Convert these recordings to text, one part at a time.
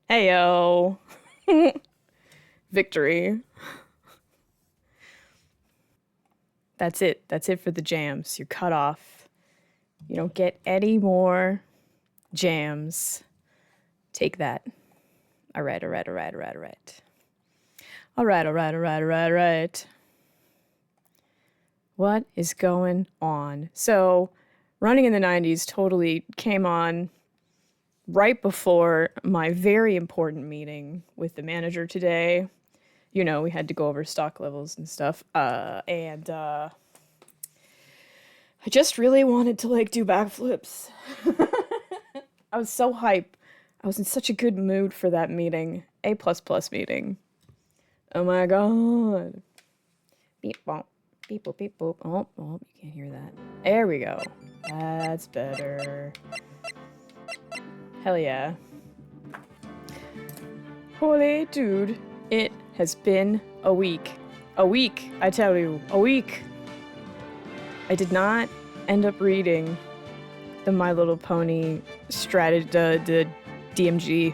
Heyo. Victory. That's it. That's it for the jams. You're cut off. You don't get any more jams. Take that. All right. What is going on? So, Running in the 90s totally came on right before my very important meeting with the manager today. You know, we had to go over stock levels and stuff. I just really wanted to, like, do backflips. I was so hype. I was in such a good mood for that meeting. A++ meeting. Oh my god. Beep, bop. Beep, boop, beep, boop. Oh, you can't hear that. There we go. That's better. Hell yeah. Holy dude. It has been a week. A week, I tell you. A week. I did not end up reading the My Little Pony the DMG.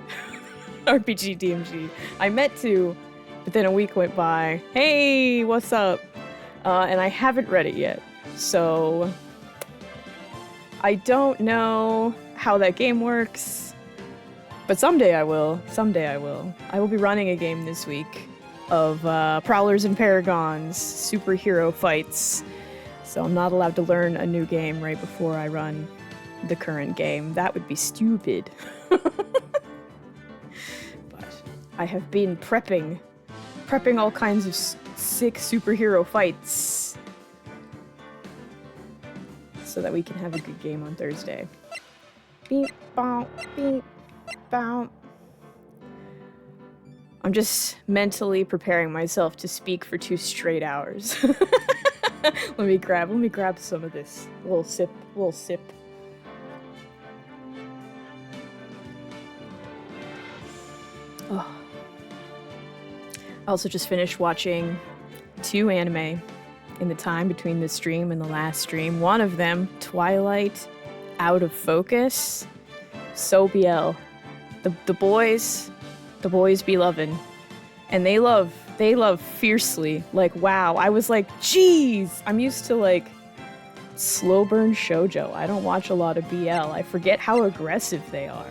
RPG DMG. I meant to, but then a week went by. Hey, what's up? And I haven't read it yet. So I don't know how that game works, but someday I will. Someday I will. I will be running a game this week of Prowlers and Paragons, superhero fights. So I'm not allowed to learn a new game right before I run the current game. That would be stupid. But I have been prepping all kinds of sick superhero fights so that we can have a good game on Thursday. Beep, bow, beep, bow. I'm just mentally preparing myself to speak for 2 straight hours. Let me grab some of this. A little sip. Oh. I also just finished watching 2 anime in the time between this stream and the last stream. One of them, Twilight Out of Focus. So BL. The boys be loving. And they love fiercely. Like, wow. I was like, geez. I'm used to, like, slow burn shoujo. I don't watch a lot of BL. I forget how aggressive they are.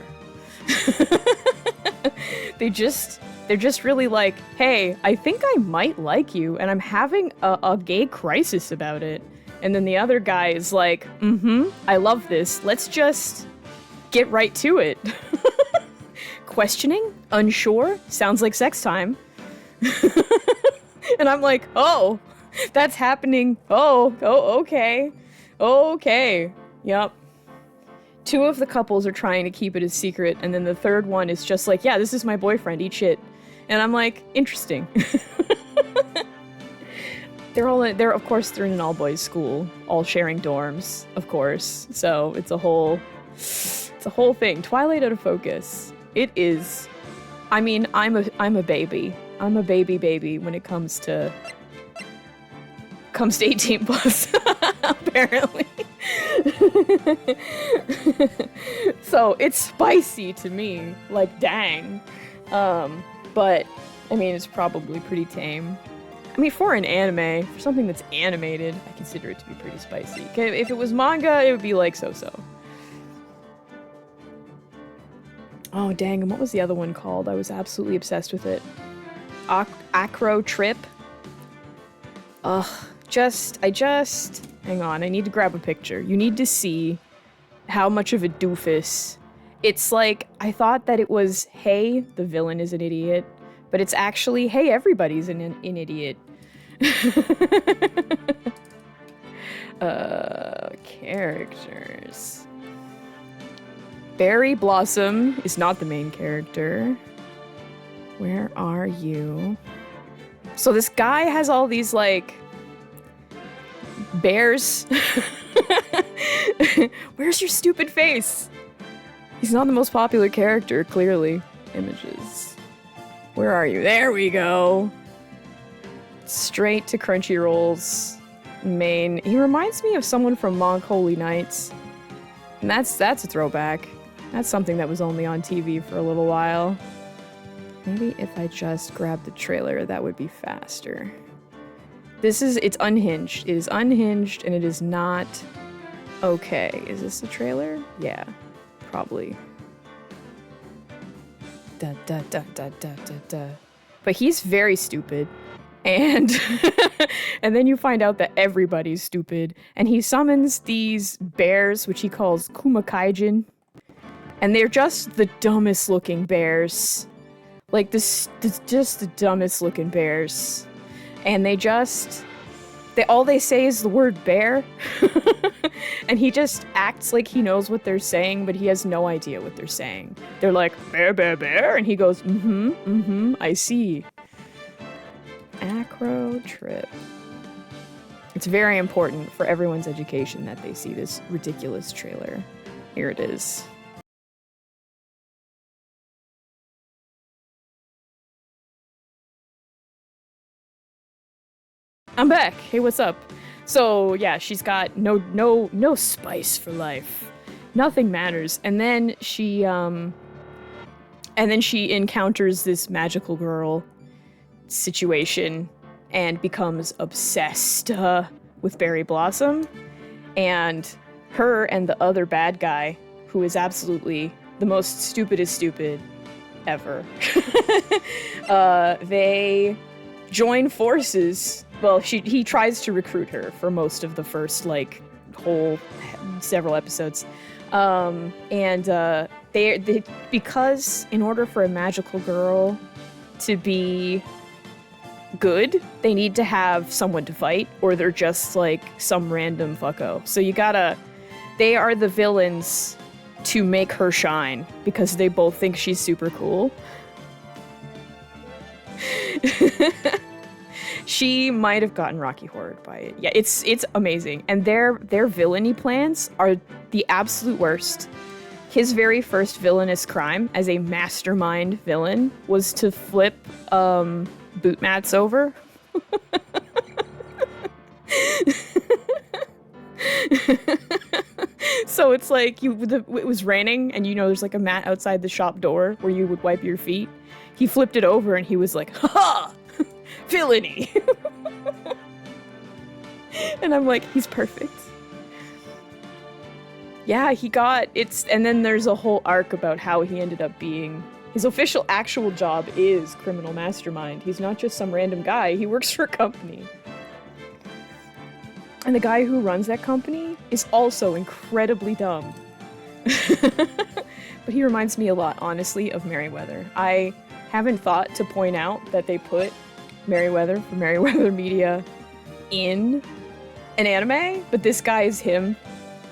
They're just really like, hey, I think I might like you, and I'm having a gay crisis about it. And then the other guy is like, I love this. Let's just get right to it. Questioning? Unsure? Sounds like sex time. And I'm like, oh, that's happening. Oh, okay. Okay. Yep. 2 of the couples are trying to keep it a secret, and then the third one is just like, yeah, this is my boyfriend, eat shit. And I'm like, interesting. They're of course, they're in an all-boys school, all sharing dorms, of course. So it's a whole thing. Twilight Out of Focus. It is. I mean, I'm a baby. I'm a baby when it comes to 18 plus, apparently. So it's spicy to me, like, dang. But I mean, it's probably pretty tame. I mean, for an anime, for something that's animated, I consider it to be pretty spicy. If it was manga, it would be like so-so. Oh dang, and what was the other one called? I was absolutely obsessed with it. Acro Trip. Ugh. Hang on, I need to grab a picture. You need to see how much of a doofus. It's like, I thought that it was, hey, the villain is an idiot, but it's actually, hey, everybody's an idiot. Characters. Berry Blossom is not the main character. Where are you? So this guy has all these, like, bears. Where's your stupid face? He's not the most popular character, clearly. Images. Where are you? There we go. Straight to Crunchyroll's main. He reminds me of someone from Monk Holy Knights. And that's a throwback. That's something that was only on TV for a little while. Maybe if I just grab the trailer, that would be faster. It's unhinged. It is unhinged and it is not okay. Is this the trailer? Yeah, probably. Da da da da da da da. But he's very stupid. And and then you find out that everybody's stupid. And he summons these bears, which he calls Kumakaijin. And they're just the dumbest looking bears. Like just the dumbest looking bears. And all they say is the word bear. And he just acts like he knows what they're saying, but he has no idea what they're saying. They're like, bear, bear, bear. And he goes, I see. Acro trip. It's very important for everyone's education that they see this ridiculous trailer. Here it is. I'm back. Hey, what's up? So yeah, she's got no spice for life. Nothing matters. And then she encounters this magical girl situation and becomes obsessed with Berry Blossom. And her and the other bad guy, who is absolutely the most stupidest stupid ever, they join forces. Well, he tries to recruit her for most of the first, like, whole several episodes. Because in order for a magical girl to be good, they need to have someone to fight, or they're just, like, some random fucko. So they are the villains to make her shine, because they both think she's super cool. She might have gotten Rocky Horrored by it. Yeah, it's amazing. And their villainy plans are the absolute worst. His very first villainous crime as a mastermind villain was to flip boot mats over. So it's like it was raining and there's like a mat outside the shop door where you would wipe your feet. He flipped it over and he was like, ha! Villainy! And I'm like, he's perfect. Yeah, and then there's a whole arc about how he ended up being, his actual job is criminal mastermind. He's not just some random guy, he works for a company. And the guy who runs that company is also incredibly dumb. But he reminds me a lot, honestly, of Merryweather. I haven't thought to point out that they put Merryweather from Merryweather Media in an anime, but this guy is him,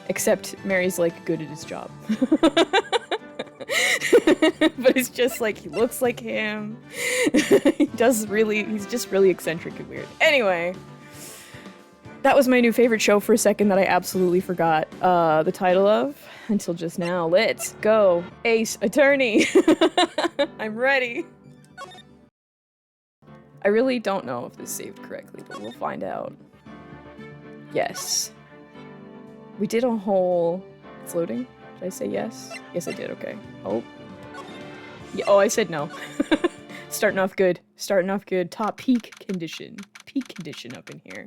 except Mary's like good at his job. But it's just like, he looks like him. He's just really eccentric and weird. Anyway, that was my new favorite show for a second that I absolutely forgot the title of until just now. Let's go, Ace Attorney. I'm ready. I really don't know if this saved correctly, but we'll find out. Yes. We did a whole... It's loading? Did I say yes? Yes, I did, okay. Oh. Yeah, oh, I said no. Starting off good. Starting off good. Top peak condition. Peak condition up in here.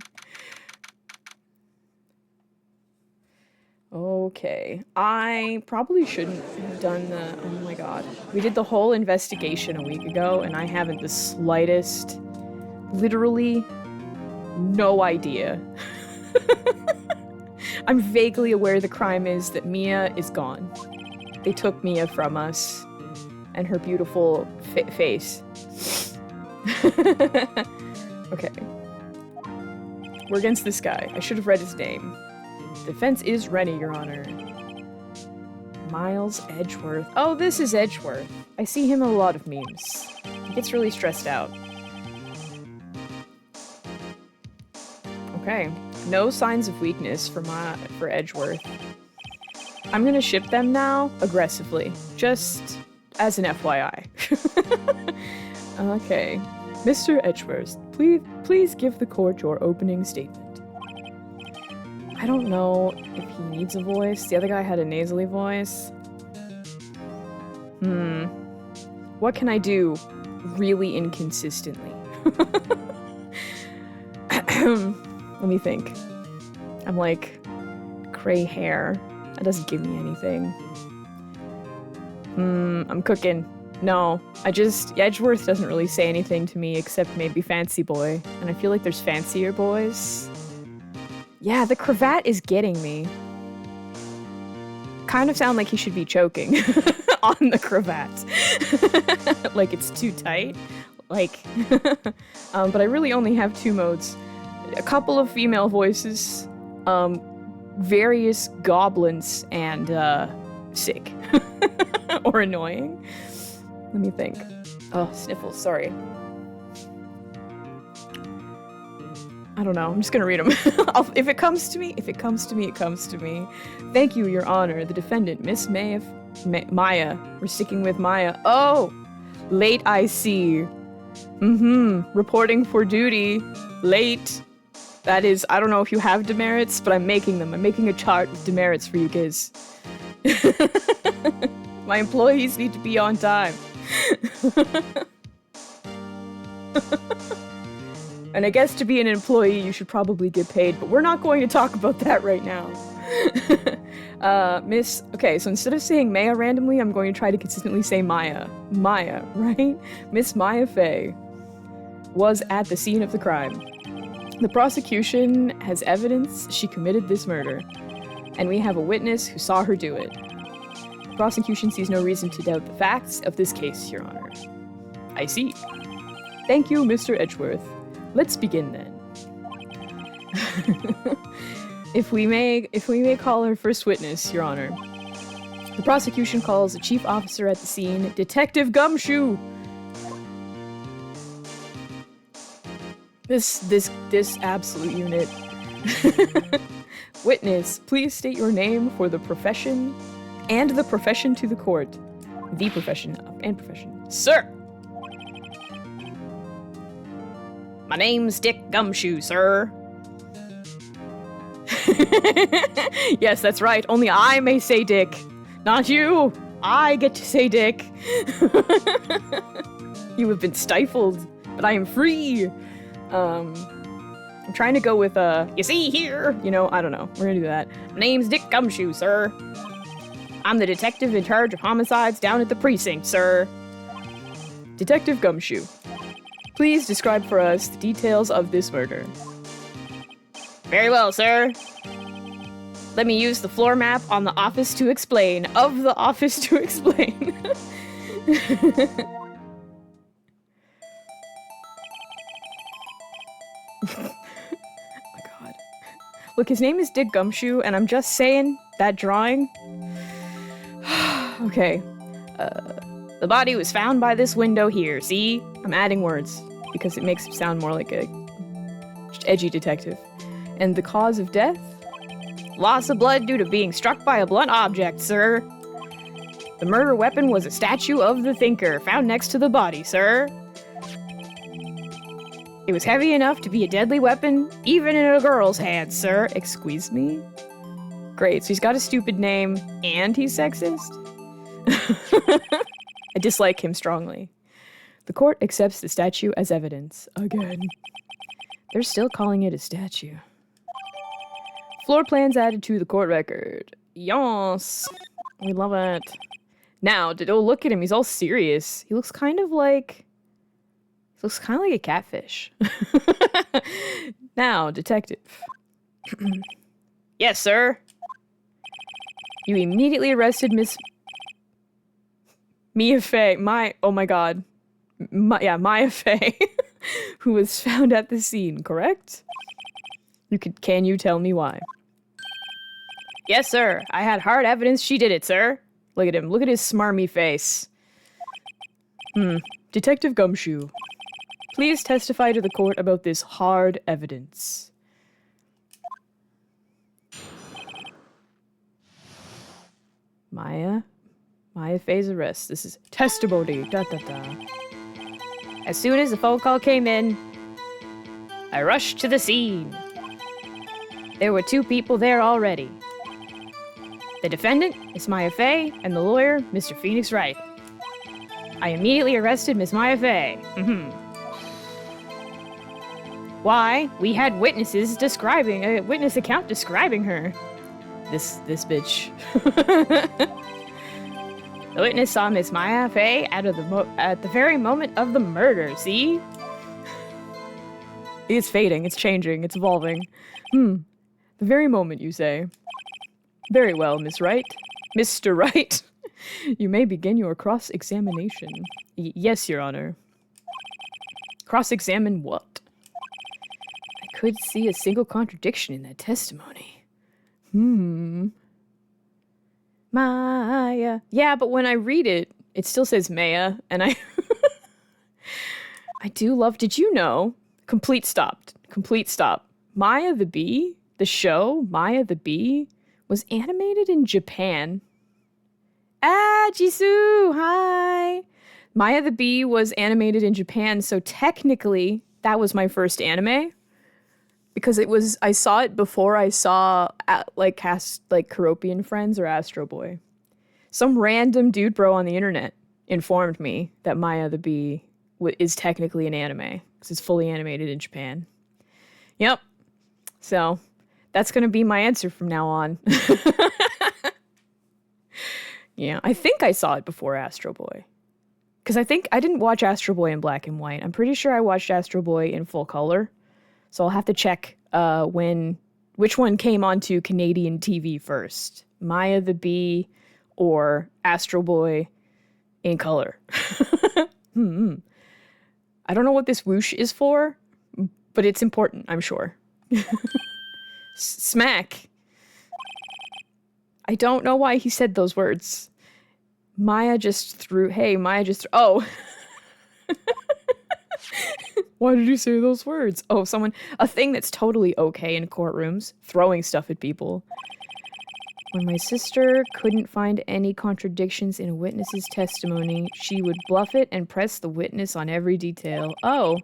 Okay. I probably shouldn't have done the... Oh my god. We did the whole investigation a week ago, and I haven't the slightest... Literally no idea. I'm vaguely aware the crime is that Mia is gone. They took Mia from us. And her beautiful face. Okay. We're against this guy. I should have read his name. Defense is ready, Your Honor. Miles Edgeworth. Oh, this is Edgeworth. I see him in a lot of memes. He gets really stressed out. Okay. No signs of weakness for Edgeworth. I'm gonna ship them now aggressively. Just as an FYI. Okay. Mr. Edgeworth, please give the court your opening statement. I don't know if he needs a voice. The other guy had a nasally voice. What can I do really inconsistently. Let me think. I'm like, gray hair. That doesn't give me anything. I'm cooking. No, Edgeworth doesn't really say anything to me except maybe fancy boy. And I feel like there's fancier boys. Yeah, the cravat is getting me. Kind of sound like he should be choking on the cravat. Like it's too tight. Like, but I really only have 2 modes. A couple of female voices, various goblins, and sick. Or annoying. Let me think. Oh, sniffles, sorry. I don't know, I'm just gonna read them. If it comes to me, it comes to me. Thank you, Your Honor. The defendant, Miss Maya. We're sticking with Maya. Oh! Late, I see. Reporting for duty. Late. That is, I don't know if you have demerits, but I'm making them. I'm making a chart with demerits for you guys. My employees need to be on time. And I guess to be an employee, you should probably get paid, but we're not going to talk about that right now. Okay, so instead of saying Maya randomly, I'm going to try to consistently say Maya. Maya, right? Miss Maya Fey was at the scene of the crime. The prosecution has evidence she committed this murder, and we have a witness who saw her do it. The prosecution sees no reason to doubt the facts of this case, Your Honor. I see. Thank you, Mr. Edgeworth. Let's begin then. If we may call our first witness, Your Honor. The prosecution calls the chief officer at the scene, Detective Gumshoe. This absolute unit. Witness, please state your name for the profession and the profession to the court. The profession and profession. Sir! My name's Dick Gumshoe, sir. Yes, that's right. Only I may say Dick. Not you. I get to say Dick. You have been stifled, but I am free. I'm trying to go with, you see here. You know, I don't know. We're gonna do that. My name's Dick Gumshoe, sir. I'm the detective in charge of homicides down at the precinct, sir. Detective Gumshoe. Please describe for us the details of this murder. Very well, sir. Let me use the floor map on the office to explain. Of the office to explain. Oh my god. Look, his name is Dick Gumshoe, and I'm just saying, that drawing... Okay. The body was found by this window here, see? I'm adding words, because it makes it sound more like a edgy detective. And the cause of death? Loss of blood due to being struck by a blunt object, sir. The murder weapon was a statue of the thinker, found next to the body, sir. It was heavy enough to be a deadly weapon, even in a girl's hands, sir. Excuse me? Great, so he's got a stupid name, and he's sexist? I dislike him strongly. The court accepts the statue as evidence. Again. They're still calling it a statue. Floor plans added to the court record. Yes. We love it. Now, oh, look at him. He's all serious. He looks kind of like... He looks kind of like a catfish. Now, detective. Yes, sir. You immediately arrested Miss... Mia Fey. Oh my god. Maya Fey. Who was found at the scene, correct? Can you tell me why? Yes, sir. I had hard evidence she did it, sir. Look at him. Look at his smarmy face. Detective Gumshoe. Please testify to the court about this hard evidence. Maya Fey's arrest. This is testimony. As soon as the phone call came in, I rushed to the scene. There were 2 people there already. The defendant, Miss Maya Fey, and the lawyer, Mr. Phoenix Wright. I immediately arrested Miss Maya Fey. Why? We had witnesses describing a witness account describing her. This bitch. The witness saw Miss Maya Fey at the very moment of the murder. See? It's fading. It's changing. It's evolving. The very moment, you say. Very well, Miss Wright. Mr. Wright. You may begin your cross-examination. Yes, Your Honor. Cross-examine what? I could see a single contradiction in that testimony. Maya. Yeah, but when I read it, it still says Maya, and I do love, did you know, complete stop. Maya the Bee, the show, Maya the Bee, was animated in Japan. Ah, Jisoo, hi! Maya the Bee was animated in Japan, so technically, that was my first anime. Because I saw it before I saw, Keropian Friends or Astro Boy. Some random dude bro on the internet informed me that Maya the Bee is technically an anime. Because it's fully animated in Japan. Yep. So, that's going to be my answer from now on. Yeah, I think I saw it before Astro Boy. Because I think I didn't watch Astro Boy in black and white. I'm pretty sure I watched Astro Boy in full color. So I'll have to check which one came onto Canadian TV first. Maya the Bee or Astro Boy in color. I don't know what this whoosh is for, but it's important, I'm sure. Smack. I don't know why he said those words. Maya just threw... Oh. Why did you say those words? Oh, a thing that's totally okay in courtrooms. Throwing stuff at people. When my sister couldn't find any contradictions in a witness's testimony, she would bluff it and press the witness on every detail. Oh.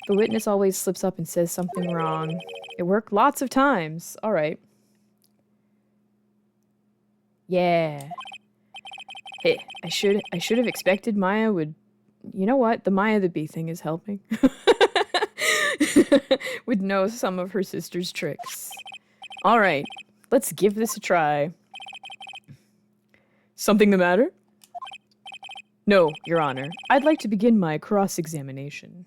The witness always slips up and says something wrong. It worked lots of times. All right. Yeah. Hey, I should have expected Maya would... You know what? The Maya the Bee thing is helping. Would know some of her sister's tricks. All right. Let's give this a try. Something the matter? No, Your Honor. I'd like to begin my cross-examination.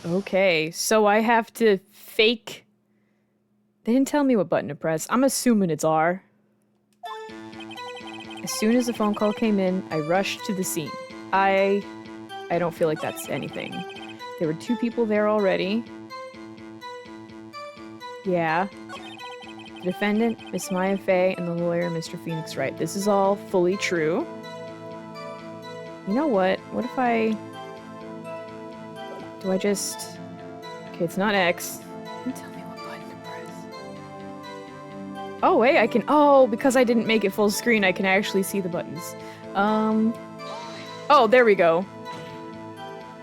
Okay, so I have to fake... They didn't tell me what button to press. I'm assuming it's R. As soon as the phone call came in, I rushed to the scene. I don't feel like that's anything. There were 2 people there already. Yeah. The defendant, Miss Maya Fey, and the lawyer, Mr. Phoenix Wright. This is all fully true. You know what? What if I... Do I just... Okay, it's not X. Tell me what button to press. Oh, wait, I can... Oh, because I didn't make it full screen, I can actually see the buttons. Oh, there we go.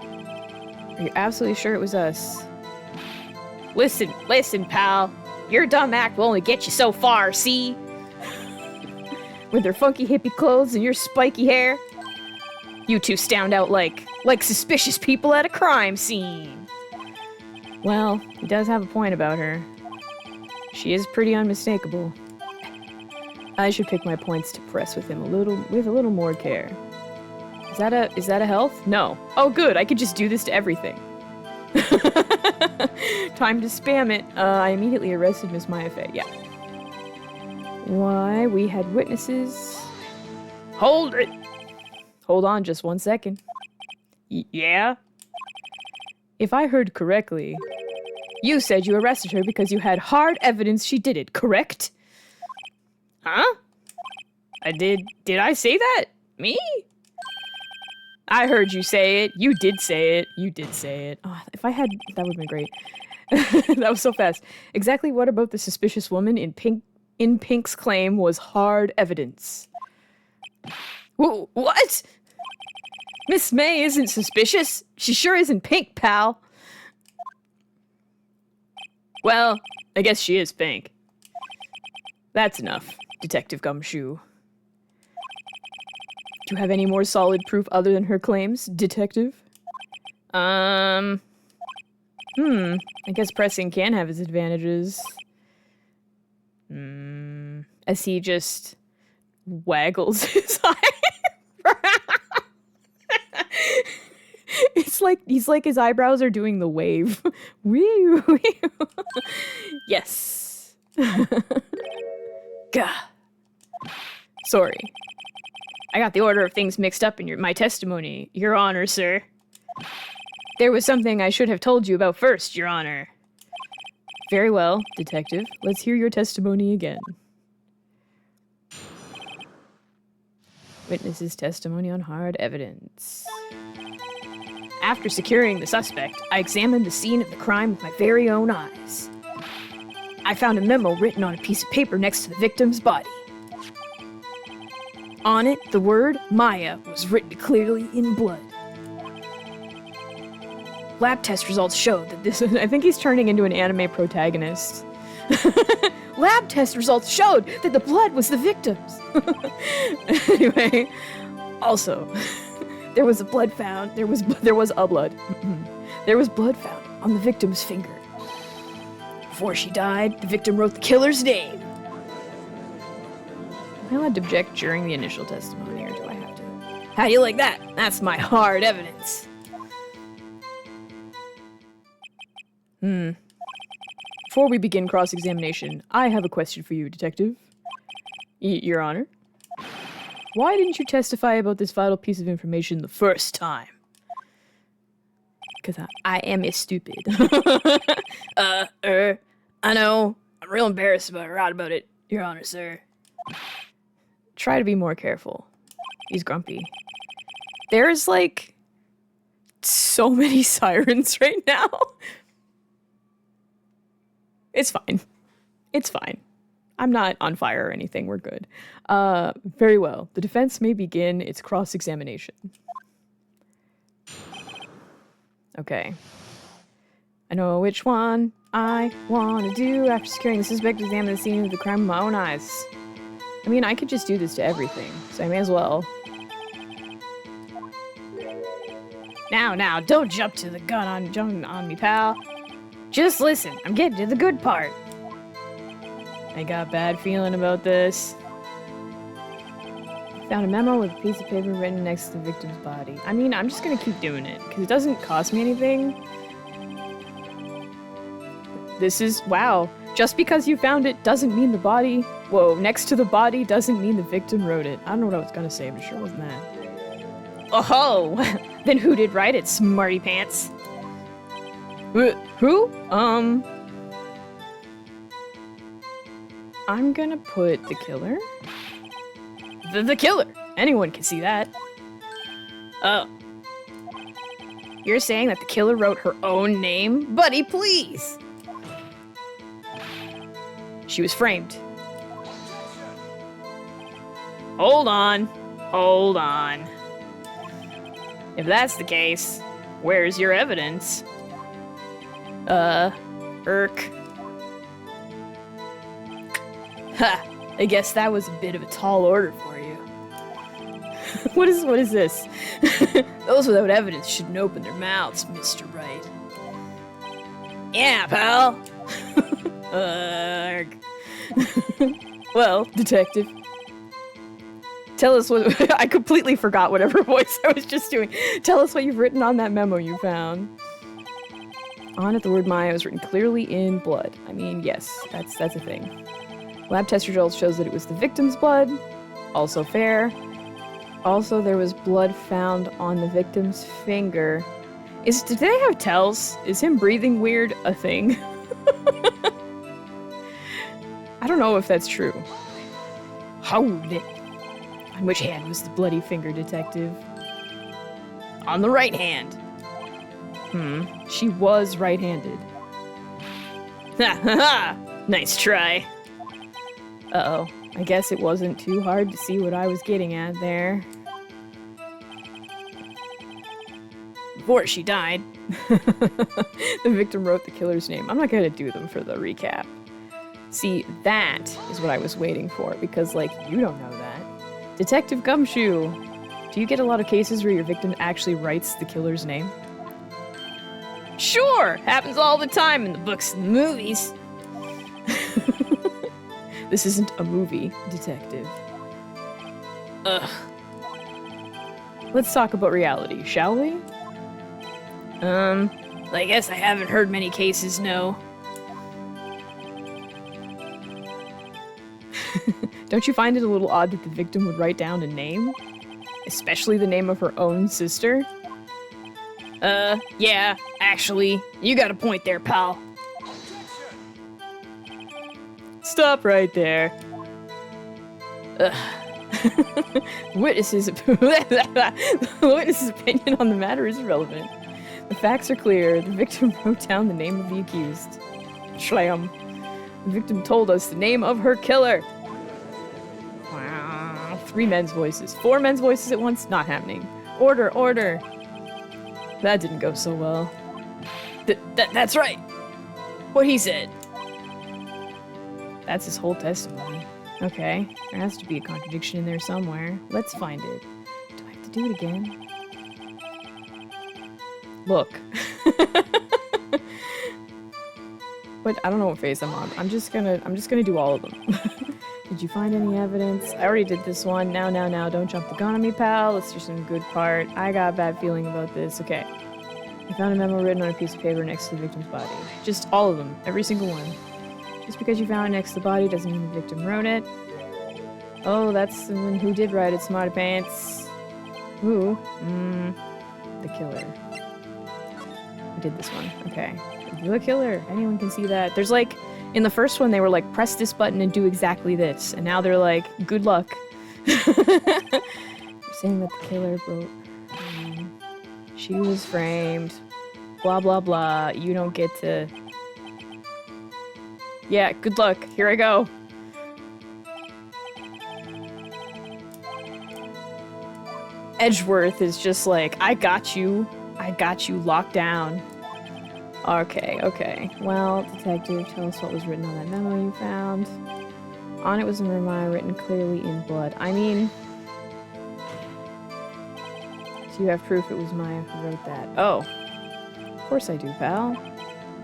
Are you absolutely sure it was us? Listen, pal. Your dumb act will only get you so far, see? With their funky hippie clothes and your spiky hair. You two stand out like suspicious people at a crime scene. Well, he does have a point about her. She is pretty unmistakable. I should pick my points to press with him with a little more care. Is that a health? No. Oh, good. I could just do this to everything. Time to spam it. I immediately arrested Miss Maya Fey. Yeah. Why, we had witnesses. Hold it. Hold on just 1 second. Yeah? If I heard correctly, you said you arrested her because you had hard evidence she did it, correct? Huh? I did. Did I say that? Me? I heard you say it. You did say it. You did say it. Oh, if I had... That would have been great. That was so fast. Exactly what about the suspicious woman in Pink's claim was hard evidence? What? Miss May isn't suspicious. She sure isn't Pink, pal. Well, I guess she is Pink. That's enough. Detective Gumshoe. Do you have any more solid proof other than her claims, detective? I guess pressing can have its advantages. As he just waggles his eye. It's like his eyebrows are doing the wave. Wee wee. Yes. Gah. Sorry. I got the order of things mixed up in my testimony, Your Honor, sir. There was something I should have told you about first, Your Honor. Very well, detective. Let's hear your testimony again. Witness's testimony on hard evidence. After securing the suspect, I examined the scene of the crime with my very own eyes. I found a memo written on a piece of paper next to the victim's body. On it, the word Maya was written clearly in blood. Lab test results showed that this... I think he's turning into an anime protagonist. Lab test results showed that the blood was the victim's. Anyway, also, there was blood found on the victim's finger. Before she died, the victim wrote the killer's name. Am I allowed to object during the initial testimony, or do I have to? How do you like that? That's my hard evidence. Before we begin cross-examination, I have a question for you, detective. Your Honor? Why didn't you testify about this vital piece of information the first time? Because I am stupid. I know. I'm real embarrassed about it, Your Honor, sir. Try to be more careful. He's grumpy. There's, like, so many sirens right now. It's fine. It's fine. I'm not on fire or anything. We're good. Very well. The defense may begin its cross-examination. Okay. I know which one I want to do. After securing the suspect, examine the scene of the crime with my own eyes. I mean, I could just do this to everything, so I may as well. Now, don't jump to the gun on me, pal. Just listen, I'm getting to the good part. I got a bad feeling about this. Found a memo with a piece of paper written next to the victim's body. I mean, I'm just gonna keep doing it, because it doesn't cost me anything. This is, wow. Just because you found it doesn't mean the body, next to the body doesn't mean the victim wrote it. I don't know what I was gonna say, but it sure wasn't that. Oh-ho! Then who did write it, smarty pants? Who? I'm gonna put the killer. The killer! Anyone can see that. Oh. You're saying that the killer wrote her own name? Buddy, please! She was framed. Hold on. If that's the case, where's your evidence? Ha! I guess that was a bit of a tall order for you. What is this? Those without evidence shouldn't open their mouths, Mr. Wright. Yeah, pal! Well, detective. Tell us what- I completely forgot whatever voice I was just doing. Tell us what you've written on that memo you found. On it, the word Maya was written clearly in blood. I mean, yes, that's a thing. Lab test results shows that it was the victim's blood. Also fair. Also, there was blood found on the victim's finger. Did they have tells? Is him breathing weird a thing? I don't know if that's true. Hold it. On which hand was the bloody finger, detective? On the right hand. She was right-handed. Ha ha ha! Nice try. Uh-oh. I guess it wasn't too hard to see what I was getting at there. Before she died, the victim wrote the killer's name. I'm not gonna do them for the recap. See, that is what I was waiting for, because, like, you don't know that. Detective Gumshoe! Do you get a lot of cases where your victim actually writes the killer's name? Sure! Happens all the time in the books and the movies. This isn't a movie, detective. Ugh. Let's talk about reality, shall we? I guess I haven't heard many cases, no. Don't you find it a little odd that the victim would write down a name? Especially the name of her own sister? Yeah, actually, you got a point there, pal. Stop right there. Ugh. Witness's opinion on the matter is irrelevant. The facts are clear. The victim wrote down the name of the accused. Schlam. The victim told us the name of her killer. Wow. 3 men's voices. 4 men's voices at once? Not happening. Order, order. That didn't go so well. That's right. What he said. That's his whole testimony. Okay, there has to be a contradiction in there somewhere. Let's find it. Do I have to do it again? Look. But I don't know what phase I'm on. I'm just gonna do all of them. Did you find any evidence? I already did this one. Now, don't jump the gun on me, pal. Let's do some good part. I got a bad feeling about this. Okay. I found a memo written on a piece of paper next to the victim's body. Just all of them. Every single one. Just because you found it next to the body doesn't mean the victim wrote it. Oh, that's the one who did write it, smarty pants. Who? The killer. I did this one. Okay. The killer. Anyone can see that. There's like, in the first one they were like, press this button and do exactly this. And now they're like, good luck. You're saying that the killer wrote, she was framed. Blah, blah, blah. You don't get to... Yeah, good luck. Here I go. Edgeworth is just like, I got you locked down. Okay. Well, detective, tell us what was written on that memo you found. On it was a memo written clearly in blood. I mean... Do you have proof it was Maya who wrote that? Oh. Of course I do, pal.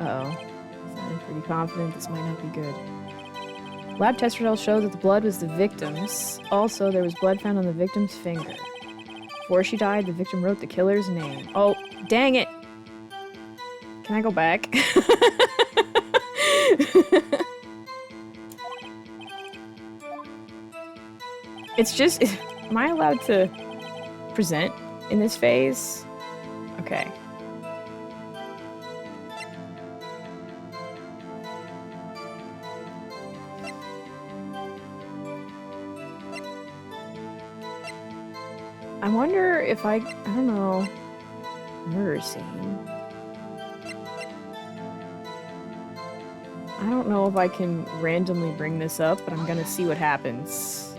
Uh-oh. I'm pretty confident this might not be good. Lab test results show that the blood was the victim's. Also, there was blood found on the victim's finger. Before she died, the victim wrote the killer's name. Oh, dang it! Can I go back? It's just... Am I allowed to present in this phase? Okay. I wonder if I don't know, murder scene. I don't know if I can randomly bring this up, but I'm gonna see what happens.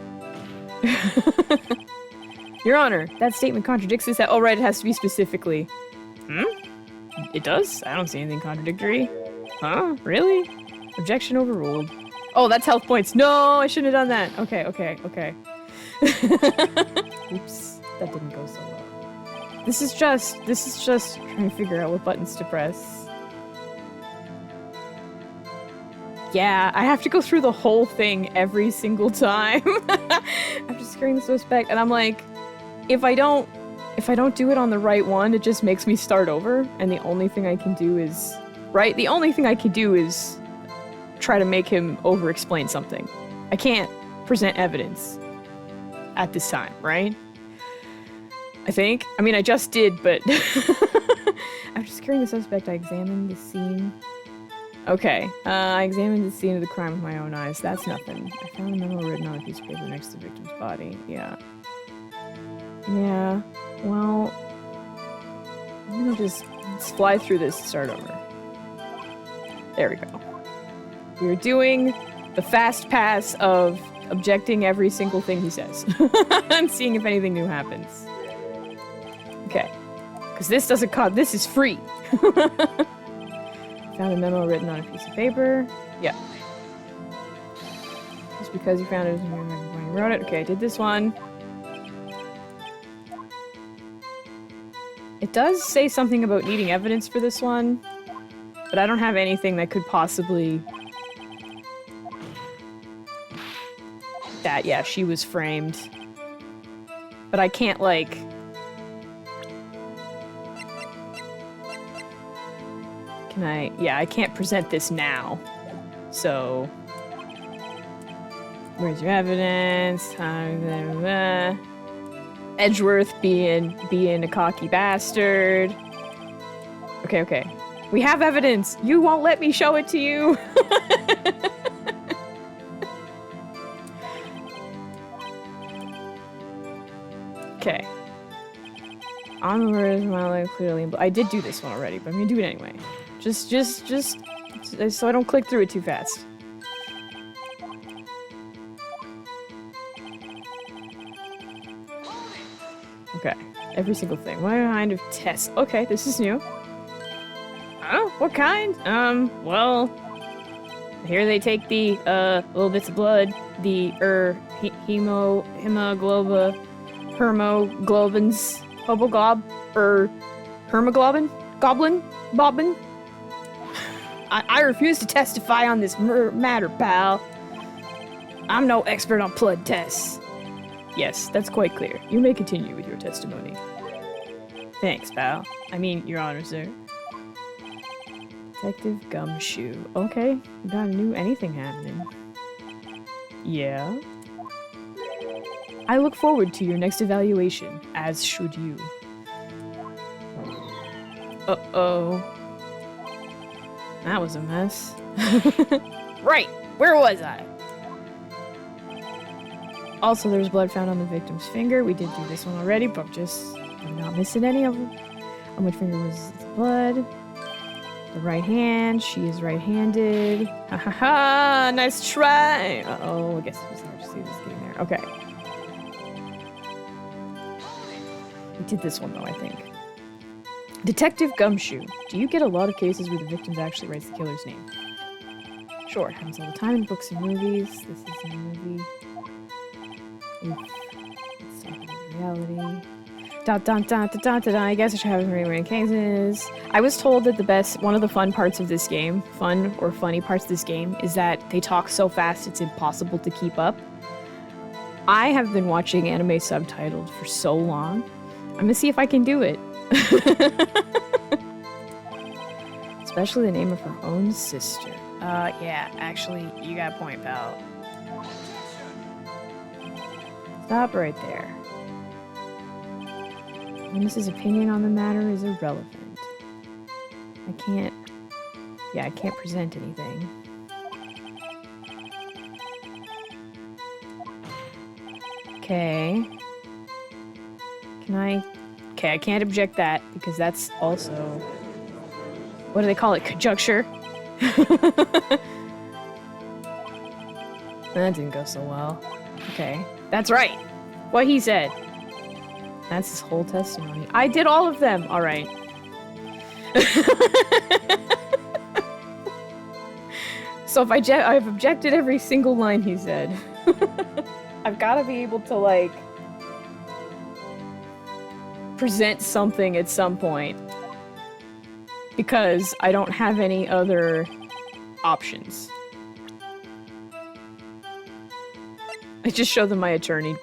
Your Honor, that statement contradicts this. Oh, right, it has to be specifically. It does? I don't see anything contradictory. Huh? Really? Objection overruled. Oh, that's health points. No, I shouldn't have done that. Okay. Oops. That didn't go so well. This is just trying to figure out what buttons to press. Yeah, I have to go through the whole thing every single time. I'm just scaring the suspect, and I'm like, if I don't do it on the right one, it just makes me start over, and the only thing I can do is... Right? The only thing I can do is try to make him over-explain something. I can't present evidence at this time, right? I think. I mean, I just did, but... After securing the suspect, I examined the scene. Okay. I examined the scene of the crime with my own eyes. That's nothing. I found a memo written on a piece of paper next to the victim's body. Yeah. Yeah. Well... I'm gonna just fly through this and start over. There we go. We're doing the fast pass of objecting every single thing he says. And seeing if anything new happens. Okay. Because this doesn't cost... This is free. Found a memo written on a piece of paper. Yeah. because you found it when you wrote it. Okay, I did this one. It does say something about needing evidence for this one, but I don't have anything that could possibly... That, yeah, she was framed. But I can't, like... Can I... Yeah, I can't present this now. So... Where's your evidence? Edgeworth being a cocky bastard. Okay, okay. We have evidence! You won't let me show it to you! Okay. On the word of my life, clearly. I did do this one already, but I'm gonna do it anyway. Just so I don't click through it too fast. Okay. Every single thing. What kind of test? Okay, this is new. Oh, what kind? Well... Here they take the, little bits of blood. The, hemoglobins, hermoglobin? Goblin? Bobbin? I refuse to testify on this matter, pal. I'm no expert on blood tests. Yes, that's quite clear. You may continue with your testimony. Thanks, pal. I mean, Your Honor, sir. Detective Gumshoe. Okay, we got a new anything happening. Yeah? I look forward to your next evaluation, as should you. Uh-oh. That was a mess. Right! Where was I? Also, there's blood found on the victim's finger. We did do this one already, but I'm not missing any of them. On which finger was the blood? The right hand. She is right-handed. Ha ha ha! Nice try! Uh-oh, I guess it was hard to see this getting there. Okay. We did this one, though, I think. Detective Gumshoe. Do you get a lot of cases where the victim actually writes the killer's name? Sure, it happens all the time in books and movies. This is a movie. Oof. Let's talk about reality. I guess I should have as many cases. I was told that one of the fun parts of this game, fun or funny parts of this game, is that they talk so fast it's impossible to keep up. I have been watching anime subtitled for so long. I'm gonna see if I can do it. Especially the name of her own sister. Yeah, actually, you got a point, pal. Stop right there. Witness's opinion on the matter is irrelevant. I can't present anything. Okay. Okay, I can't object that, because that's also... What do they call it? Conjecture? That didn't go so well. Okay. That's right! What he said. That's his whole testimony. I did all of them! Alright. So if I've objected every single line he said. I've gotta be able to, like... present something at some point. Because I don't have any other options. I just show them my attorney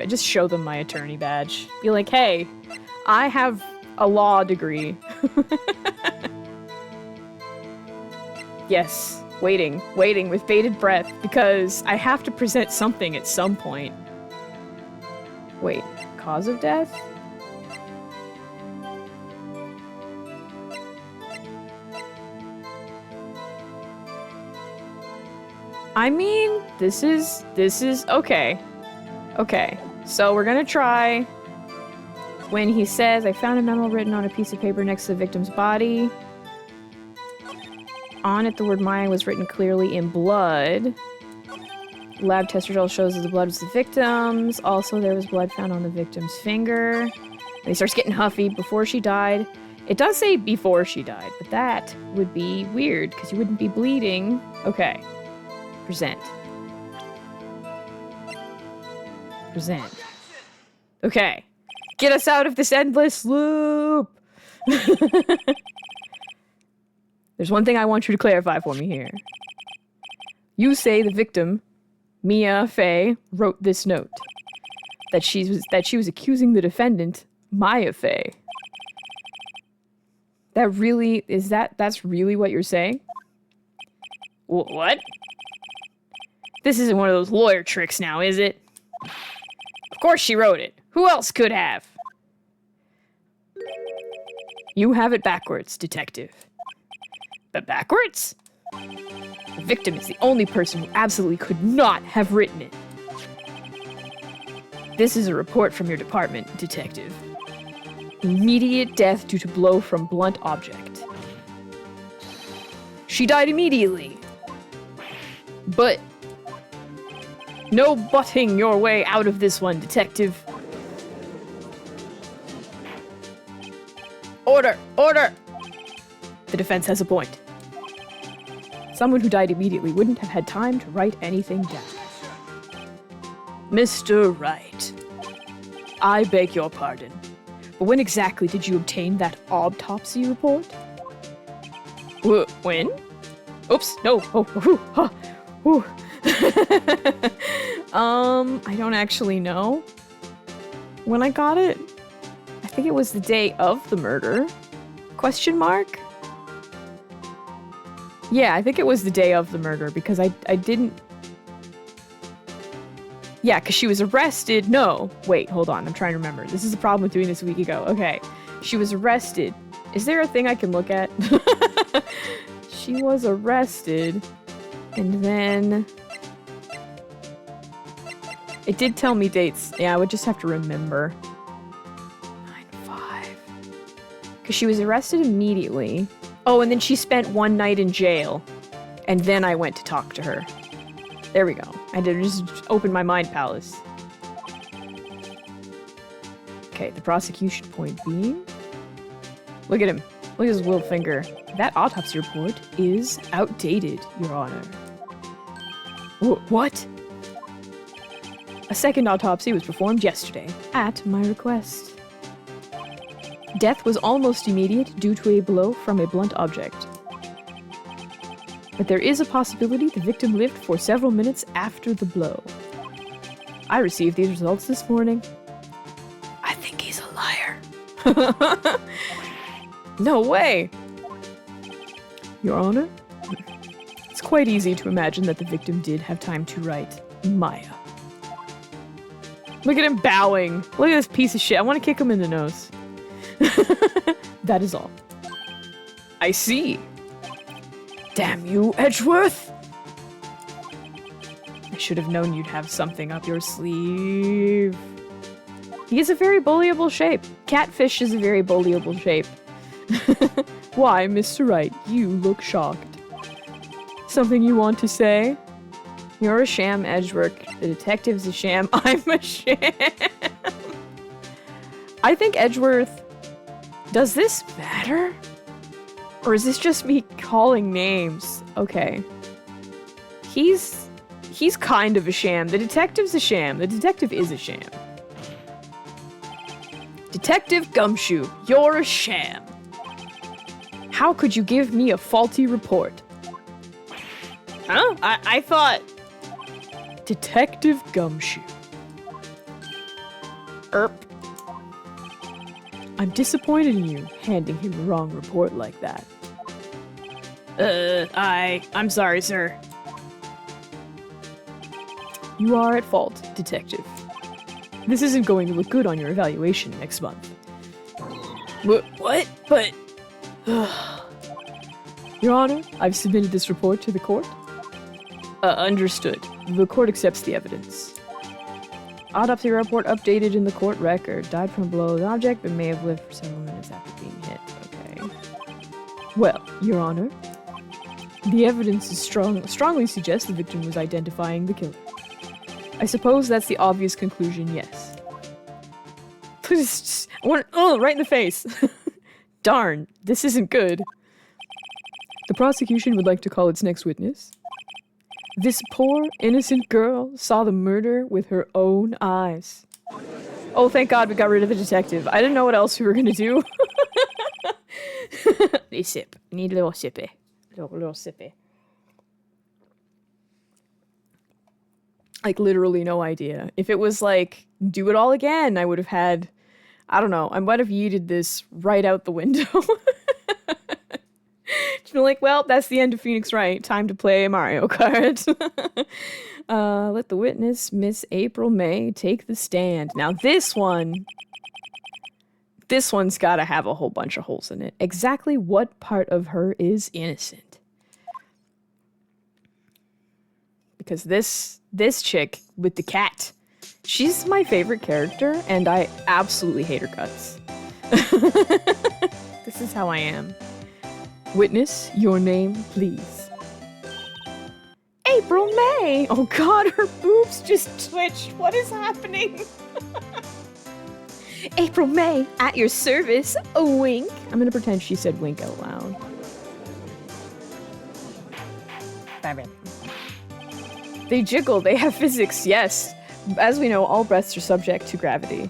badge. Be like, hey, I have a law degree. Yes, waiting with bated breath, because I have to present something at some point. Wait, cause of death? I mean, this is, okay. Okay, so we're gonna try when he says, I found a memo written on a piece of paper next to the victim's body. On it, the word mine was written clearly in blood. Lab test result shows that the blood was the victim's. Also, there was blood found on the victim's finger. And he starts getting huffy before she died. It does say before she died, but that would be weird, because you wouldn't be bleeding. Okay. Present. Present. Okay. Get us out of this endless loop! There's one thing I want you to clarify for me here. You say the victim, Mia Fey, wrote this note. That she was accusing the defendant, Maya Fey. That's really what you're saying? What? This isn't one of those lawyer tricks now, is it? Of course she wrote it. Who else could have? You have it backwards, detective. But backwards? The victim is the only person who absolutely could not have written it. This is a report from your department, detective. Immediate death due to blow from blunt object. She died immediately. But no butting your way out of this one, detective. Order! Order! The defense has a point. Someone who died immediately wouldn't have had time to write anything down. Mr. Wright, I beg your pardon, but when exactly did you obtain that autopsy report? When? Oops, no. I don't actually know when I got it. I think it was the day of the murder. Question mark? Yeah, I think it was the day of the murder because I didn't... Yeah, because she was arrested. No, wait, hold on. I'm trying to remember. This is the problem with doing this a week ago. Okay, she was arrested. Is there a thing I can look at? She was arrested and then... It did tell me dates. Yeah, I would just have to remember. 9/5. Because she was arrested immediately. Oh, and then she spent one night in jail. And then I went to talk to her. There we go. I did just open my mind palace. Okay, the prosecution point being... Look at him. Look at his little finger. That autopsy report is outdated, Your Honor. What? A second autopsy was performed yesterday, at my request. Death was almost immediate due to a blow from a blunt object. But there is a possibility the victim lived for several minutes after the blow. I received these results this morning. I think he's a liar. No way! Your Honor, it's quite easy to imagine that the victim did have time to write Maya. Look at him bowing. Look at this piece of shit. I want to kick him in the nose. That is all. I see. Damn you, Edgeworth! I should have known you'd have something up your sleeve. He is a very bullyable shape. Catfish is a very bullyable shape. Why, Mr. Wright, you look shocked. Something you want to say? You're a sham, Edgeworth. The detective's a sham. I'm a sham. I think Edgeworth... Does this matter? Or is this just me calling names? Okay. He's kind of a sham. The detective's a sham. The detective is a sham. Detective Gumshoe, you're a sham. How could you give me a faulty report? Huh? I thought... Detective Gumshoe. I'm disappointed in you, handing him the wrong report like that. I'm sorry, sir. You are at fault, detective. This isn't going to look good on your evaluation next month. What? But... Your Honor, I've submitted this report to the court. Understood. The court accepts the evidence. Autopsy report updated in the court record. Died from a blow of the object, but may have lived for several minutes after being hit. Okay. Well, Your Honor, the evidence is strongly suggests the victim was identifying the killer. I suppose that's the obvious conclusion, yes. Right in the face. Darn, this isn't good. The prosecution would like to call its next witness. This poor, innocent girl saw the murder with her own eyes. Oh, thank God we got rid of the detective. I didn't know what else we were gonna do. A sip. Need a little sippy. Little sippy. Like, literally no idea. If it was like, do it all again, I would have had, I don't know, I might have yeeted this right out the window. Just been like, well, that's the end of Phoenix Wright. Time to play Mario Kart. Let the witness, Miss April May, take the stand. Now this one's gotta have a whole bunch of holes in it. Exactly what part of her is innocent? Because this chick with the cat, she's my favorite character, and I absolutely hate her guts. This is how I am. Witness, your name, please. April May! Oh God, her boobs just twitched. What is happening? April May, at your service. A wink. I'm gonna pretend she said wink out loud. They jiggle, they have physics, yes. As we know, all breaths are subject to gravity.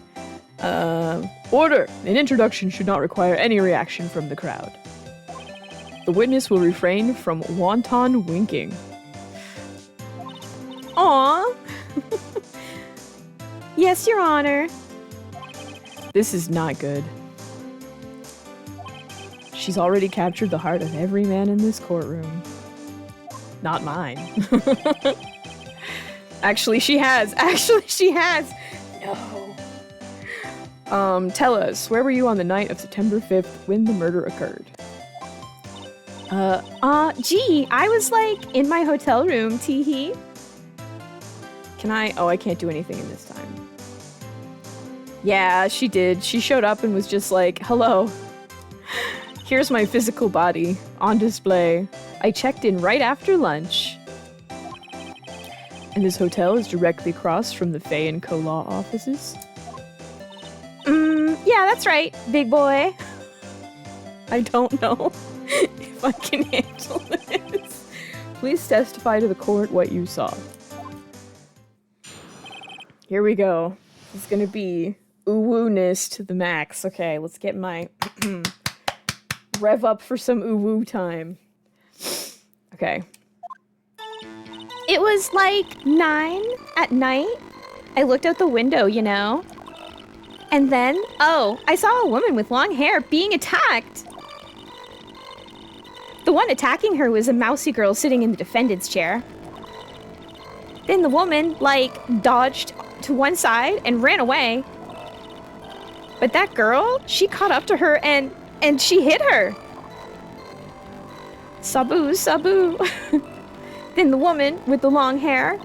Order! An introduction should not require any reaction from the crowd. The witness will refrain from wanton winking. Aww! Yes, Your Honor. This is not good. She's already captured the heart of every man in this courtroom. Not mine. Actually, she has. No. Tell us, where were you on the night of September 5th when the murder occurred? Gee, I was like in my hotel room, teehee. Can I? Oh, I can't do anything in this time. Yeah, she did. She showed up and was just like, hello. Here's my physical body on display. I checked in right after lunch. And this hotel is directly across from the Faye & Co. law offices? Yeah, that's right, big boy. I don't know if I can handle this. Please testify to the court what you saw. Here we go. This is gonna be ooh-woo-ness to the max. Okay, let's get my rev up for some ooh-woo time. Okay. It was like 9 at night. I looked out the window, you know. And then, oh, I saw a woman with long hair being attacked. The one attacking her was a mousy girl sitting in the defendant's chair. Then the woman, like, dodged to one side and ran away. But that girl, she caught up to her and she hit her. Sabu, sabu. Then the woman with the long hair,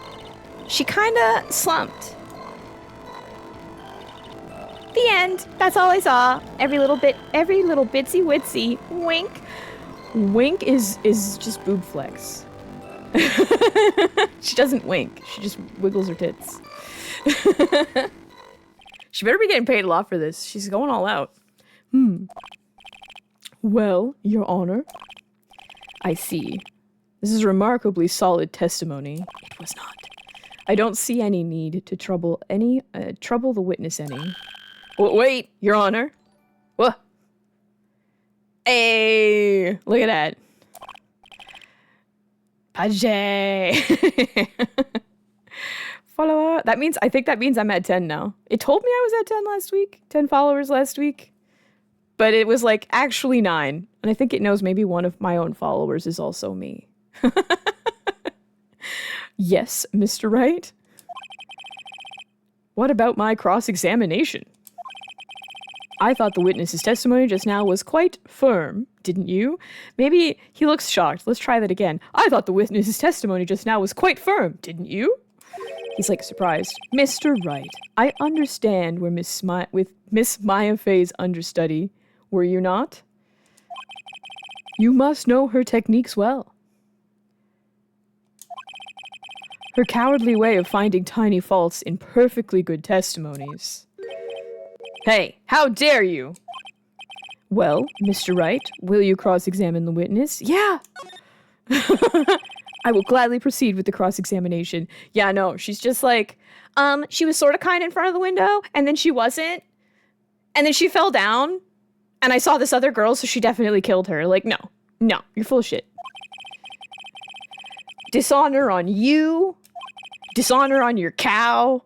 she kinda slumped. The end. That's all I saw. Every little bitsy witsy. Wink. Wink is just boob flex. She doesn't wink. She just wiggles her tits. She better be getting paid a lot for this. She's going all out. Well, Your Honor. I see. This is remarkably solid testimony. It was not. I don't see any need to trouble the witness any. Wait, Your Honor. What? Hey, look at that. Pajay. Follower. I think that means I'm at 10 now. It told me I was at 10 last week. 10 followers last week. But it was like actually 9. And I think it knows maybe one of my own followers is also me. Yes, Mr. Wright. What about my cross-examination? I thought the witness's testimony just now was quite firm, didn't you? Maybe he looks shocked. Let's try that again. I thought the witness's testimony just now was quite firm, didn't you? He's like surprised. Mr. Wright, I understand where Miss Maya Faye's understudy. Were you not? You must know her techniques well. Her cowardly way of finding tiny faults in perfectly good testimonies. Hey, how dare you? Well, Mr. Wright, will you cross-examine the witness? Yeah! I will gladly proceed with the cross-examination. Yeah, no, she's just like, she was sort of kind in front of the window, and then she wasn't. And then she fell down, and I saw this other girl, so she definitely killed her. Like, no, you're full of shit. Dishonor on you. Dishonor on your cow.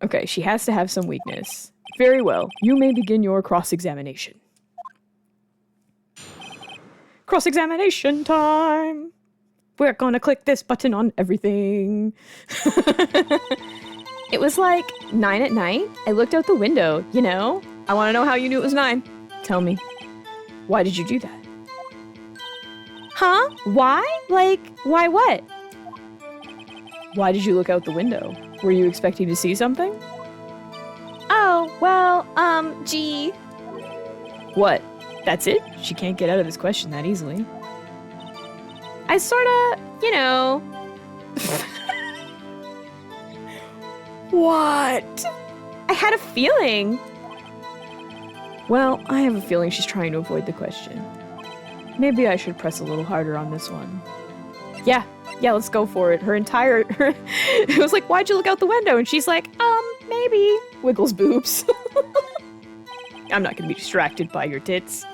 Okay, she has to have some weakness. Very well, you may begin your cross-examination. Cross-examination time! We're gonna click this button on everything. It was like 9 at night. I looked out the window, you know? I want to know how you knew it was 9. Tell me. Why did you do that? Huh? Why? Like, why what? Why did you look out the window? Were you expecting to see something? Oh, well, gee. What? That's it? She can't get out of this question that easily. I sorta, you know... What? I had a feeling. Well, I have a feeling she's trying to avoid the question. Maybe I should press a little harder on this one. Yeah, let's go for it. It was like, why'd you look out the window? And she's like, maybe. Wiggles boobs. I'm not gonna be distracted by your tits.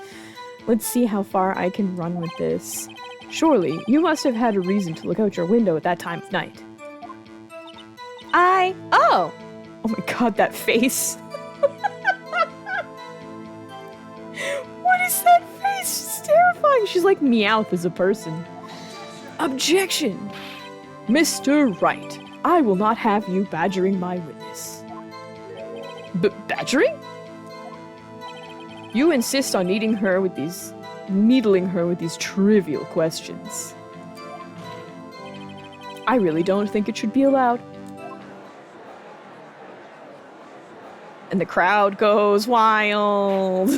Let's see how far I can run with this. Surely, you must have had a reason to look out your window at that time of night. Oh my god, that face. What is that face? It's terrifying. She's like Meowth as a person. Objection! Mr. Wright, I will not have you badgering my witness. Badgering? You insist on needling her with these trivial questions. I really don't think it should be allowed. And the crowd goes wild.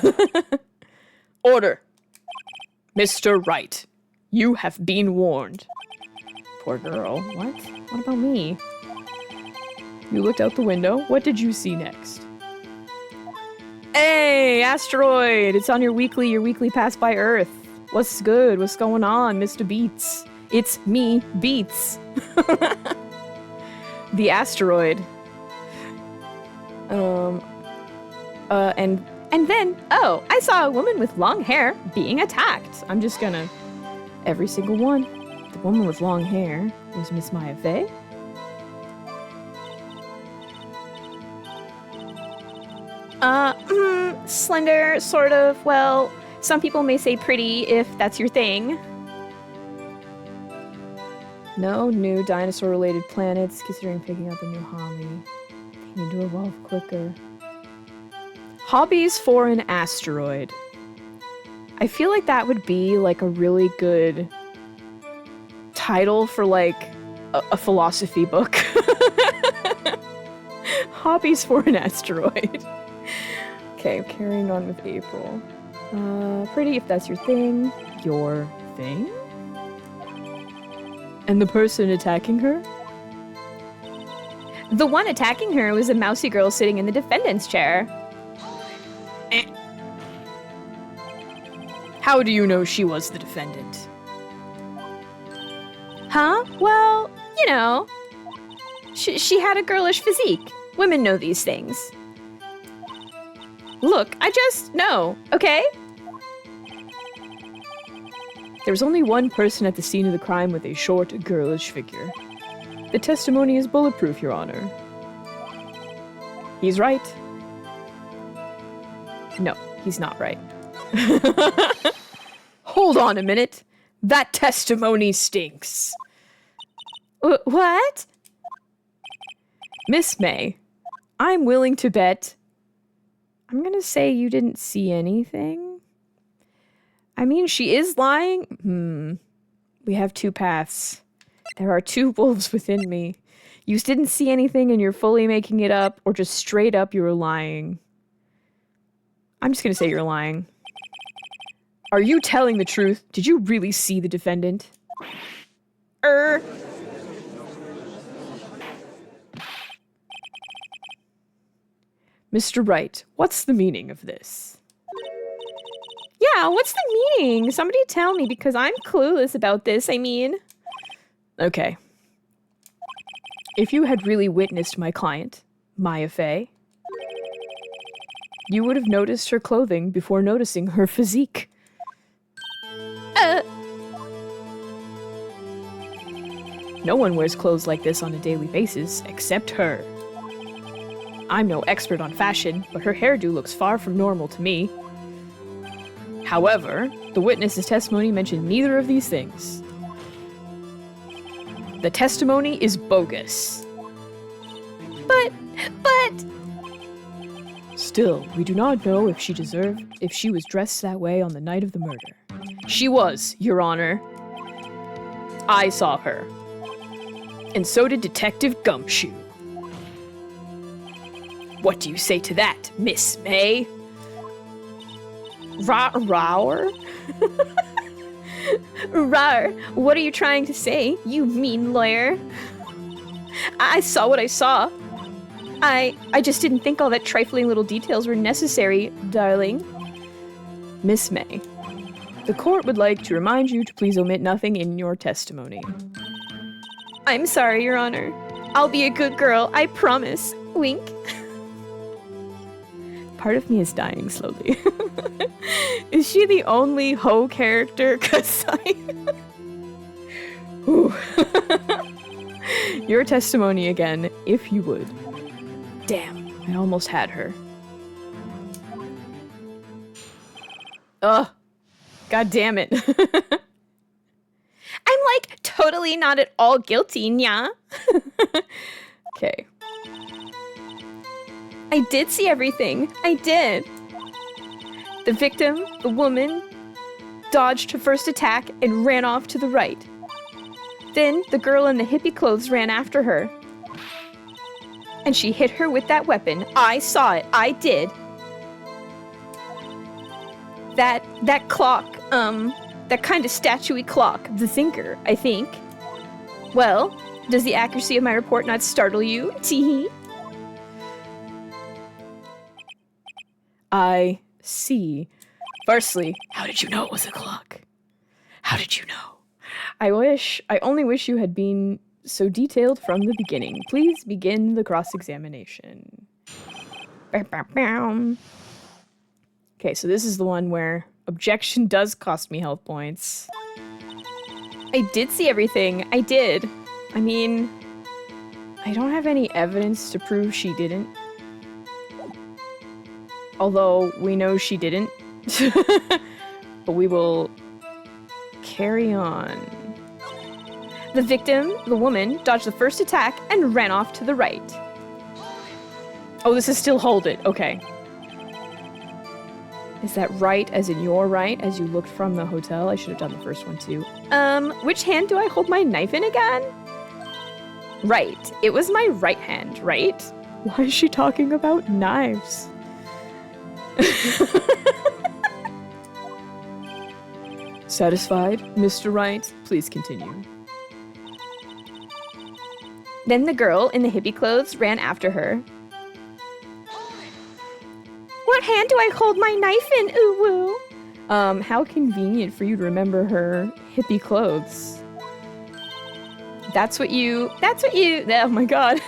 Order. Mr. Wright, you have been warned. Poor girl. What? What about me? You looked out the window. What did you see next? Hey, asteroid! It's on your weekly pass by Earth. What's good? What's going on, Mr. Beats? It's me, Beats. The asteroid. And then, oh, I saw a woman with long hair being attacked. I'm just gonna... Every single one. The woman with long hair was Miss Maya Fey. Slender, sort of. Well, some people may say pretty if that's your thing. No new dinosaur-related planets, considering picking up a new hobby. They need to evolve quicker. Hobbies for an asteroid. I feel like that would be like a really good title for like a philosophy book. Hobbies for an asteroid. Okay, carrying on with April. Pretty if that's your thing. Your thing? And the person attacking her? The one attacking her was a mousy girl sitting in the defendant's chair. How do you know she was the defendant? Huh? Well, you know. She had a girlish physique. Women know these things. Look, I just know, okay? There was only one person at the scene of the crime with a short, girlish figure. The testimony is bulletproof, Your Honor. He's right. No, he's not right. Hold on a minute. That testimony stinks. What? Miss May, I'm willing to bet... I'm gonna say you didn't see anything. I mean, she is lying. We have two paths. There are two wolves within me. You didn't see anything and you're fully making it up, or just straight up you were lying. I'm just gonna say you're lying. Are you telling the truth? Did you really see the defendant? Mr. Wright, what's the meaning of this? Yeah, what's the meaning? Somebody tell me, because I'm clueless about this, I mean. Okay. If you had really witnessed my client, Maya Fey, you would have noticed her clothing before noticing her physique. No one wears clothes like this on a daily basis, except her. I'm no expert on fashion, but her hairdo looks far from normal to me. However, the witness's testimony mentioned neither of these things. The testimony is bogus. But... Still, we do not know if she was dressed that way on the night of the murder. She was, Your Honor. I saw her. And so did Detective Gumshoe. What do you say to that, Miss May? Rawr? Rawr, what are you trying to say, you mean lawyer? I saw what I saw. I just didn't think all that trifling little details were necessary, darling. Miss May, the court would like to remind you to please omit nothing in your testimony. I'm sorry, Your Honor. I'll be a good girl, I promise. Wink. Part of me is dying slowly. Is she the only hoe character? 'Cause Your testimony again, if you would. Damn, I almost had her. Ugh. God damn it. I'm like totally not at all guilty, nya. Okay. I did see everything. I did. The victim, the woman, dodged her first attack and ran off to the right. Then the girl in the hippie clothes ran after her. And she hit her with that weapon. I saw it. I did. That clock, that kind of statuey clock, the thinker, I think. Well, does the accuracy of my report not startle you? Teehee. I see. Firstly, how did you know it was a clock? How did you know? I only wish you had been so detailed from the beginning. Please begin the cross-examination. Okay, so this is the one where objection does cost me health points. I did see everything. I did. I mean, I don't have any evidence to prove she didn't. Although we know she didn't. But we will carry on. The victim, the woman, dodged the first attack and ran off to the right. Oh, this is still hold it. Okay. Is that right as in your right as you looked from the hotel? I should have done the first one too. Which hand do I hold my knife in again? Right. It was my right hand, right? Why is she talking about knives? Satisfied, Mr. Wright? Please continue. Then the girl in the hippie clothes ran after her. What hand do I hold my knife in, ooh woo? How convenient for you to remember her hippie clothes. That's what you, oh my god.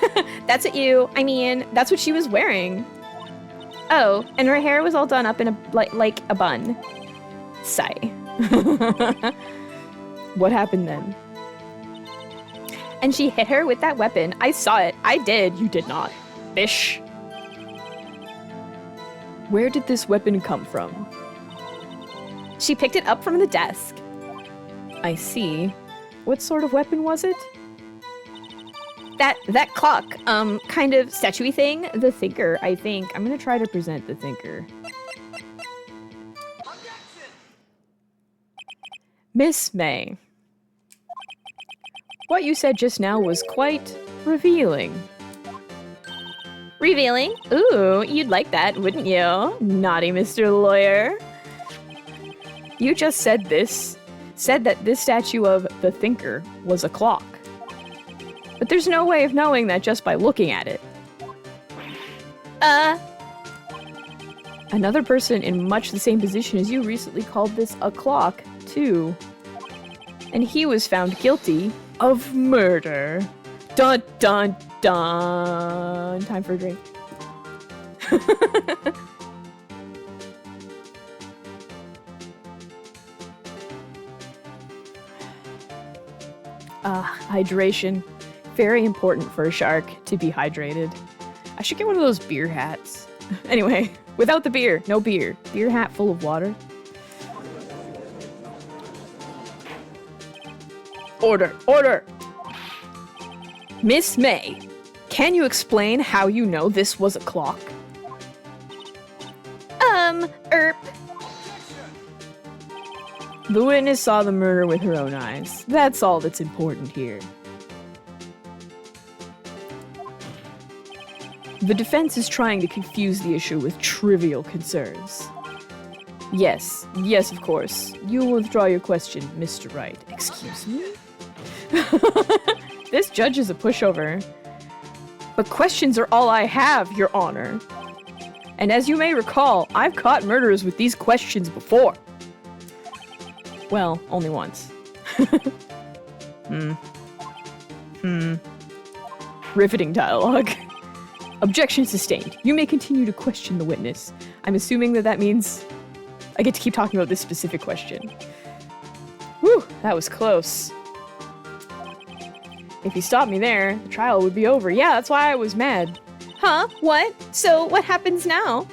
That's what she was wearing. Oh, and her hair was all done up in a, like a bun. Sigh. What happened then? And she hit her with that weapon. I saw it. I did. You did not. Bish. Where did this weapon come from? She picked it up from the desk. I see. What sort of weapon was it? That clock, kind of statuey thing. The thinker, I think. I'm gonna try to present the thinker. Miss May. What you said just now was quite revealing. Revealing? Ooh, you'd like that, wouldn't you? Naughty Mr. Lawyer. You just said that this statue of the thinker was a clock. But there's no way of knowing that just by looking at it. Another person in much the same position as you recently called this a clock, too. And he was found guilty of murder. Dun dun dun. Time for a drink. Hydration. Very important for a shark to be hydrated. I should get one of those beer hats. Anyway, without the beer, no beer. Beer hat full of water. Order, order! Miss May, can you explain how you know this was a clock? Erp. The witness saw the murder with her own eyes. That's all that's important here. The defense is trying to confuse the issue with trivial concerns. Yes, of course. You will withdraw your question, Mr. Wright. Excuse me? This judge is a pushover. But questions are all I have, Your Honor. And as you may recall, I've caught murderers with these questions before. Well, only once. Riveting dialogue. Objection sustained. You may continue to question the witness. I'm assuming that means I get to keep talking about this specific question. Whew, that was close. If you stopped me there, the trial would be over. Yeah, that's why I was mad. Huh? What? So what happens now?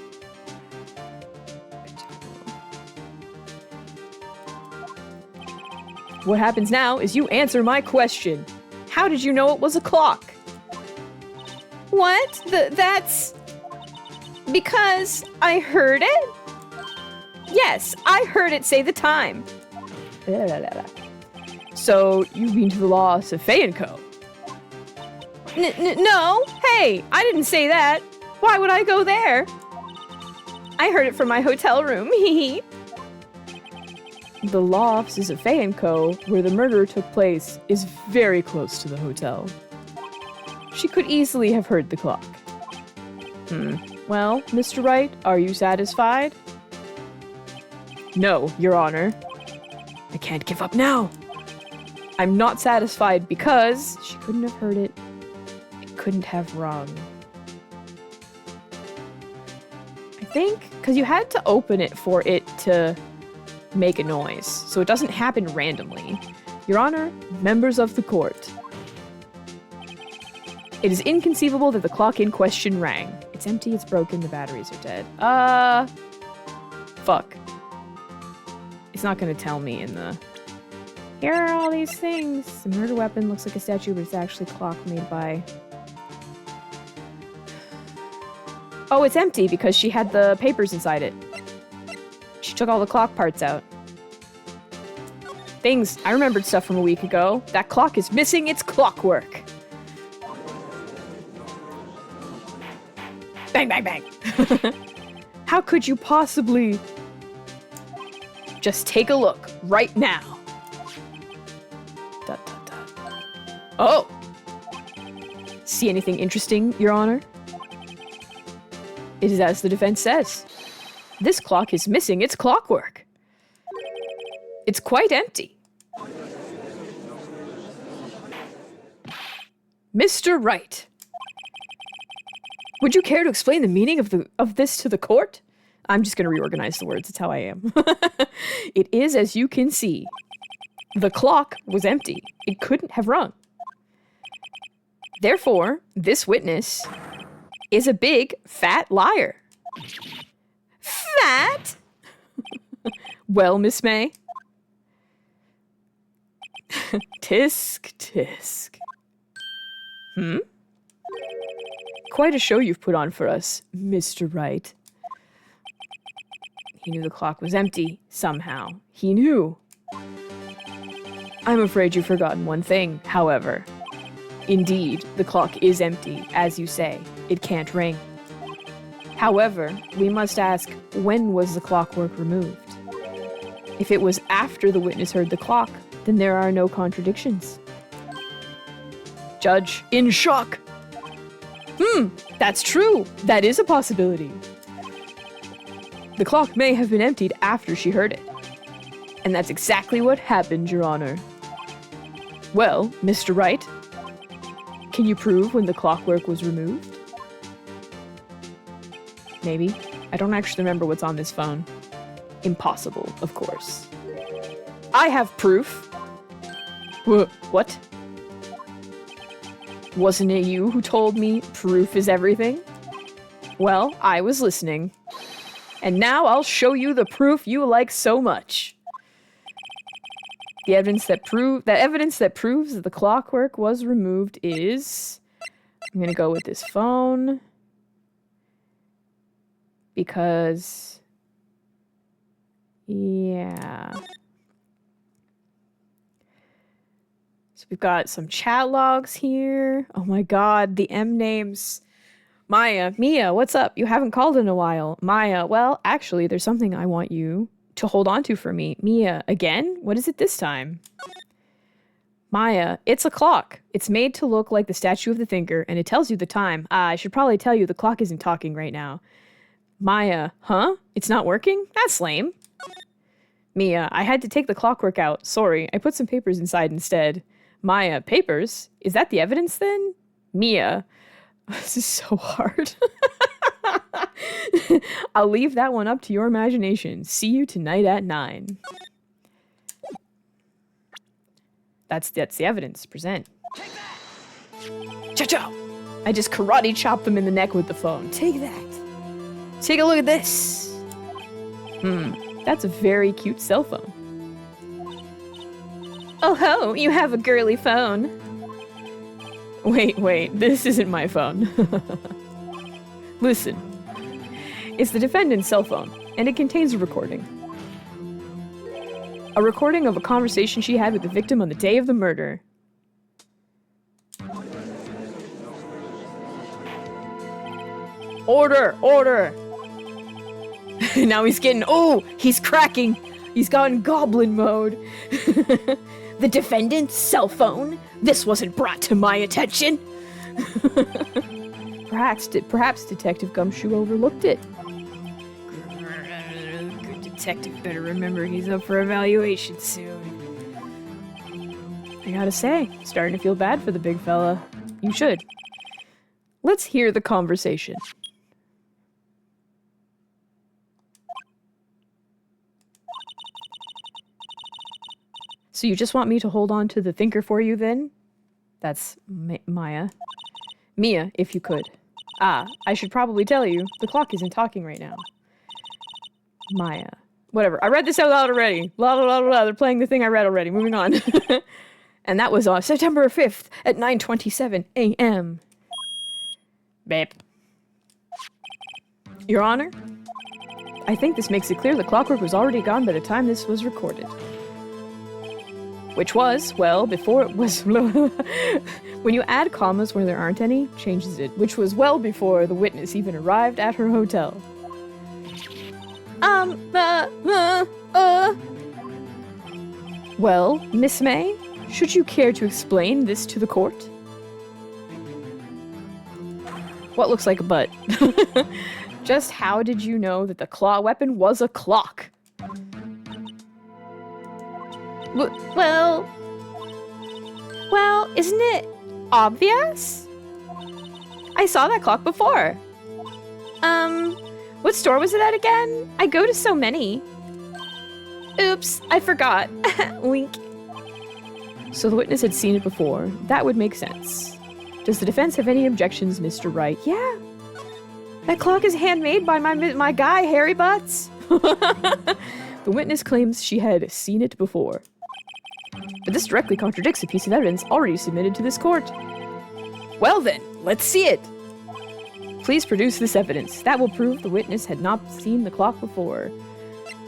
What happens now is you answer my question. How did you know it was a clock? What? That's... because I heard it? Yes, I heard it say the time. So, you've been to the law Safei & Co. No! Hey, I didn't say that. Why would I go there? I heard it from my hotel room, hee. The law offices of Safei & Co., where the murder took place, is very close to the hotel. She could easily have heard the clock. Well, Mr. Wright, are you satisfied? No, Your Honor. I can't give up now. I'm not satisfied because she couldn't have heard it. It couldn't have rung. I think, because you had to open it for it to make a noise, so it doesn't happen randomly. Your Honor, members of the court. It is inconceivable that the clock in question rang. It's empty, it's broken, the batteries are dead. Fuck. It's not gonna tell me in the... Here are all these things. The murder weapon looks like a statue, but it's actually a clock made by... Oh, it's empty because she had the papers inside it. She took all the clock parts out. Things. I remembered stuff from a week ago. That clock is missing its clockwork. Bang, bang, bang. How could you possibly... Just take a look right now. Dot, dot, dot. Oh! See anything interesting, Your Honor? It is as the defense says. This clock is missing its clockwork. It's quite empty. Mr. Wright. Would you care to explain the meaning of this to the court? I'm just going to reorganize the words. It's how I am. It is as you can see. The clock was empty. It couldn't have rung. Therefore, this witness is a big, fat liar. Fat? Well, Miss May? Tisk, tisk. Quite a show you've put on for us, Mr. Wright. He knew the clock was empty, somehow. He knew. I'm afraid you've forgotten one thing, however. Indeed, the clock is empty, as you say. It can't ring. However, we must ask, when was the clockwork removed? If it was after the witness heard the clock, then there are no contradictions. Judge, in shock. That's true. That is a possibility. The clock may have been emptied after she heard it. And that's exactly what happened, Your Honor. Well, Mr. Wright, can you prove when the clockwork was removed? Maybe. I don't actually remember what's on this phone. Impossible, of course. I have proof. What? Wasn't it you who told me proof is everything? Well, I was listening. And now I'll show you the proof you like so much. The evidence that proves that the clockwork was removed is... I'm gonna go with this phone. Because... yeah. So we've got some chat logs here. Oh my god, the M names. Maya, Mia, what's up? You haven't called in a while. Maya, well, actually, there's something I want you to hold on to for me. Mia, again? What is it this time? Maya, it's a clock. It's made to look like the statue of the thinker, and it tells you the time. I should probably tell you the clock isn't talking right now. Maya, huh? It's not working? That's lame. Mia, I had to take the clockwork out. Sorry, I put some papers inside instead. Maya, papers? Is that the evidence then? Mia, this is so hard. I'll leave that one up to your imagination. See you tonight at 9. That's the evidence. Present. Cha-chow! I just karate chopped them in the neck with the phone. Take that. Take a look at this. That's a very cute cell phone. Oh ho, you have a girly phone. Wait, this isn't my phone. Listen. It's the defendant's cell phone, and it contains a recording. A recording of a conversation she had with the victim on the day of the murder. Order! Order! Now he's getting... oh! He's cracking! He's gone goblin mode! The defendant's cell phone? This wasn't brought to my attention! Perhaps Detective Gumshoe overlooked it. Good detective better remember he's up for evaluation soon. I gotta say, starting to feel bad for the big fella. You should. Let's hear the conversation. So you just want me to hold on to the thinker for you then? That's Maya. Mia, if you could. Ah, I should probably tell you, the clock isn't talking right now. Maya. Whatever, I read this out loud already. Blah, blah, blah, blah, they're playing the thing I read already. Moving on. And that was on September 5th at 9:27 a.m. Babe. Your Honor, I think this makes it clear the clockwork was already gone by the time this was recorded. Which was, well, before it was... when you add commas where there aren't any, changes it. Which was well before the witness even arrived at her hotel. Well, Miss May, should you care to explain this to the court? What looks like a butt? Just how did you know that the claw weapon was a clock? Well, isn't it obvious? I saw that clock before. What store was it at again? I go to so many. Oops, I forgot. Wink. So the witness had seen it before. That would make sense. Does the defense have any objections, Mr. Wright? Yeah. That clock is handmade by my guy, Harry Butts. The witness claims she had seen it before. But this directly contradicts a piece of evidence already submitted to this court. Well then, let's see it! Please produce this evidence. That will prove the witness had not seen the clock before.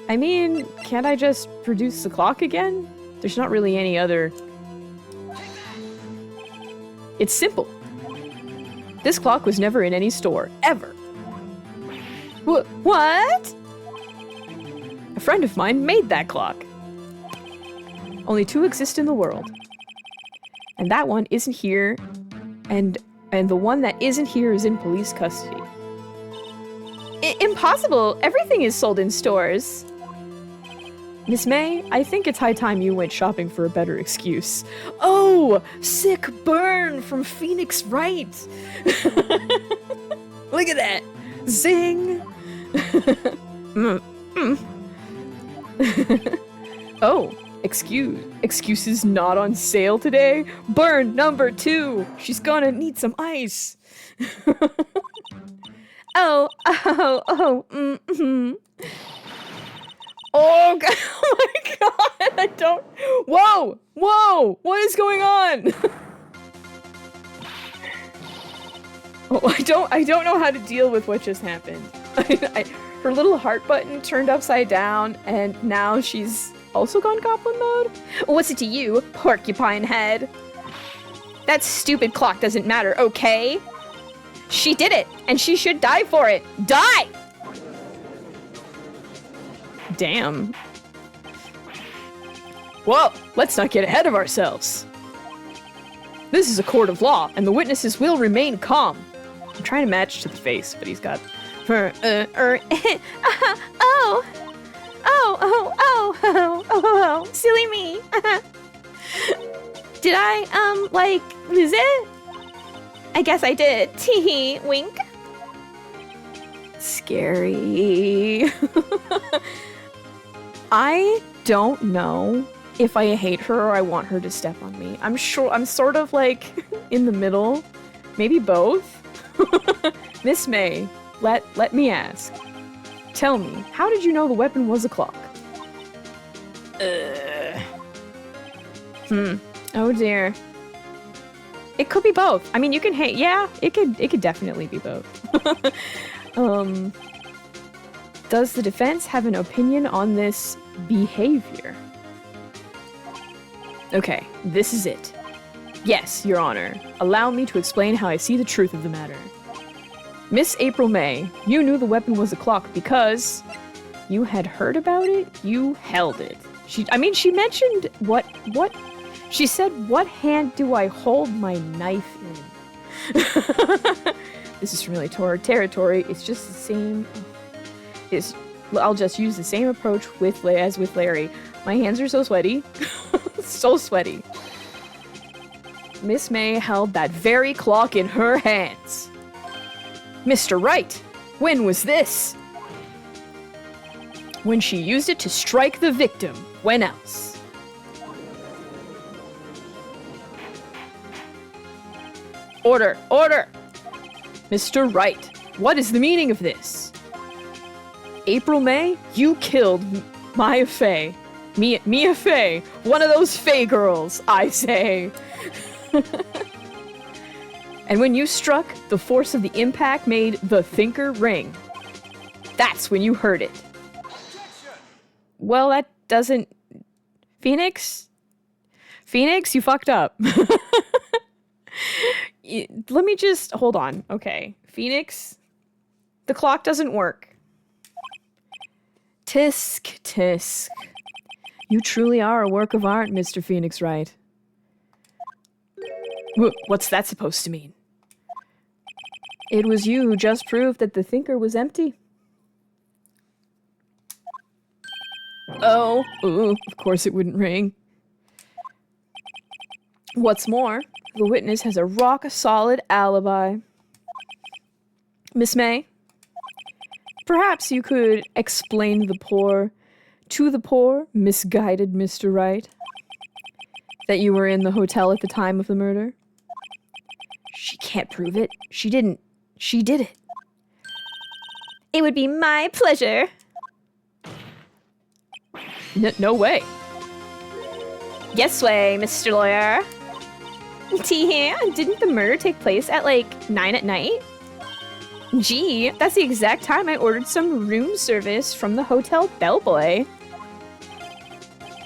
I mean, can't I just produce the clock again? There's not really any other... It's simple. This clock was never in any store, ever. What? A friend of mine made that clock. Only 2 exist in the world. And that one isn't here, and the one that isn't here is in police custody. Impossible. Everything is sold in stores. Miss May, I think it's high time you went shopping for a better excuse. Oh, sick burn from Phoenix Wright. Look at that. Zing. Oh, excuses not on sale today? Burn number 2. She's gonna need some ice. Oh, Oh, God. Oh my God, I don't. Whoa, what is going on? Oh, I don't know how to deal with what just happened. Her little heart button turned upside down, and now she's also gone goblin mode? what's it to you, porcupine head? That stupid clock doesn't matter, okay? She did it, and she should die for it. Die! Damn. Well, let's not get ahead of ourselves. This is a court of law, and the witnesses will remain calm. I'm trying to match to the face, but he's got... Oh, silly me. Did I, like, lose it? I guess I did. Tee wink. Scary. I don't know if I hate her or I want her to step on me. I'm sort of like in the middle. Maybe both. Miss May, let me ask. Tell me, how did you know the weapon was a clock? Oh dear. It could be both. I mean, you can hate. Yeah, it could definitely be both. Does the defense have an opinion on this behavior? Okay, this is it. Yes, Your Honor. Allow me to explain how I see the truth of the matter. Miss April May, you knew the weapon was a clock because you had heard about it, you held it. She mentioned what? She said, what hand do I hold my knife in? This is familiar territory. It's just the same. I'll just use the same approach as with Larry. My hands are so sweaty. So sweaty. Miss May held that very clock in her hands. Mr. Wright, when was this? When she used it to strike the victim. When else? Order! Mr. Wright, what is the meaning of this? April May, you killed Mia Fey. Mia Fey, one of those Fey girls, I say. And when you struck, the force of the impact made the thinker ring. That's when you heard it. Well, that doesn't... Phoenix, you fucked up. Let me just... Hold on. Okay. Phoenix, the clock doesn't work. Tisk. You truly are a work of art, Mr. Phoenix Wright. What's that supposed to mean? It was you who just proved that the thinker was empty. Oh, of course it wouldn't ring. What's more, the witness has a rock-solid alibi. Miss May, perhaps you could explain to the poor, misguided Mr. Wright, that you were in the hotel at the time of the murder. She can't prove it. She didn't. She did it. It would be my pleasure. No way. Yes way, Mr. Lawyer. Didn't the murder take place at like 9 at night? Gee, that's the exact time I ordered some room service from the hotel bellboy.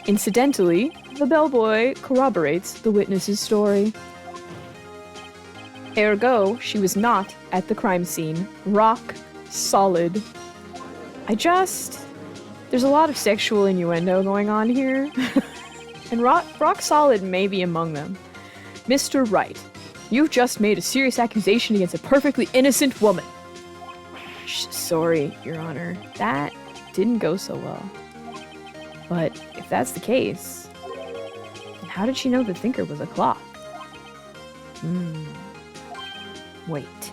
Incidentally, the bellboy corroborates the witness's story. Ergo, she was not at the crime scene. Rock solid. There's a lot of sexual innuendo going on here. And rock solid may be among them. Mr. Wright, you've just made a serious accusation against a perfectly innocent woman. Sorry, Your Honor. That didn't go so well. But if that's the case, then how did she know the thinker was a clock? Wait.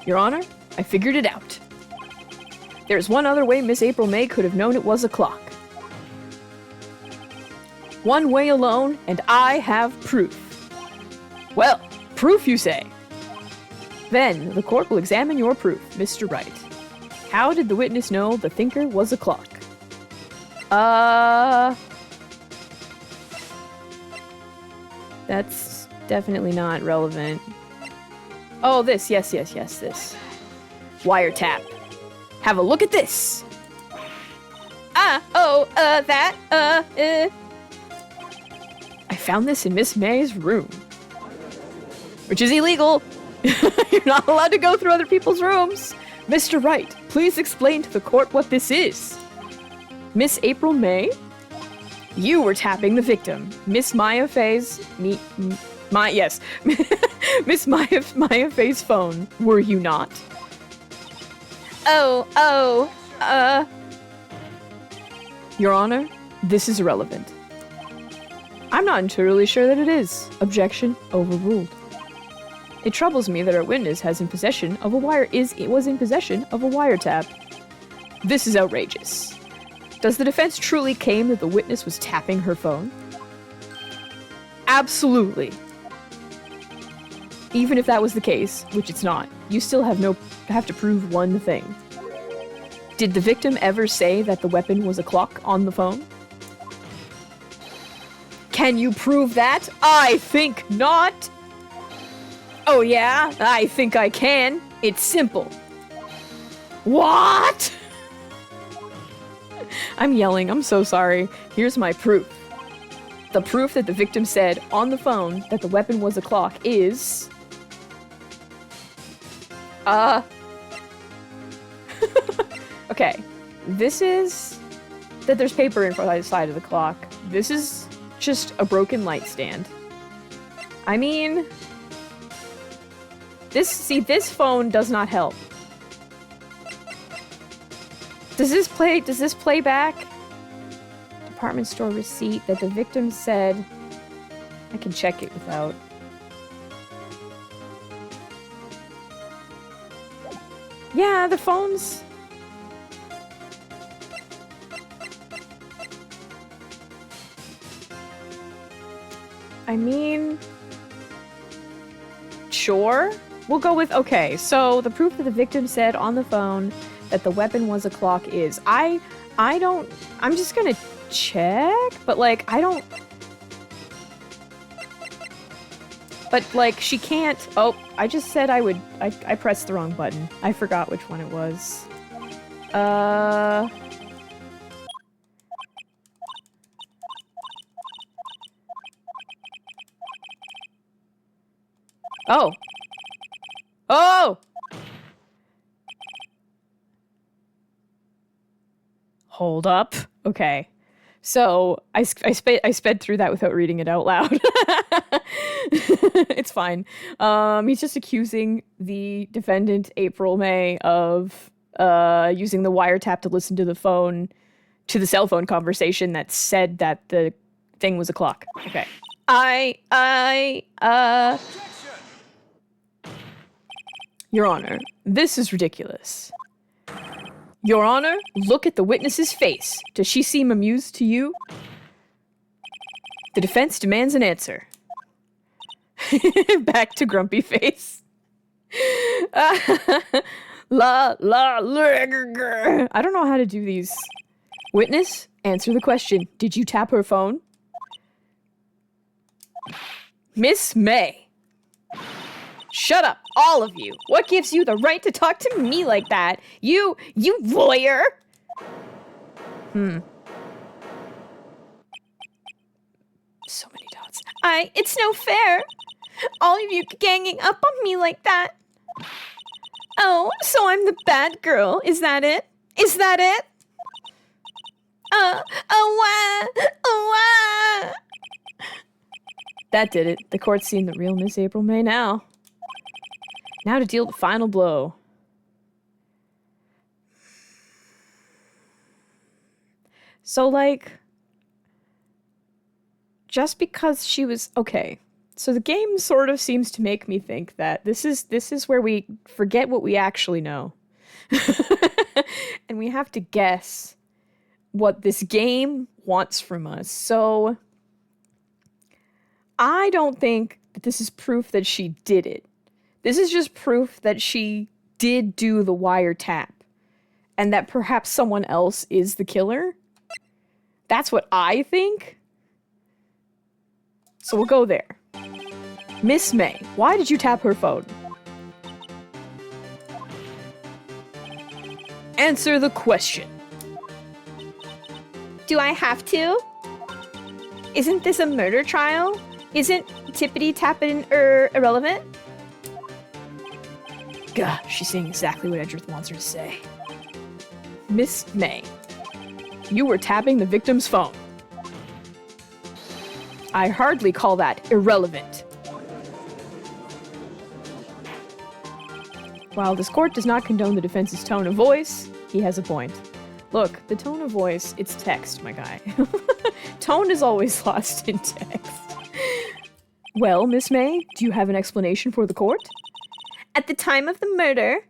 Your Honor, I figured it out. There's one other way Miss April May could have known it was a clock. One way alone, and I have proof. Well, proof you say? Then, the court will examine your proof, Mr. Wright. How did the witness know the thinker was a clock? That's definitely not relevant. Oh, this. Yes, this. Wiretap. Have a look at this. That. I found this in Miss May's room. Which is illegal. You're not allowed to go through other people's rooms. Mr. Wright, please explain to the court what this is. Miss April May? You were tapping the victim. Miss Maya Faye's... yes. Miss Maya Faye's phone. Were you not? Your Honor, this is irrelevant. I'm not entirely sure that it is. Objection overruled. It troubles me that our witness was in possession of a wiretap. This is outrageous. Does the defense truly claim that the witness was tapping her phone? Absolutely. Even if that was the case, which it's not, you still have to prove one thing. Did the victim ever say that the weapon was a clock on the phone? Can you prove that? I think not. Oh yeah, I think I can. It's simple. What? I'm yelling, I'm so sorry. Here's my proof. The proof that the victim said on the phone that the weapon was a clock is... Okay, this is that there's paper in front of the side of the clock. This is just a broken light stand. I mean... This phone does not help. Does this play back? Department store receipt that the victim said... I can check it without... Yeah, the phone's... I mean... Sure? We'll go with, okay, so the proof that the victim said on the phone that the weapon was a clock is, I'm just gonna check, but like, but like, she can't, oh, I just said I pressed the wrong button. I forgot which one it was. Oh! Oh! Hold up. Okay. So, I sped through that without reading it out loud. It's fine. He's just accusing the defendant, April May, of using the wiretap to listen to the cell phone conversation that said that the thing was a clock. Okay. Your Honor, this is ridiculous. Your Honor, look at the witness's face. Does she seem amused to you? The defense demands an answer. Back to grumpy face. I don't know how to do these. Witness, answer the question. Did you tap her phone? Miss May. Shut up, all of you. What gives you the right to talk to me like that? You lawyer! So many dots. It's no fair. All of you ganging up on me like that. Oh, so I'm the bad girl. Is that it? Is that it? That did it. The court's seen the real Miss April May now. Now to deal the final blow. So, like, just because she was okay. So the game sort of seems to make me think that this is where we forget what we actually know. And we have to guess what this game wants from us. So I don't think that this is proof that she did it. This is just proof that she did do the wiretap and that perhaps someone else is the killer. That's what I think. So we'll go there. Miss May, why did you tap her phone? Answer the question. Do I have to? Isn't this a murder trial? Isn't tippity-tapping irrelevant? God, she's saying exactly what Edgeworth wants her to say. Miss May, you were tapping the victim's phone. I hardly call that irrelevant. While this court does not condone the defense's tone of voice, he has a point. Look, the tone of voice, it's text, my guy. Tone is always lost in text. Well, Miss May, do you have an explanation for the court? At the time of the murder,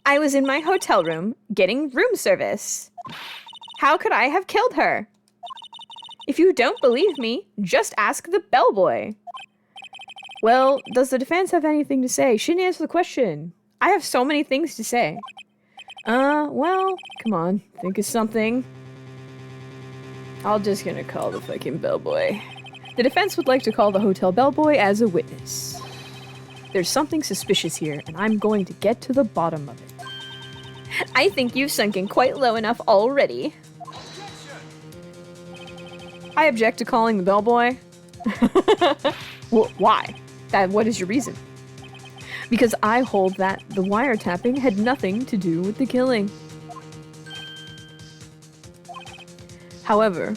I was in my hotel room getting room service. How could I have killed her? If you don't believe me, just ask the bellboy. Well, does the defense have anything to say? She didn't answer the question. I have so many things to say. Well, come on, think of something. I'm just gonna call the fucking bellboy. The defense would like to call the hotel bellboy as a witness. There's something suspicious here, and I'm going to get to the bottom of it. I think you've sunk in quite low enough already. I object to calling the bellboy. Why? What is your reason? Because I hold that the wiretapping had nothing to do with the killing. However,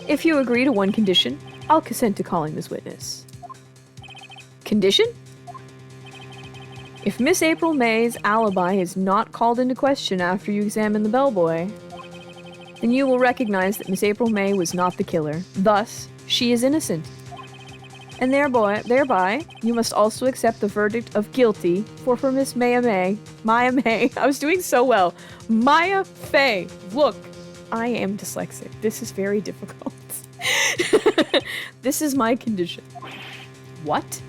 if you agree to one condition, I'll consent to calling this witness. Condition? If Miss April May's alibi is not called into question after you examine the bellboy, then you will recognize that Miss April May was not the killer. Thus, she is innocent. And thereby, you must also accept the verdict of guilty for Miss Maya May. I was doing so well. Maya Fey. Look, I am dyslexic. This is very difficult. This is my condition. What?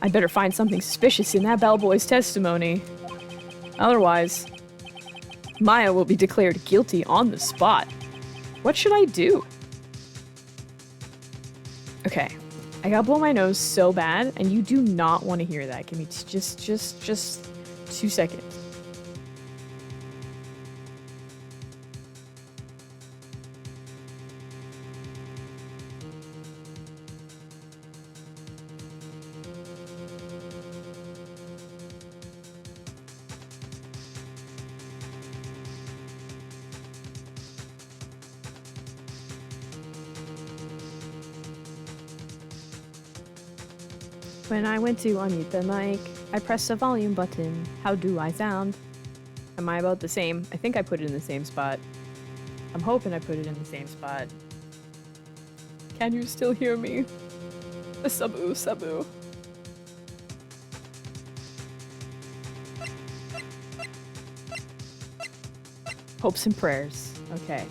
I better find something suspicious in that bellboy's testimony. Otherwise, Maya will be declared guilty on the spot. What should I do? Okay, I gotta blow my nose so bad, and you do not want to hear that. Give me just 2 seconds. When I went to unmute the mic, I pressed the volume button. How do I sound? Am I about the same? I think I put it in the same spot. I'm hoping I put it in the same spot. Can you still hear me? Sabu. Hopes and prayers. Okay.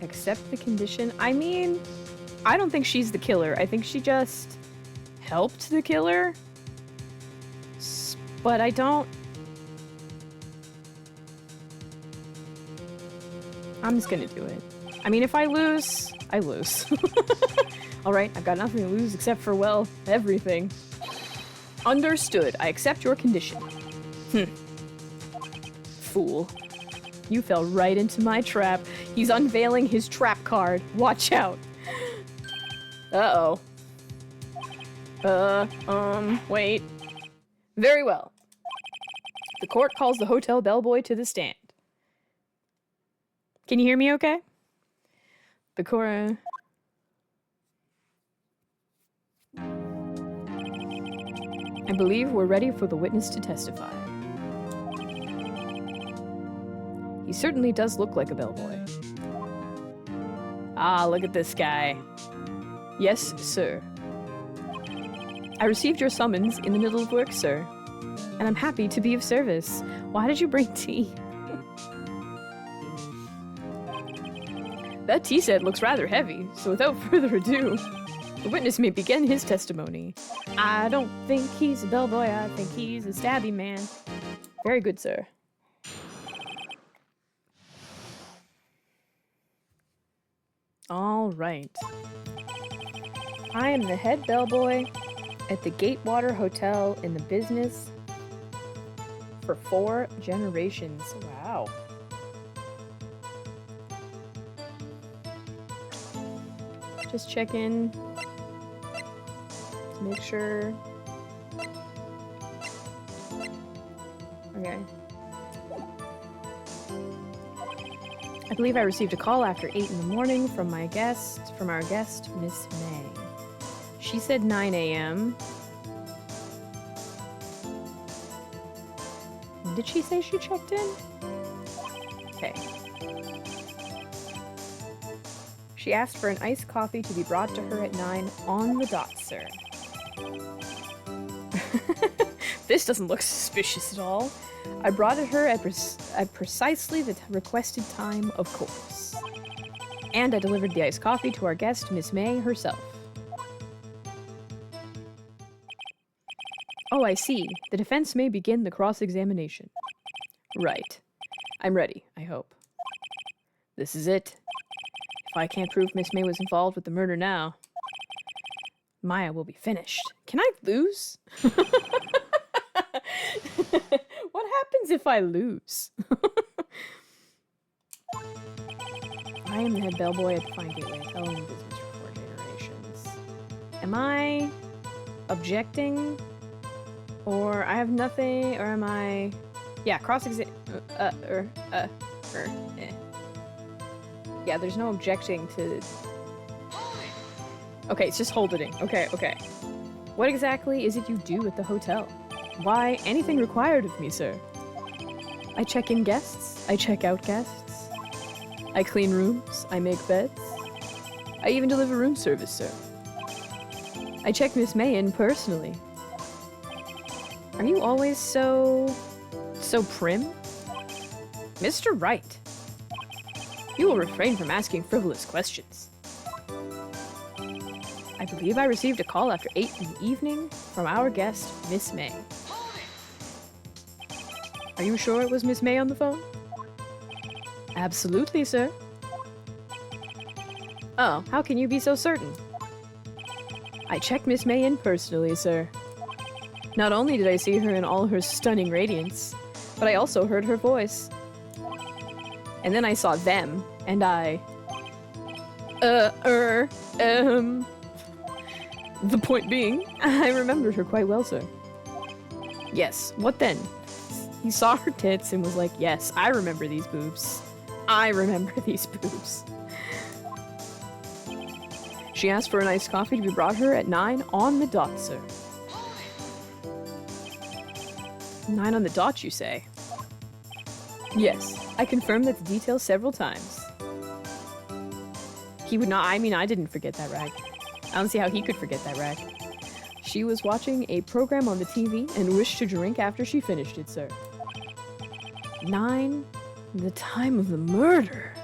Accept the condition. I mean, I don't think she's the killer. I think she just helped the killer. But I don't... I'm just gonna do it. I mean, if I lose, I lose. Alright, I've got nothing to lose except for, well, everything. Understood. I accept your condition. Fool. You fell right into my trap. He's unveiling his trap card. Watch out. Uh-oh. Wait. Very well. The court calls the hotel bellboy to the stand. Can you hear me okay? The court... I believe we're ready for the witness to testify. He certainly does look like a bellboy. Ah, look at this guy. Yes, sir. I received your summons in the middle of work, sir. And I'm happy to be of service. Why did you bring tea? That tea set looks rather heavy, so without further ado, the witness may begin his testimony. I don't think he's a bellboy, I think he's a stabby man. Very good, sir. All right. I am the head bellboy at the Gatewater Hotel in the business for 4 generations. Wow. Just check in to make sure. Okay. I believe I received a call after 8 in the morning from our guest, Miss May. She said 9 a.m. When did she say she checked in? Okay. She asked for an iced coffee to be brought to her at 9 on the dot, sir. This doesn't look suspicious at all. I brought it her at precisely the requested time, of course. And I delivered the iced coffee to our guest, Miss May herself. Oh, I see. The defense may begin the cross-examination. Right. I'm ready, I hope. This is it. If I can't prove Miss May was involved with the murder now, Maya will be finished. Can I lose? What happens if I lose? I am the head bellboy at the Fine Gateway Hotel in business for 4 generations. Am I objecting? Or I have nothing? Or am I... Yeah, cross-exam... Yeah, there's no objecting to... Okay, it's just holding. Okay, okay. What exactly is it you do at the hotel? Why, anything required of me, sir. I check in guests. I check out guests. I clean rooms. I make beds. I even deliver room service, sir. I check Miss May in personally. Are you always so prim? Mr. Wright. You will refrain from asking frivolous questions. I believe I received a call after 8 in the evening from our guest, Miss May. Are you sure it was Miss May on the phone? Absolutely, sir. Oh, how can you be so certain? I checked Miss May in personally, sir. Not only did I see her in all her stunning radiance, but I also heard her voice. And then I saw them, and I... The point being, I remembered her quite well, sir. Yes, what then? He saw her tits and was like, yes, I remember these boobs. I remember these boobs. She asked for an iced coffee to be brought her at 9 on the dot, sir. 9 on the dot, you say? Yes, I confirmed that the details several times. He would not- I mean, I didn't forget that rag. I don't see how he could forget that rag. She was watching a program on the TV and wished to drink after she finished it, sir. 9, the time of the murder.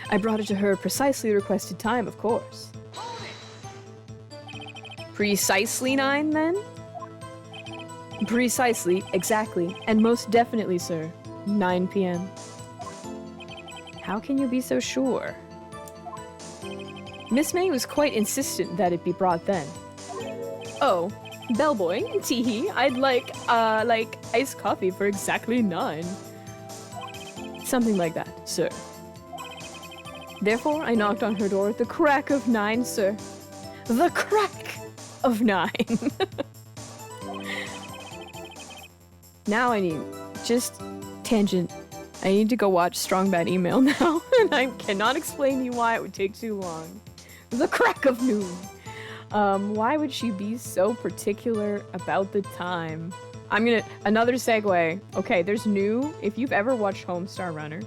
I brought it to her precisely the requested time, of course. Precisely 9, then? Precisely, exactly, and most definitely, sir. 9 p.m. How can you be so sure? Miss May was quite insistent that it be brought then. Oh, bellboy, teehee, I'd like iced coffee for exactly 9. Something like that, sir. Therefore, I knocked on her door at the crack of 9, sir. The crack of 9. Now I need, just tangent, I need to go watch Strong Bad Email now, and I cannot explain to you why it would take too long. The crack of noon. Why would she be so particular about the time? Another segue. Okay, there's new, if you've ever watched Homestar Runner,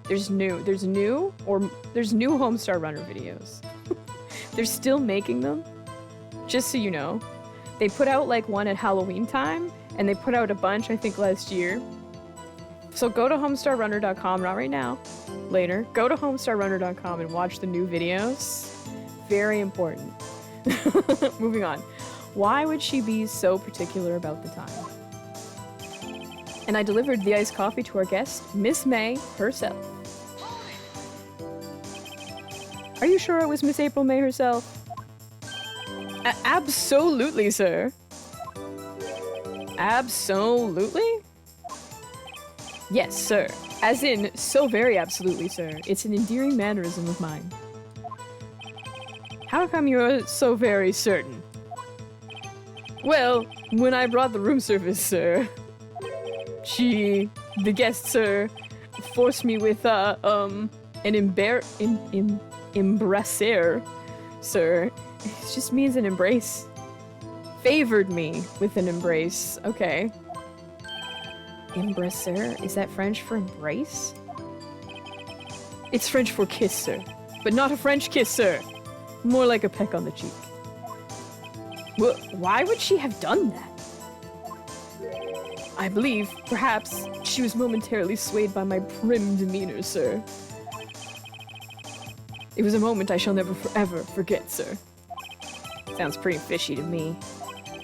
there's new Homestar Runner videos. They're still making them, just so you know. They put out like one at Halloween time, and they put out a bunch, I think, last year. So go to homestarrunner.com, not right now, later. Go to homestarrunner.com and watch the new videos. Very important. Moving on. Why would she be so particular about the time? And I delivered the iced coffee to our guest, Miss May herself. Are you sure it was Miss April May herself? Absolutely, sir. Absolutely? Yes, sir. As in, so very absolutely, sir. It's an endearing mannerism of mine. How come you're so very certain? Well, when I brought the room service, sir, the guest, sir, forced me with, an embracer, sir. It just means an embrace. Favored me with an embrace. Okay. Embracer? Is that French for embrace? It's French for kiss, sir. But not a French kiss, sir. More like a peck on the cheek. Well, why would she have done that? I believe, perhaps, she was momentarily swayed by my prim demeanor, sir. It was a moment I shall never forever forget, sir. Sounds pretty fishy to me.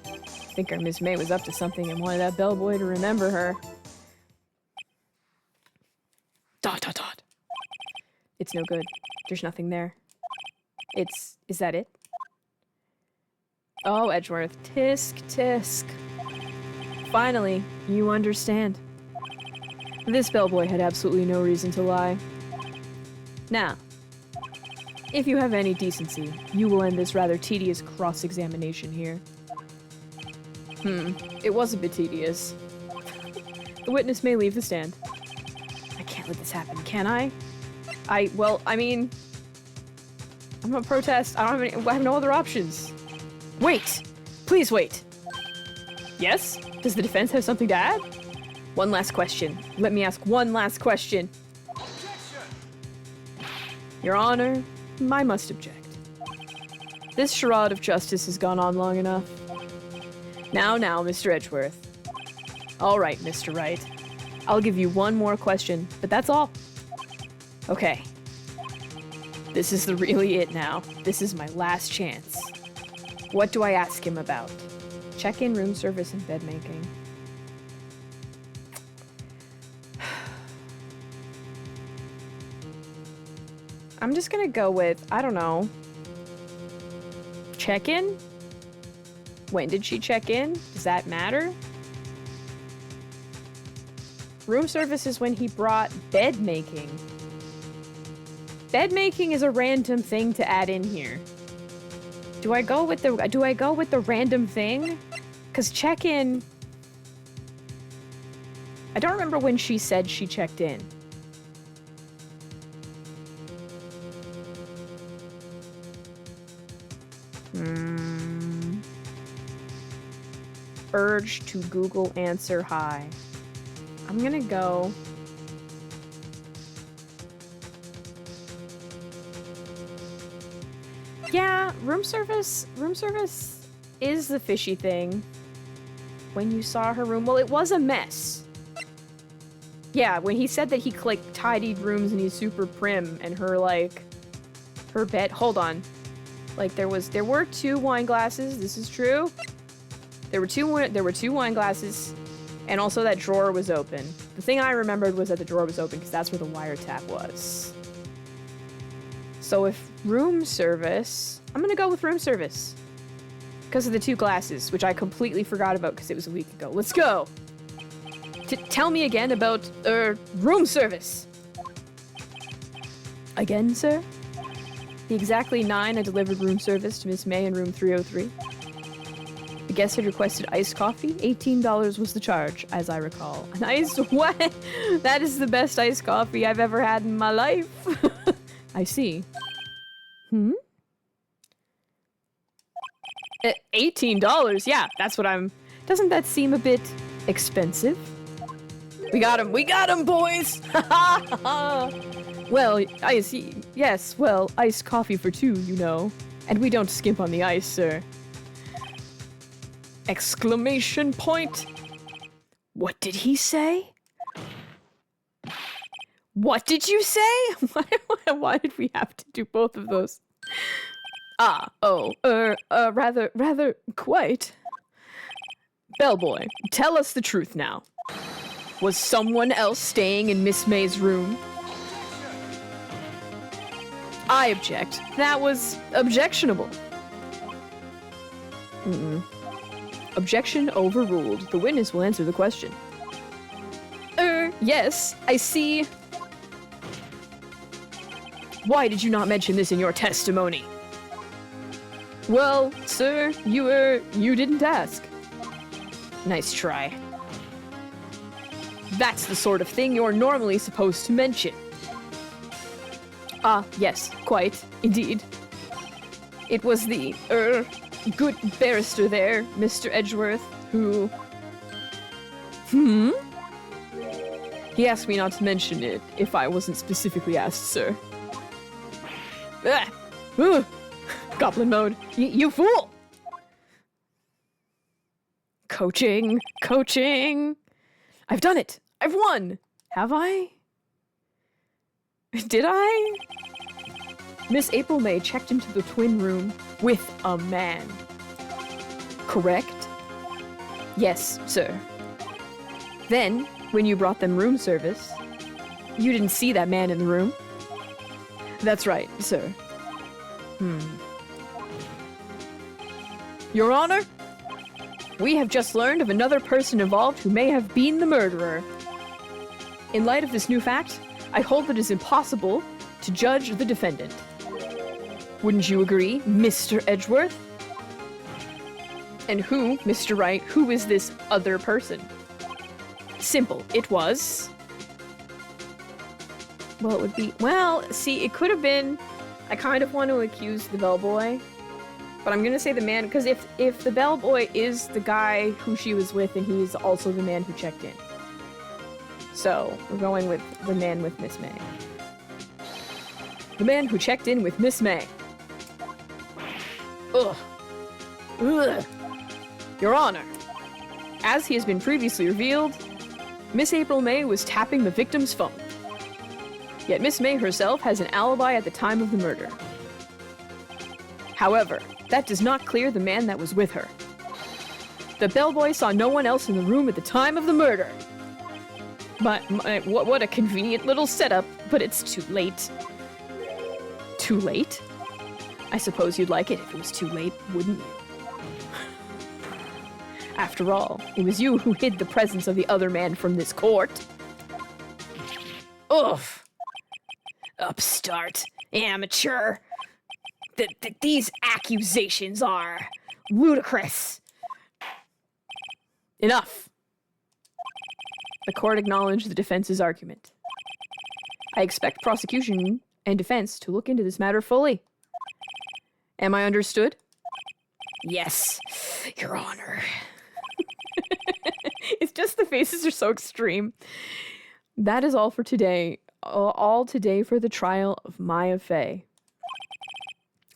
I think our Miss May was up to something and wanted that bellboy to remember her. ... It's no good. There's nothing there. Is that it? Oh, Edgeworth. Tisk, tisk. Finally, you understand. This bellboy had absolutely no reason to lie. Now, if you have any decency, you will end this rather tedious cross-examination here. It was a bit tedious. The witness may leave the stand. I can't let this happen, can I? Well, I mean... I'm gonna protest. I have no other options. Wait! Please wait! Yes? Does the defense have something to add? One last question. Let me ask one last question. Your Honor, I must object. This charade of justice has gone on long enough. Now, Mr. Edgeworth. All right, Mr. Wright. I'll give you one more question, but that's all. Okay. This is really it now. This is my last chance. What do I ask him about? Check-in, room service, and bed making. I'm just gonna go with, I don't know. Check-in? When did she check in? Does that matter? Room service is when he brought bed making. Bed making is a random thing to add in here. Do I go with the random thing? 'Cause check-in... I don't remember when she said she checked in. Urge to Google answer hi. I'm gonna go... Yeah, room service is the fishy thing. When you saw her room, well, it was a mess. Yeah, when he said that he, like, tidied rooms and he's super prim and her, like, her bed, hold on. Like, there were 2 wine glasses, this is true. There were two wine glasses, and also that drawer was open. The thing I remembered was that the drawer was open because that's where the wiretap was. So if room service, I'm gonna go with room service. Because of the 2 glasses, which I completely forgot about because it was a week ago. Let's go! Tell me again about, room service. Again, sir? The exactly 9 I delivered room service to Miss May in room 303. The guest had requested iced coffee. $18 was the charge, as I recall. An iced what? That is the best iced coffee I've ever had in my life. I see. $18? Yeah, that's what I'm Doesn't that seem a bit expensive? We got him, boys! Well, iced coffee for 2, you know. And we don't skimp on the ice, sir. Exclamation point! What did he say? What did you say? Why did we have to do both of those? Rather, quite. Bellboy, tell us the truth now. Was someone else staying in Miss May's room? I object. That was objectionable. Objection overruled. The witness will answer the question. Yes, I see. Why did you not mention this in your testimony? Well, sir, you didn't ask. Nice try. That's the sort of thing you're normally supposed to mention. Yes, quite, indeed. It was the, good barrister there, Mr. Edgeworth, who... He asked me not to mention it if I wasn't specifically asked, sir. Goblin mode. You fool! Coaching. I've done it. I've won. Have I? Did I? Miss April May checked into the twin room with a man. Correct? Yes, sir. Then, when you brought them room service, you didn't see that man in the room? That's right, sir. Your Honor, we have just learned of another person involved who may have been the murderer. In light of this new fact, I hold that it is impossible to judge the defendant. Wouldn't you agree, Mr. Edgeworth? And who, Mr. Wright, who is this other person? Simple. It was... Well, it would be... Well, see, it could have been... I kind of want to accuse the bellboy, but I'm gonna say the man, because if the bellboy is the guy who she was with, and he's also the man who checked in. So, we're going with the man with Miss May. The man who checked in with Miss May. Ugh. Your Honor, as he has been previously revealed, Miss April May was tapping the victim's phone. Yet Miss May herself has an alibi at the time of the murder. However, that does not clear the man that was with her. The bellboy saw no one else in the room at the time of the murder. But what a convenient little setup, but it's too late. Too late? I suppose you'd like it if it was too late, wouldn't you? After all, it was you who hid the presence of the other man from this court. Oof. Upstart. Amateur. These accusations are ludicrous. Enough. The court acknowledged the defense's argument. I expect prosecution and defense to look into this matter fully. Am I understood? Yes, Your Honor. It's just the faces are so extreme. That is all for today. All today for the trial of Maya Fey.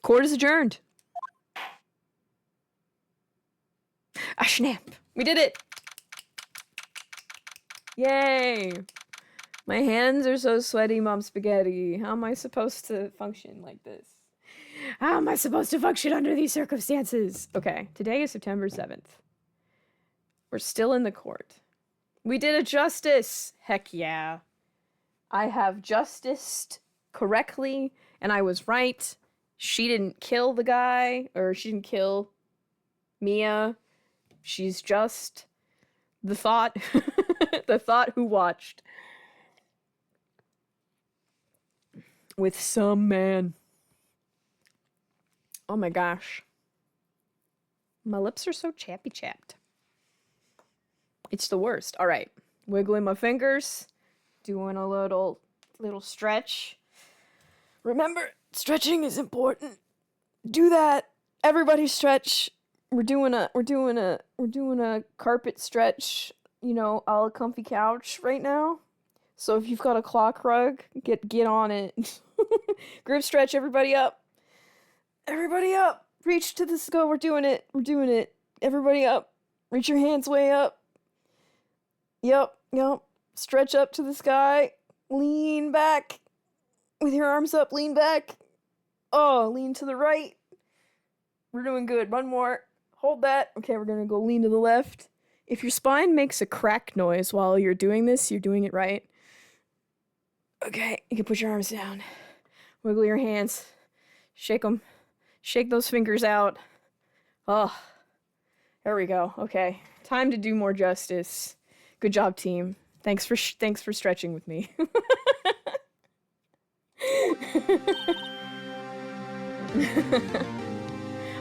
Court is adjourned. Ah, snap. We did it. Yay. My hands are so sweaty, Mom Spaghetti. How am I supposed to function like this? How am I supposed to function under these circumstances? Okay, today is September 7th. We're still in the court. We did a justice. Heck yeah. I have justiced correctly, and I was right. She didn't kill the guy, or she didn't kill Mia. She's just the thought, the thought who watched with some man. Oh my gosh. My lips are so chappy-chapped. It's the worst. All right. Wiggling my fingers. Doing a little stretch. Remember, stretching is important. Do that. Everybody stretch. we're doing a carpet stretch, you know, a la comfy couch right now. So if you've got a clock rug, get on it. Group stretch, everybody up. Everybody up. Reach to the sky. We're doing it. We're doing it. Everybody up. Reach your hands way up. Yep. Stretch up to the sky. Lean back. With your arms up, lean back. Oh, lean to the right. We're doing good. One more. Hold that. Okay, we're gonna go lean to the left. If your spine makes a crack noise while you're doing this, you're doing it right. Okay, you can put your arms down. Wiggle your hands. Shake them. Shake those fingers out. Oh, there we go. Okay, time to do more justice. Good job, team. Thanks for stretching with me.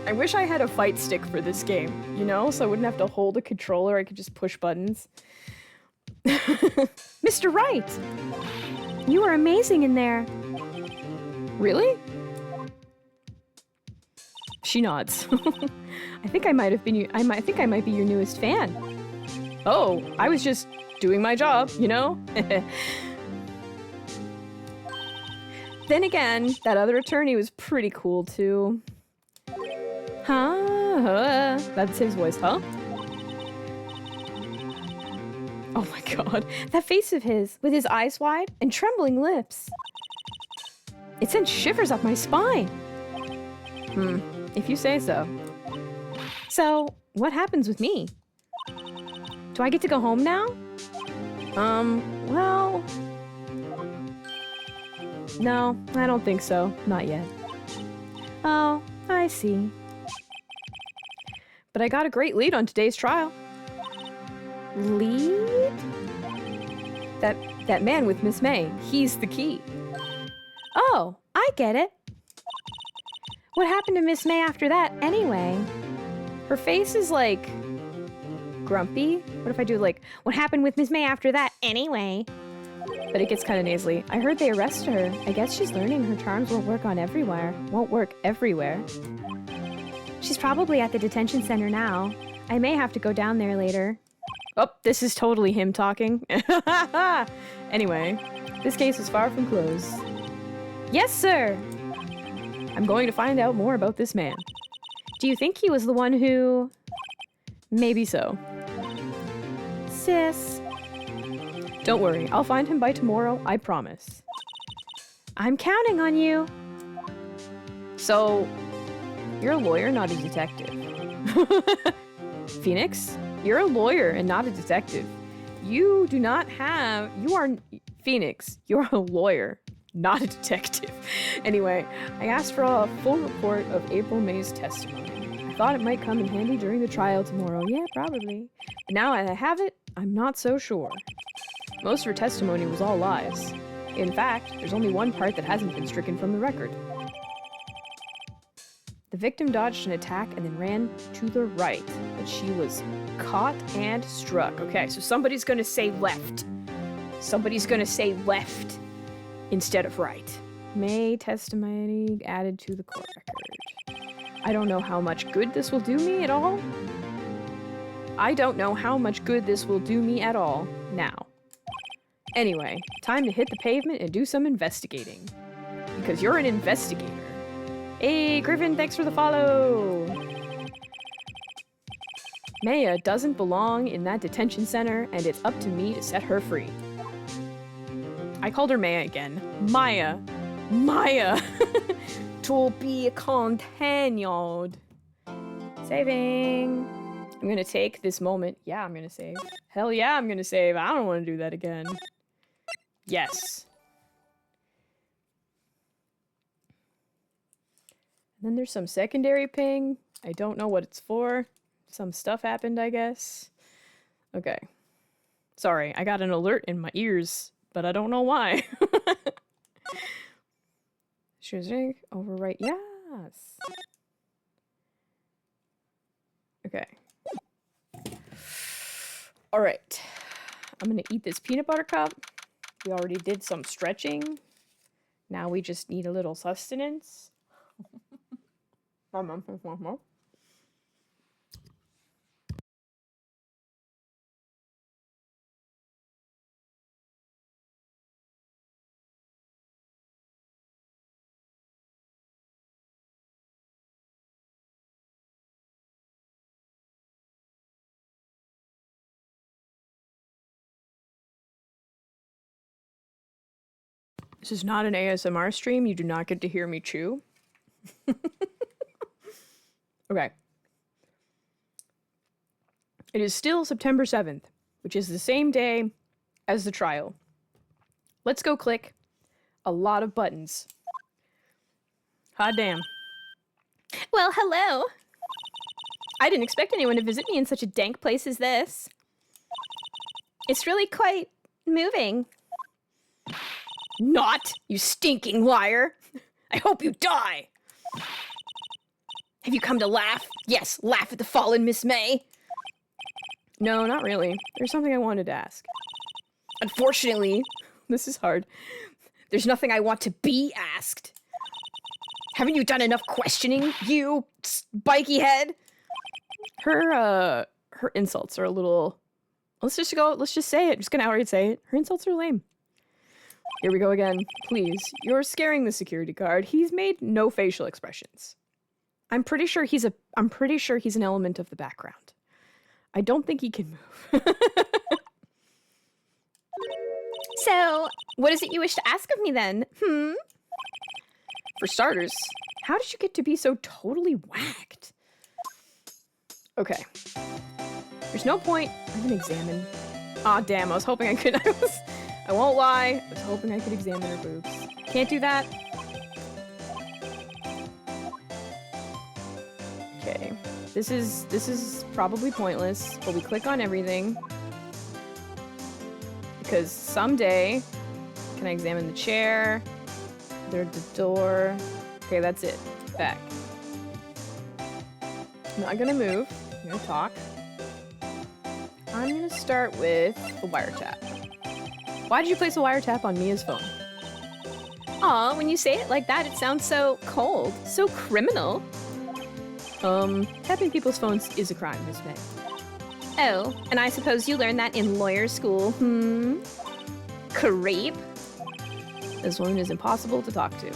I wish I had a fight stick for this game, you know, so I wouldn't have to hold a controller. I could just push buttons. Mr. Wright, you are amazing in there. Really? She nods. I think I might be your newest fan. Oh, I was just doing my job, you know? Then again, that other attorney was pretty cool too. Huh? That's his voice, huh? Oh my god. That face of his, with his eyes wide and trembling lips. It sent shivers up my spine. If you say so. So, what happens with me? Do I get to go home now? Well... No, I don't think so. Not yet. Oh, I see. But I got a great lead on today's trial. Lead? That man with Miss May, he's the key. Oh, I get it. What happened to Miss May after that, anyway? Her face is like... grumpy. What if I do like, what happened with Miss May after that, anyway? But it gets kind of nasally. I heard they arrested her. I guess she's learning her charms won't work everywhere. She's probably at the detention center now. I may have to go down there later. Oh, this is totally him talking. Anyway, this case is far from closed. Yes, sir! I'm going to find out more about this man. Do you think he was the one who... Maybe so. Sis. Don't worry, I'll find him by tomorrow, I promise. I'm counting on you. So, you're a lawyer, not a detective. Phoenix, you're a lawyer and not a detective. You are Phoenix, you're a lawyer, not a detective. Anyway, I asked for a full report of April May's testimony. I thought it might come in handy during the trial tomorrow. Yeah, probably. But now I have it, I'm not so sure. Most of her testimony was all lies. In fact, there's only one part that hasn't been stricken from the record. The victim dodged an attack and then ran to the right, but she was caught and struck. Okay, so somebody's gonna say left. Somebody's gonna say left instead of right. May testimony added to the court record. I don't know how much good this will do me at all. Now. Anyway, time to hit the pavement and do some investigating. Because you're an investigator. Hey, Griffin, thanks for the follow! Maya doesn't belong in that detention center, and it's up to me to set her free. I called her Maya again. Maya! To be continued. Saving. I'm gonna take this moment. Yeah, I'm gonna save. Hell yeah, I'm gonna save. I don't want to do that again. Yes. And then there's some secondary ping. I don't know what it's for. Some stuff happened, I guess. Okay. Sorry, I got an alert in my ears, but I don't know why. Choosing overwrite. Yes. Okay. All right. I'm gonna eat this peanut butter cup. We already did some stretching. Now we just need a little sustenance. This is not an ASMR stream. You do not get to hear me chew. Okay. It is still September 7th, which is the same day as the trial. Let's go click a lot of buttons. Hot damn. Well, hello. I didn't expect anyone to visit me in such a dank place as this. It's really quite moving. Not, you stinking liar. I hope you die. Have you come to laugh? Yes, laugh at the fallen Miss May. No, not really. There's something I wanted to ask. Unfortunately, This is hard. there's nothing I want to be asked. Haven't you done enough questioning, you spiky head? Her insults are a little... Let's just say it. I'm just gonna outright say it. Her insults are lame. Here we go again. Please, you're scaring the security guard. He's made no facial expressions. I'm pretty sure he's an element of the background. I don't think he can move. So, what is it you wish to ask of me then? For starters, how did you get to be so totally whacked? Okay. There's no point. I'm gonna examine. Aw, damn, I was hoping I could. I won't lie. I was hoping I could examine her boobs. Can't do that. Okay. This is probably pointless, but we click on everything. Because someday, can I examine the chair? There's the door. Okay, that's it. Back. I'm not gonna move. I'm gonna talk. I'm gonna start with the wiretap. Why did you place a wiretap on Mia's phone? Aw, when you say it like that, it sounds so cold, so criminal. Tapping people's phones is a crime, Miss May. Oh, and I suppose you learned that in lawyer school, Creep. This woman is impossible to talk to.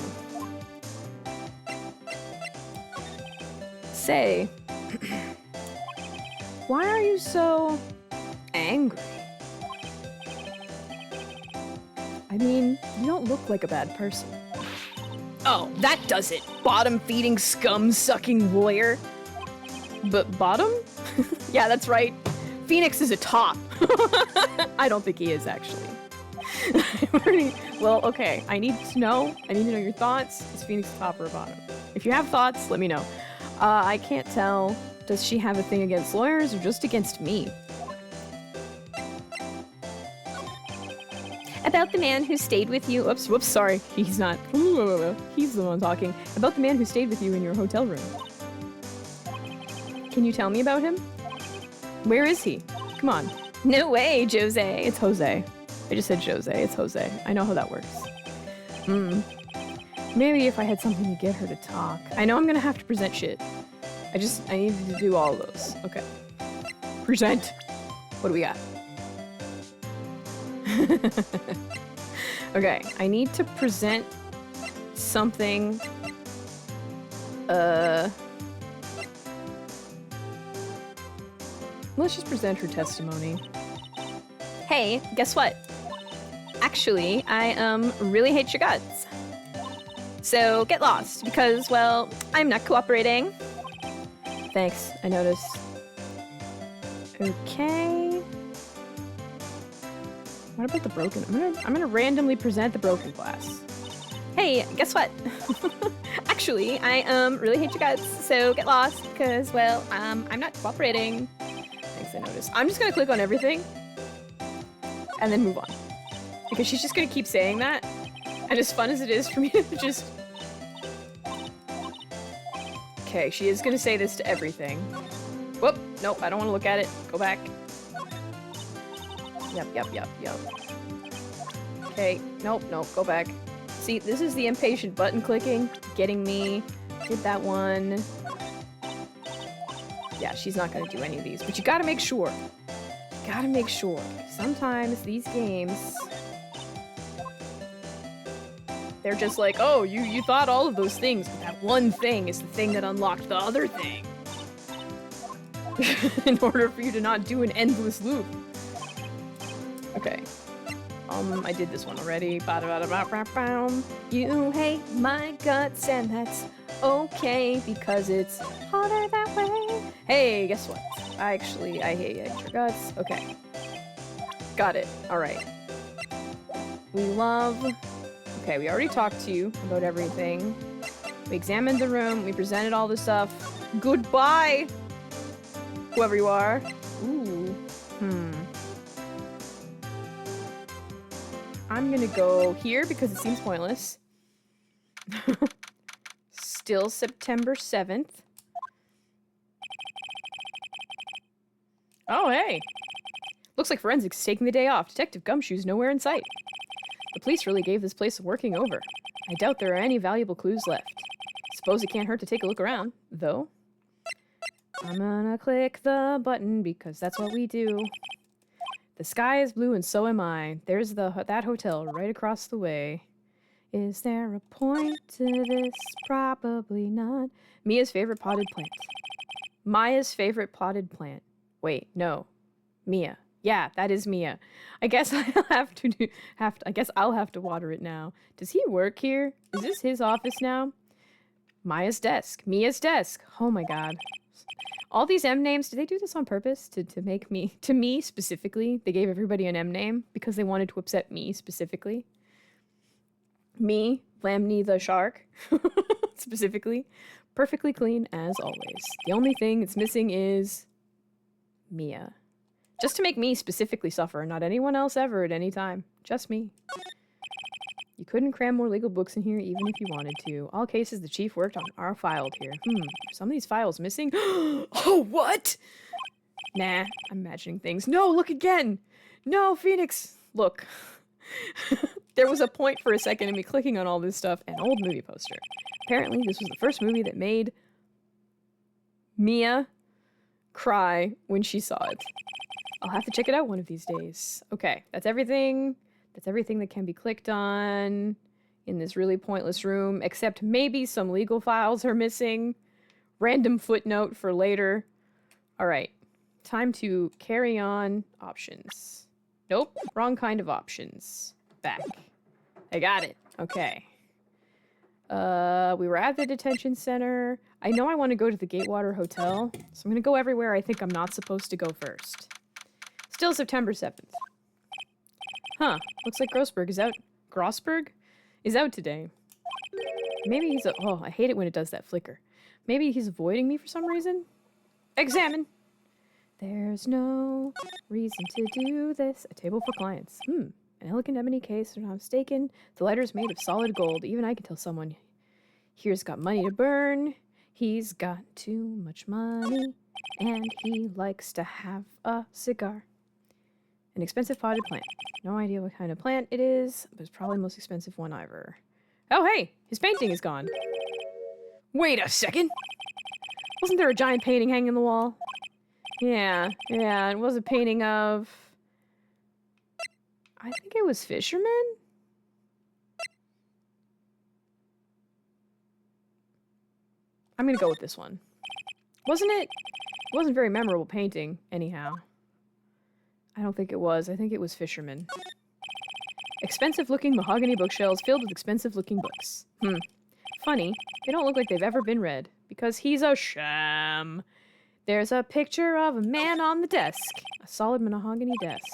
Say, why are you so angry? I mean, you don't look like a bad person. Oh, that does it. Bottom-feeding, scum-sucking lawyer. But bottom? Yeah, that's right. Phoenix is a top. I don't think he is, actually. Well, okay, I need to know your thoughts. Is Phoenix a top or a bottom? If you have thoughts, let me know. I can't tell. Does she have a thing against lawyers or just against me? About the man who stayed with you. Whoops, sorry. He's not. He's the one talking. About the man who stayed with you in your hotel room. Can you tell me about him? Where is he? Come on. No way, Jose. It's Jose. I just said Jose. It's Jose. I know how that works. Maybe if I had something to get her to talk. I know I'm gonna have to present shit. I needed to do all of those. Okay. Present. What do we got? Okay, I need to present something. Let's just present her testimony. Hey, guess what? Actually, I really hate your guts. So get lost because, well, I'm not cooperating. Thanks, I noticed. Okay. What about the broken? I'm gonna randomly present the broken glass. Hey, guess what? Actually, I really hate your guts. So get lost because, well, I'm not cooperating. Thanks, I noticed. I'm just gonna click on everything and then move on. Because she's just gonna keep saying that. And as fun as it is for me to just... Okay, she is gonna say this to everything. Whoop, nope, I don't wanna look at it. Go back. Yep. Okay, nope, go back. See, this is the impatient button clicking, getting me. Did that one. Yeah, she's not gonna do any of these, but you gotta make sure. Sometimes these games, they're just like, oh, you thought all of those things, but that one thing is the thing that unlocked the other thing. In order for you to not do an endless loop. Okay. I did this one already. Ba-da-ba-da-ba-ba-bam. You hate my guts, and that's okay because it's harder that way. Hey, guess what? I hate your guts. Okay. Got it. Alright. We love... Okay, we already talked to you about everything. We examined the room. We presented all the stuff. Goodbye! Whoever you are. Ooh. I'm gonna go here because it seems pointless. Still September 7th. Oh, hey! Looks like forensics is taking the day off. Detective Gumshoe's nowhere in sight. The police really gave this place a working over. I doubt there are any valuable clues left. Suppose it can't hurt to take a look around, though. I'm gonna click the button because that's what we do. The sky is blue and so am I. There's that hotel right across the way. Is there a point to this? Probably not. Mia's favorite potted plant. Maya's favorite potted plant. Wait, no. Mia. Yeah, that is Mia. I guess I'll have to water it now. Does he work here? Is this his office now? Maya's desk. Mia's desk. Oh my god. All these M names, did they do this on purpose to make me, to me specifically? They gave everybody an M name because they wanted to upset me specifically. Me, Lamnii.Shark, specifically. Perfectly clean as always. The only thing that's missing is Mia. Just to make me specifically suffer, not anyone else ever at any time. Just me. You couldn't cram more legal books in here even if you wanted to. All cases the chief worked on are filed here. Some of these files missing? Oh, what? Nah, I'm imagining things. No, look again! No, Phoenix! Look. There was a point for a second in me clicking on all this stuff. An old movie poster. Apparently, this was the first movie that made Mia cry when she saw it. I'll have to check it out one of these days. Okay, that's everything. That's everything that can be clicked on in this really pointless room, except maybe some legal files are missing. Random footnote for later. All right, time to carry on options. Nope, wrong kind of options. Back. I got it. Okay. We were at the detention center. I know I want to go to the Gatewater Hotel, so I'm going to go everywhere I think I'm not supposed to go first. Still September 7th. Huh, looks like Grossberg is out today. Maybe he's oh, I hate it when it does that flicker. Maybe he's avoiding me for some reason? Examine! There's no reason to do this. A table for clients. An elegant ebony case, if I'm not mistaken. The letter's made of solid gold. Even I can tell someone here's got money to burn. He's got too much money. And he likes to have a cigar. An expensive potted plant. No idea what kind of plant it is, but it's probably the most expensive one ever. Oh, hey! His painting is gone. Wait a second! Wasn't there a giant painting hanging on the wall? Yeah, it was a painting of... I think it was fishermen? I'm gonna go with this one. Wasn't it? It wasn't a very memorable painting, anyhow. I don't think it was. I think it was fishermen. Expensive-looking mahogany bookshelves filled with expensive-looking books. Funny, they don't look like they've ever been read, because he's a sham. There's a picture of a man on the desk. A solid mahogany desk.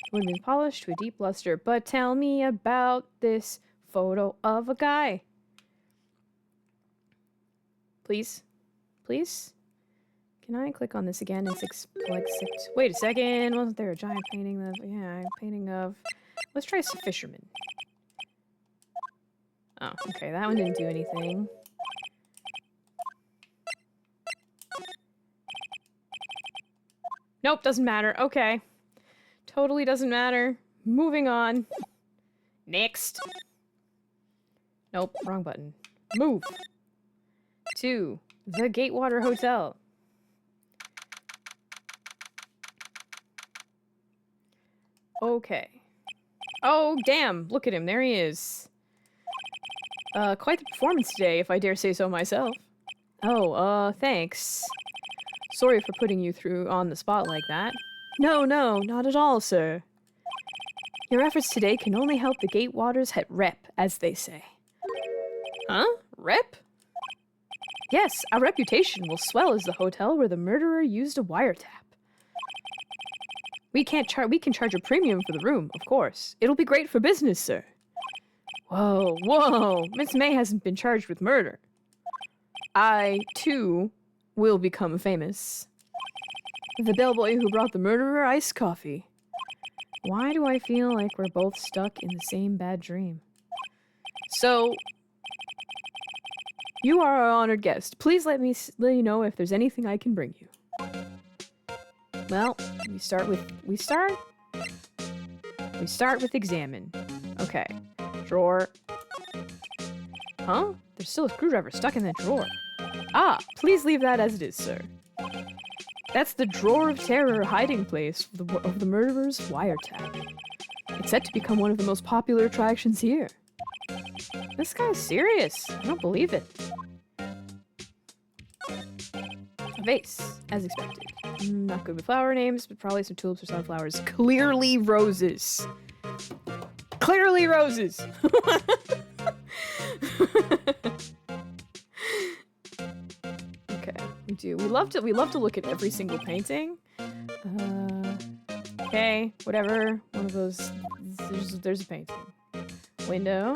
It would have been polished to a deep luster, but tell me about this photo of a guy. Please? Please? Can I click on this again and wait a second, wasn't there a giant painting of, yeah, painting of, let's try some fishermen. Oh, okay, that one didn't do anything. Nope, doesn't matter, okay. Totally doesn't matter. Moving on. Next. Nope, wrong button. Move. To the Gatewater Hotel. Okay. Oh, damn. Look at him. There he is. Quite the performance today, if I dare say so myself. Oh, thanks. Sorry for putting you through on the spot like that. No, not at all, sir. Your efforts today can only help the Gatewaters hit rep, as they say. Huh? Rep? Yes, our reputation will swell as the hotel where the murderer used a wiretap. We can charge a premium for the room, of course. It'll be great for business, sir. Whoa. Miss May hasn't been charged with murder. I, too, will become famous. The bellboy who brought the murderer iced coffee. Why do I feel like we're both stuck in the same bad dream? So, you are our honored guest. Please let you know if there's anything I can bring you. Well, we start with examine. Okay. Drawer. Huh? There's still a screwdriver stuck in that drawer. Ah, please leave that as it is, sir. That's the drawer of terror hiding place of the murderer's wiretap. It's set to become one of the most popular attractions here. This guy's serious. I don't believe it. A vase, as expected. Not good with flower names, but probably some tulips or sunflowers. Clearly roses. Clearly roses. Okay, we do. We love to look at every single painting. Okay, whatever. One of those. There's a painting. Window.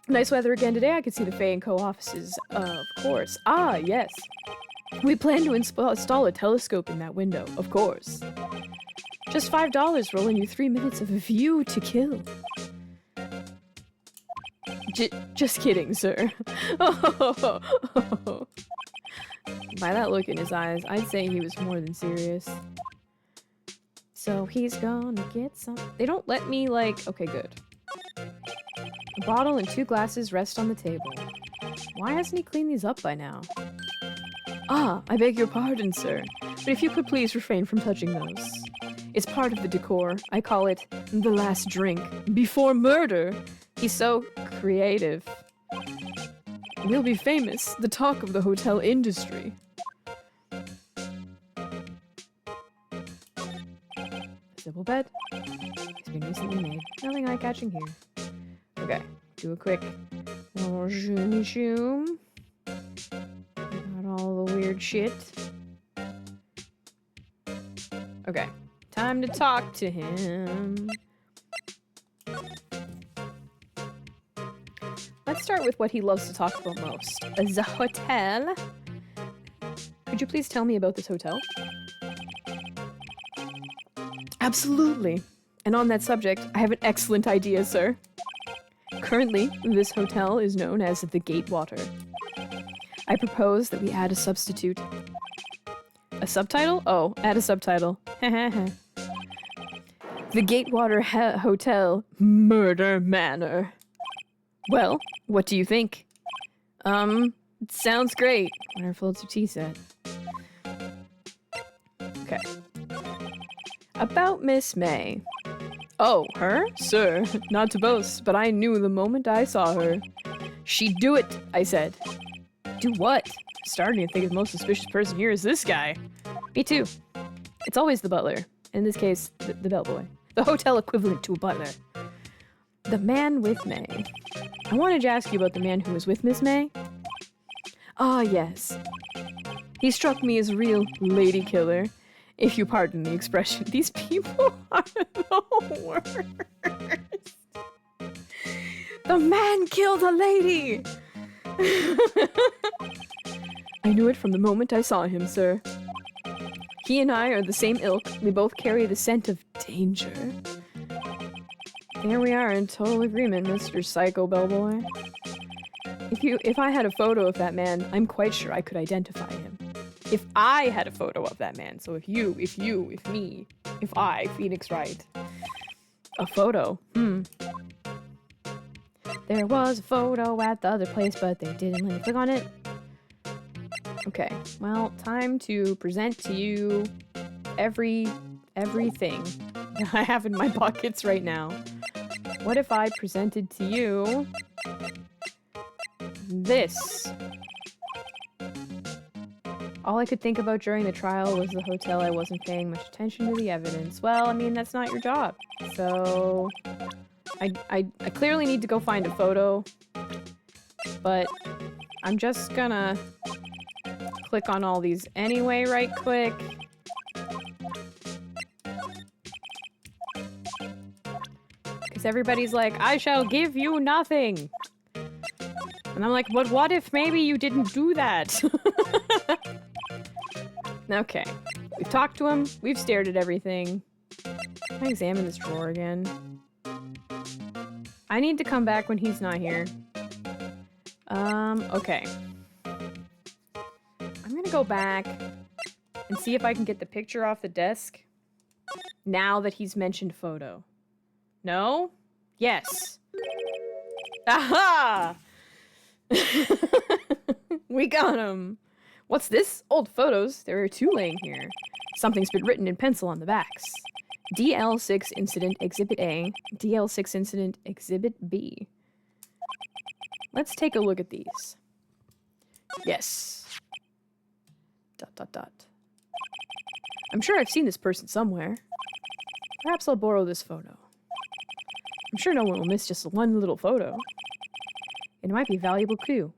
Nice weather again today. I can see the Faye & Co. offices, of course. Ah, yes. We plan to install a telescope in that window, of course. Just $5 rolling you 3 minutes of a view to kill. Just kidding, sir. Oh. By that look in his eyes, I'd say he was more than serious. So he's gonna get some... They don't let me, like... Okay, good. A bottle and 2 glasses rest on the table. Why hasn't he cleaned these up by now? Ah, I beg your pardon, sir. But if you could please refrain from touching those. It's part of the decor. I call it the last drink before murder. He's so creative. We'll be famous, the talk of the hotel industry. Simple bed. It's been recently made. Nothing eye-catching here. Okay, do a quick little zoomy zoom. Got all the weird shit. Okay, time to talk to him. Let's start with what he loves to talk about most. The hotel. Could you please tell me about this hotel? Absolutely. And on that subject, I have an excellent idea, sir. Currently, this hotel is known as the Gatewater. I propose that we add a substitute. A subtitle? Oh, add a subtitle. The Gatewater Hotel Murder Manor. Well, what do you think? It sounds great. Wonderful to tea set. Okay. About Miss May. Oh, her? Sir, not to boast, but I knew the moment I saw her. She'd do it, I said. Do what? Starting to think the most suspicious person here is this guy. Me too. It's always the butler. In this case, the bellboy. The hotel equivalent to a butler. The man with May. I wanted to ask you about the man who was with Miss May. Ah, yes. He struck me as a real lady killer. If you pardon the expression, these people are the worst. The man killed a lady! I knew it from the moment I saw him, sir. He and I are the same ilk. We both carry the scent of danger. There we are in total agreement, Mr. Psycho Bellboy. If I had a photo of that man, I'm quite sure I could identify him. If I had a photo of that man, so if me, if I, Phoenix Wright. A photo, There was a photo at the other place, but they didn't let me click on it. Okay, well, time to present to you everything that I have in my pockets right now. What if I presented to you this? All I could think about during the trial was the hotel. I wasn't paying much attention to the evidence. Well, I mean, that's not your job. So, I clearly need to go find a photo. But I'm just gonna click on all these anyway right quick. Because everybody's like, I shall give you nothing. And I'm like, but what if maybe you didn't do that? Okay. We've talked to him. We've stared at everything. Can I examine this drawer again? I need to come back when he's not here. Okay. I'm gonna go back and see if I can get the picture off the desk now that he's mentioned photo. No? Yes. Aha! We got him. What's this? Old photos. There are 2 laying here. Something's been written in pencil on the backs. DL6 Incident Exhibit A, DL6 Incident Exhibit B. Let's take a look at these. Yes. ... I'm sure I've seen this person somewhere. Perhaps I'll borrow this photo. I'm sure no one will miss just one little photo. It might be a valuable clue.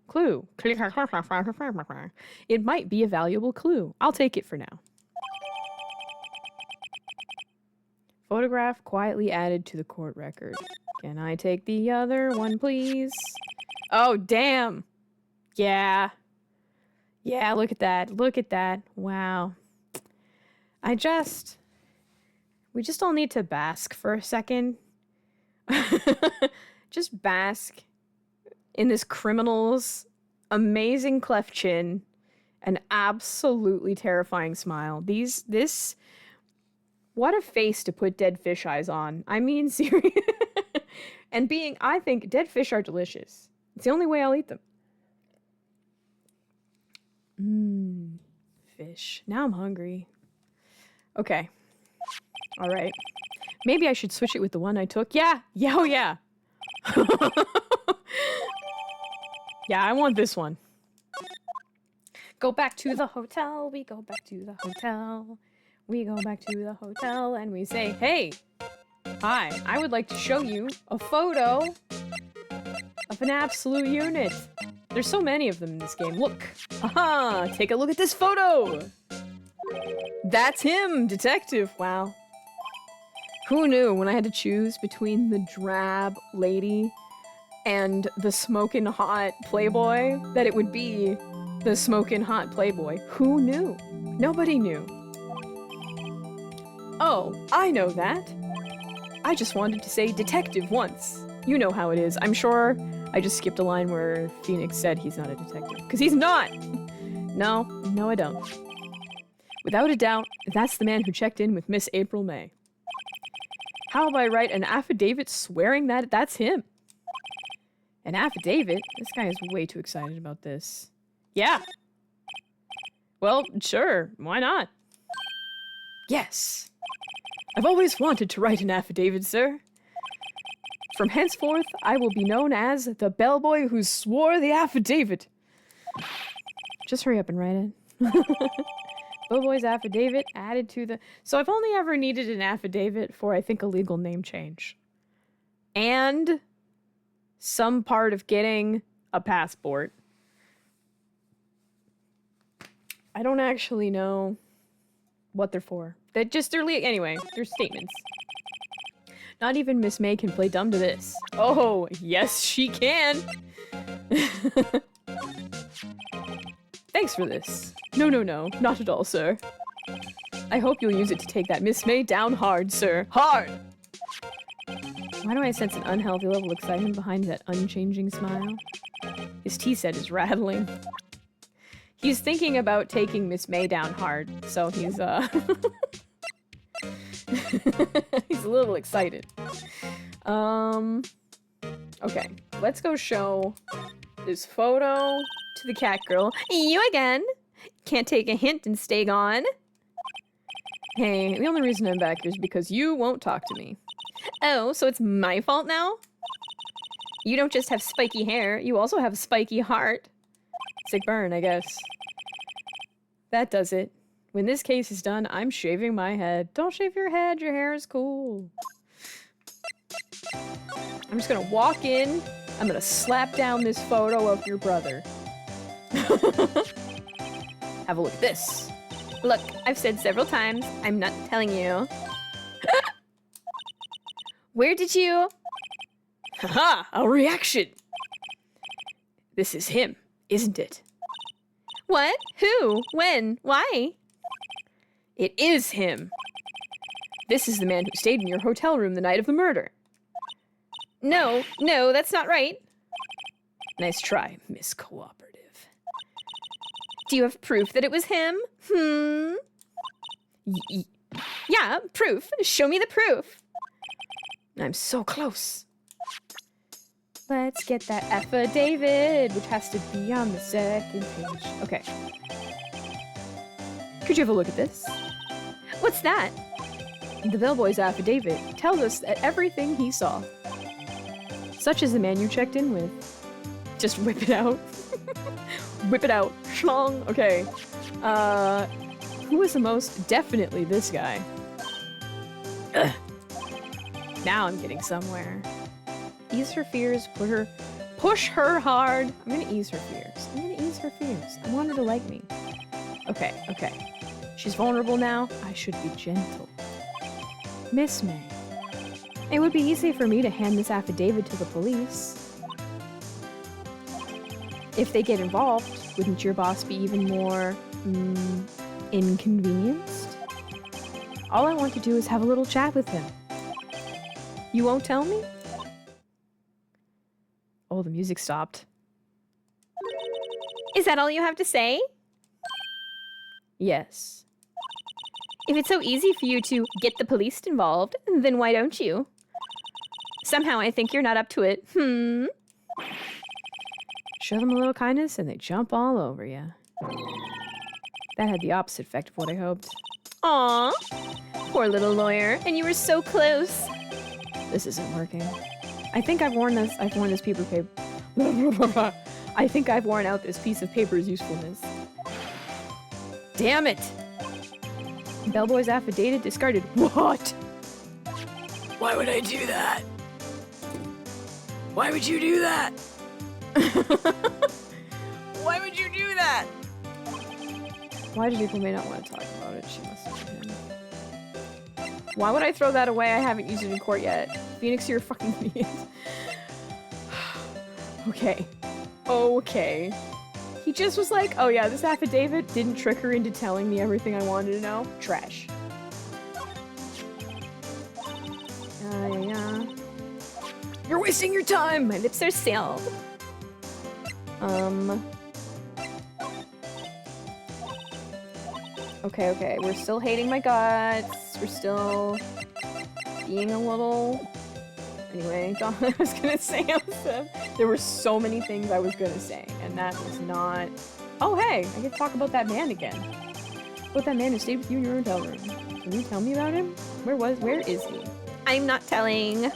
It might be a valuable clue. I'll take it for now. Photograph quietly added to the court record. Can I take the other one, please? Oh, damn. Yeah. Yeah, look at that. Look at that. Wow. We just all need to bask for a second. Just bask in this criminal's amazing cleft chin and absolutely terrifying smile. What a face to put dead fish eyes on. I mean, seriously. And I think dead fish are delicious. It's the only way I'll eat them. Fish. Now I'm hungry. Okay. All right. Maybe I should switch it with the one I took. Yeah. Yeah, oh yeah. Yeah, I want this one. Go back to the hotel. We go back to the hotel. We go back to the hotel and we say, hey, hi, I would like to show you a photo of an absolute unit. There's so many of them in this game. Look. Aha! Take a look at this photo! That's him, detective. Wow. Who knew when I had to choose between the drab lady and the smoking hot playboy that it would be the smoking hot playboy? Who knew? Nobody knew. Oh, I know that. I just wanted to say detective once. You know how it is. I'm sure I just skipped a line where Phoenix said he's not a detective. Because he's not! No, I don't. Without a doubt, that's the man who checked in with Miss April May. How about I write an affidavit swearing that that's him? An affidavit? This guy is way too excited about this. Yeah. Well, sure. Why not? Yes. I've always wanted to write an affidavit, sir. From henceforth, I will be known as the bellboy who swore the affidavit. Just hurry up and write it. Bellboy's affidavit added to the... So I've only ever needed an affidavit for, I think, a legal name change. And some part of getting a passport. I don't actually know what they're for. Anyway, they're statements. Not even Miss May can play dumb to this. Oh, yes, she can. Thanks for this. No, not at all, sir. I hope you'll use it to take that Miss May down hard, sir. Hard! Why do I sense an unhealthy level of excitement behind that unchanging smile? His tea set is rattling. He's thinking about taking Miss May down hard, so he's, he's a little excited. Okay, let's go show this photo to the cat girl. You again! Can't take a hint and stay gone. Hey, the only reason I'm back here is because you won't talk to me. Oh, so it's my fault now? You don't just have spiky hair, you also have a spiky heart. Sick burn, I guess. That does it. When this case is done, I'm shaving my head. Don't shave your head. Your hair is cool. I'm just gonna walk in. I'm gonna slap down this photo of your brother. Have a look at this. Look, I've said several times, I'm not telling you. Where did you? Haha, a reaction. This is him, isn't it? What? Who? When? Why? It is him. This is the man who stayed in your hotel room the night of the murder. No, that's not right. Nice try, Miss Cooperative. Do you have proof that it was him? Yeah, proof. Show me the proof. I'm so close. Let's get that affidavit, which has to be on the second page. Okay. Could you have a look at this? What's that? The bellboy's affidavit tells us that everything he saw, such as the man you checked in with. Just whip it out. Whip it out. Schlong. Okay. Who was the most? Definitely this guy. Ugh. Now I'm getting somewhere. Ease her fears, push her hard. I'm gonna ease her fears. I want her to like me. Okay. She's vulnerable now. I should be gentle. Miss May, it would be easy for me to hand this affidavit to the police. If they get involved, wouldn't your boss be even more, inconvenienced? All I want to do is have a little chat with him. You won't tell me? Oh, the music stopped. Is that all you have to say? Yes. If it's so easy for you to get the police involved, then why don't you? Somehow I think you're not up to it. Show them a little kindness and they jump all over you. That had the opposite effect of what I hoped. Aw, poor little lawyer, and you were so close. This isn't working. I think I've worn this paper. I think I've worn out this piece of paper's usefulness. Damn it! Bellboy's affidavit discarded. What? Why would I do that? Why would you do that? Why would you do that? Why do people may not want to talk about it? She must have been. Why would I throw that away? I haven't used it in court yet. Phoenix, you're a fucking idiot. Okay. He just was like, oh yeah, this affidavit didn't trick her into telling me everything I wanted to know. Trash. Yeah. You're wasting your time! My lips are sealed. Okay. We're still hating my guts. We're still being a little... Anyway, I was gonna say, there were so many things I was gonna say, and that was not... Oh, hey! I get to talk about that man again. About that man who stayed with you in your hotel room. Can you tell me about him? Where is he? I'm not telling.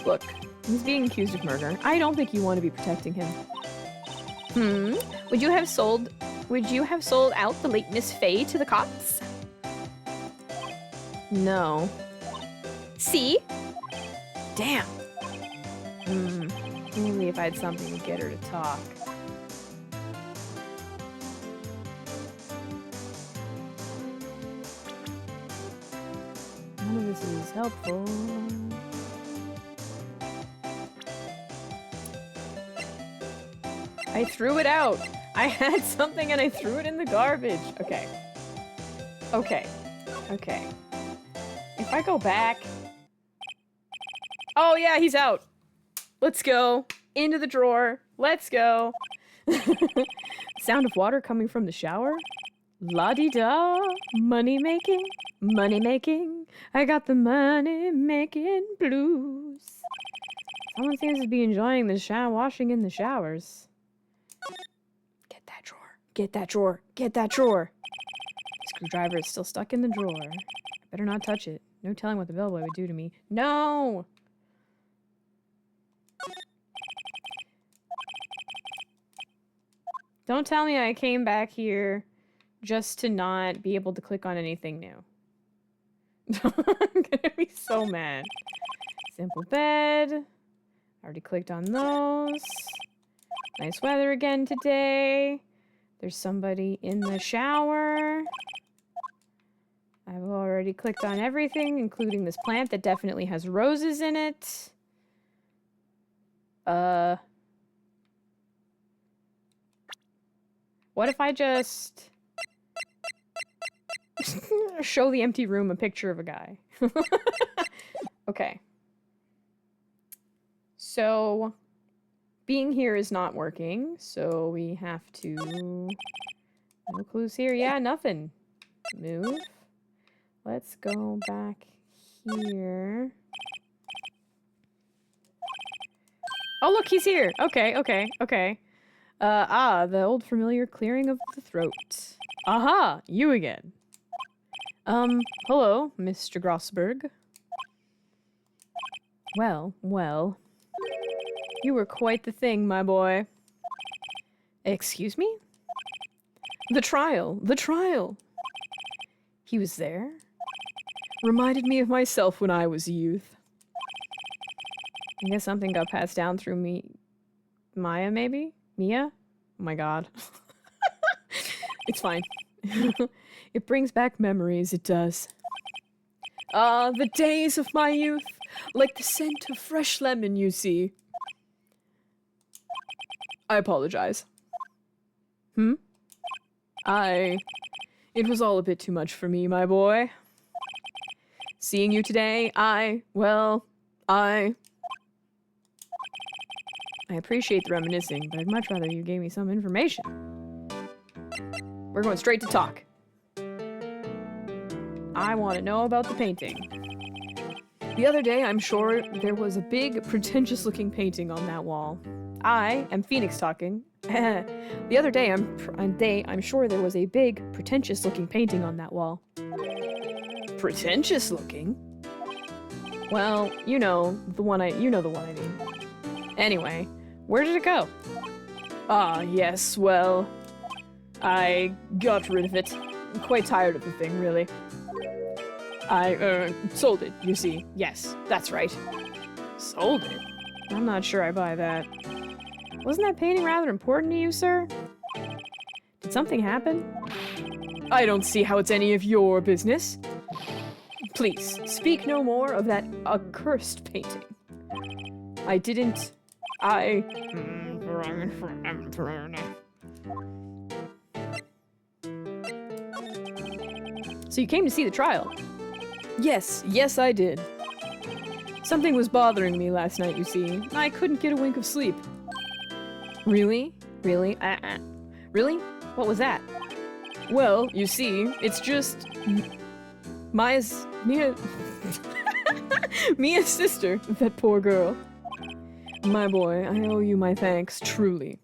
Look, he's being accused of murder. I don't think you want to be protecting him. Would you have sold out the late Miss Faye to the cops? No. See? Damn. Only if I had something to get her to talk. None of this is helpful. I threw it out. I had something and I threw it in the garbage. Okay. If I go back... Oh yeah, he's out. Let's go. Into the drawer. Let's go. Sound of water coming from the shower? La-di-da. Money making. I got the money making blues. Someone seems to be enjoying the washing in the showers. Get that drawer. Screwdriver is still stuck in the drawer. I better not touch it. No telling what the bellboy would do to me. No! Don't tell me I came back here just to not be able to click on anything new. I'm gonna be so mad. Simple bed. I already clicked on those. Nice weather again today. There's somebody in the shower. I've already clicked on everything, including this plant that definitely has roses in it. What if I just show the empty room a picture of a guy? Okay. So, being here is not working, so we have to... No clues here. Yeah, nothing. Move. Let's go back here. Oh, look, he's here. Okay, okay, okay. The old familiar clearing of the throat. Aha, you again. Hello, Mr. Grossberg. Well, well. You were quite the thing, my boy. Excuse me? The trial, the trial. He was there? Reminded me of myself when I was a youth. I guess something got passed down through me. Maya, maybe? Mia? Oh my god. It's fine. It brings back memories, it does. Ah, the days of my youth, like the scent of fresh lemon, you see. I apologize. It was all a bit too much for me, my boy. Seeing you today, I appreciate the reminiscing, but I'd much rather you gave me some information. We're going straight to talk. I want to know about the painting. The other day, I'm sure there was a big, pretentious-looking painting on that wall. I am Phoenix talking. The other day, I'm sure there was a big, pretentious-looking painting on that wall. Pretentious-looking? Well, you know the one I mean. Anyway, where did it go? Ah, yes, well, I got rid of it. I'm quite tired of the thing, really. I, sold it, you see. Yes, that's right. Sold it? I'm not sure I buy that. Wasn't that painting rather important to you, sir? Did something happen? I don't see how it's any of your business. Please, speak no more of that accursed painting. I didn't... So you came to see the trial? Yes, I did. Something was bothering me last night, you see. I couldn't get a wink of sleep. Really? Really? Really? What was that? Well, you see, it's just... Mia's sister, that poor girl. My boy, I owe you my thanks, truly.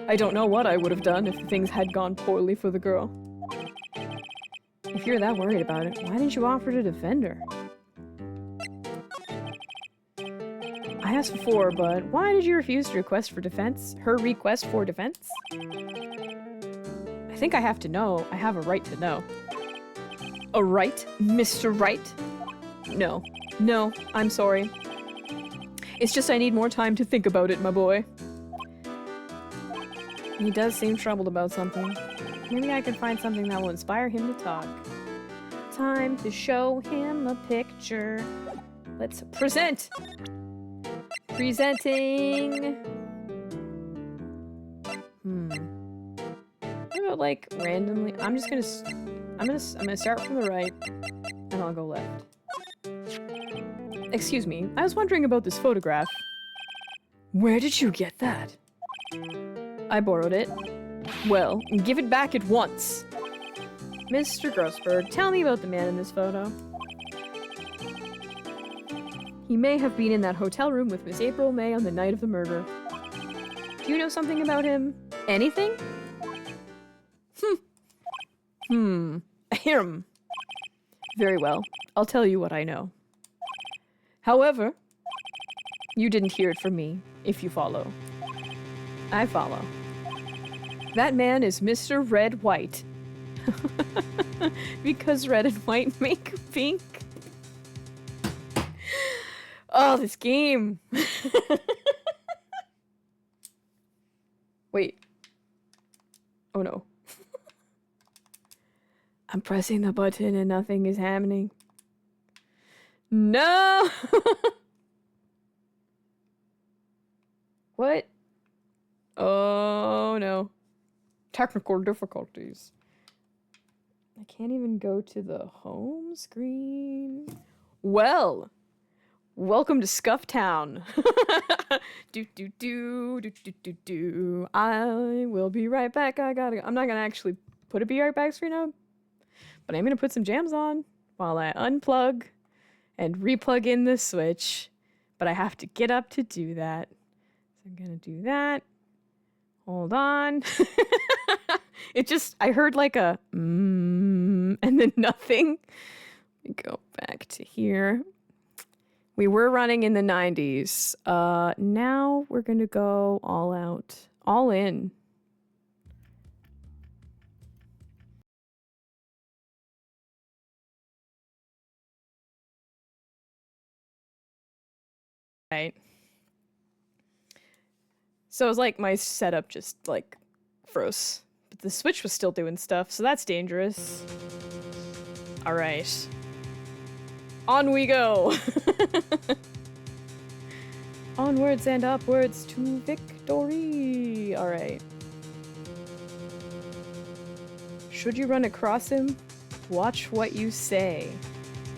I don't know what I would have done if things had gone poorly for the girl. If you're that worried about it, why didn't you offer to defend her? I asked before, but why did you refuse to request for defense? Her request for defense? I think I have to know. I have a right to know. A right? Mr. Right? No, I'm sorry. It's just I need more time to think about it, my boy. He does seem troubled about something. Maybe I can find something that will inspire him to talk. Time to show him a picture. Let's present! Presenting! What about, like, randomly? I'm gonna start from the right, and I'll go left. Excuse me, I was wondering about this photograph. Where did you get that? I borrowed it. Well, give it back at once. Mr. Grossberg, tell me about the man in this photo. He may have been in that hotel room with Miss April May on the night of the murder. Do you know something about him? Anything? Ahem. Very well. I'll tell you what I know. However, you didn't hear it from me, if you follow. I follow. That man is Mr. Red White. Because red and white make pink. Oh, this game. Wait. Oh no. I'm pressing the button and nothing is happening. No! What? Oh no. Technical difficulties. I can't even go to the home screen. Well, welcome to Scuff Town. Do. I will be right back. I'm not gonna actually put a be right back screen up, but I'm gonna put some jams on while I unplug and replug in the switch. But I have to get up to do that. So I'm gonna do that. Hold on. I heard like a and then nothing. Let me go back to here. We were running in the 90s. Now we're gonna go all out, all in. Right. So it was like my setup just like froze. But the Switch was still doing stuff, so that's dangerous. Alright. On we go! Onwards and upwards to victory! Alright. Should you run across him? Watch what you say.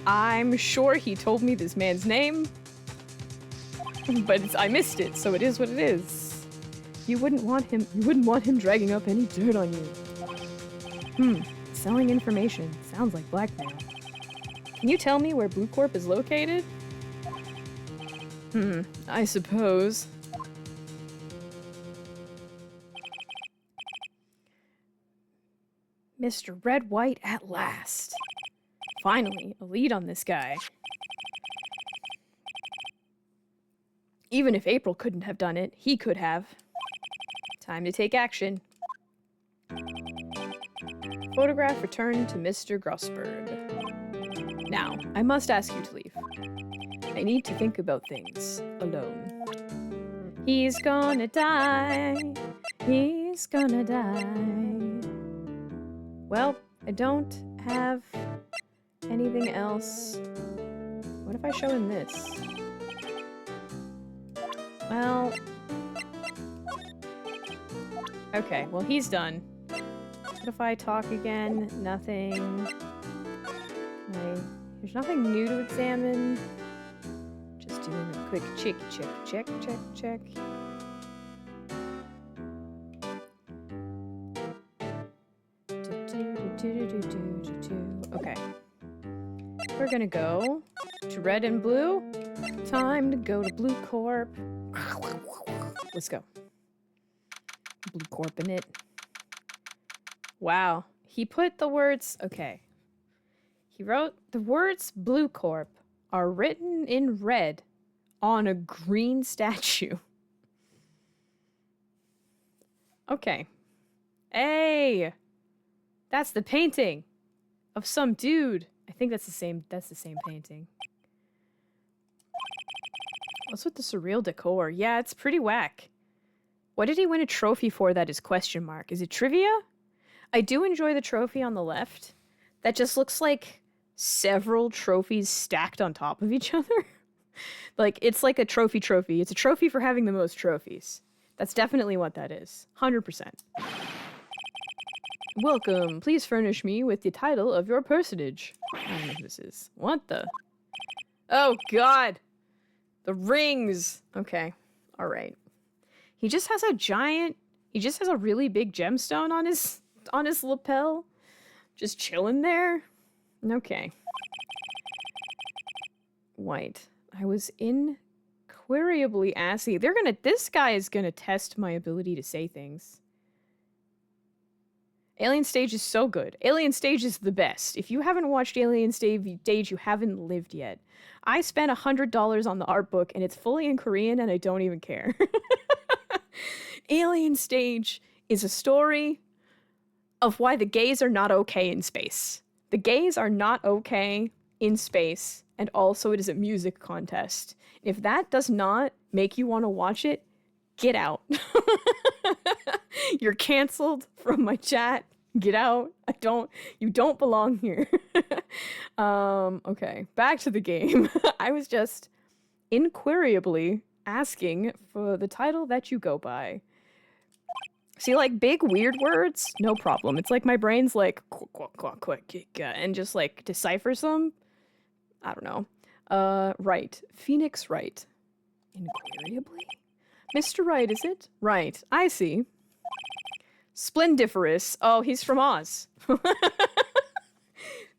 I'm sure he told me this man's name, but I missed it, so it is what it is. You wouldn't want him dragging up any dirt on you. Selling information. Sounds like blackmail. Can you tell me where Blue Corp is located? I suppose. Mr. Red White at last. Finally, a lead on this guy. Even if April couldn't have done it, he could have. Time to take action. Photograph returned to Mr. Grossberg. Now, I must ask you to leave. I need to think about things alone. He's gonna die. He's gonna die. Well, I don't have anything else. What if I show him this? Well... Okay, well he's done. What if I talk again? Nothing. There's nothing new to examine. Just doing a quick check. Okay. We're gonna go to red and blue. Time to go to Blue Corp. Let's go. Blue Corp in it. Wow. He put the words... Okay. He wrote the words Blue Corp are written in red on a green statue. Okay. Hey! That's the painting of some dude. I think that's the same painting. What's with the surreal decor? Yeah, it's pretty whack. What did he win a trophy for that is question mark? Is it trivia? I do enjoy the trophy on the left. That just looks like several trophies stacked on top of each other. Like, it's like a trophy. It's a trophy for having the most trophies. That's definitely what that is. 100%. Welcome. Please furnish me with the title of your personage. I don't know who this is. What the? Oh, God. The rings. Okay. All right. He just has a really big gemstone on his lapel. Just chilling there. Okay. White. I was inquiriably assy. This guy is gonna test my ability to say things. Alien Stage is so good. Alien Stage is the best. If you haven't watched Alien Stage, you haven't lived yet. I spent $100 on the art book and it's fully in Korean and I don't even care. Alien Stage is a story of why the gays are not okay in space. The gays are not okay in space, and also it is a music contest. If that does not make you want to watch it, get out. You're canceled from my chat. Get out. You don't belong here. Okay, back to the game. I was just inquirably asking for the title that you go by. See, like, big weird words, no problem. It's like my brain's like, and just like deciphers them. I don't know. Right. Phoenix Wright. Inquirably? Mr. Wright, is it? Right. I see. Splendiferous. Oh, he's from Oz.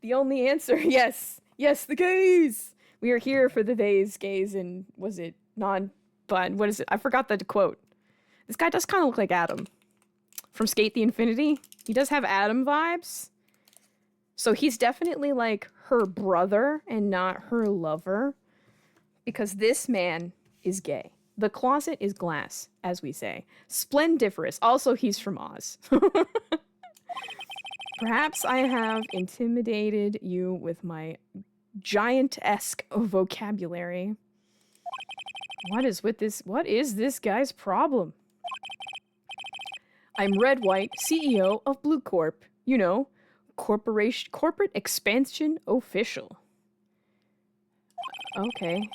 The only answer, yes. Yes, the gays. We are here for the gays, and was it but what is it? I forgot the quote. This guy does kind of look like Adam from Skate the Infinity. He does have Adam vibes. So he's definitely like her brother and not her lover, because this man is gay. The closet is glass, as we say. Splendiferous. Also, he's from Oz. Perhaps I have intimidated you with my giant-esque vocabulary. What is this guy's problem? I'm Red White, CEO of Blue Corp. You know, corporate expansion official. Okay.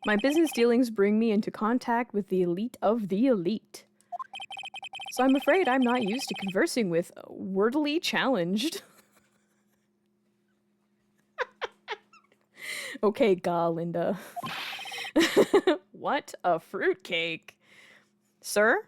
My business dealings bring me into contact with the elite of the elite. So I'm afraid I'm not used to conversing with wordily challenged. Okay, Linda. What a fruitcake. Sir?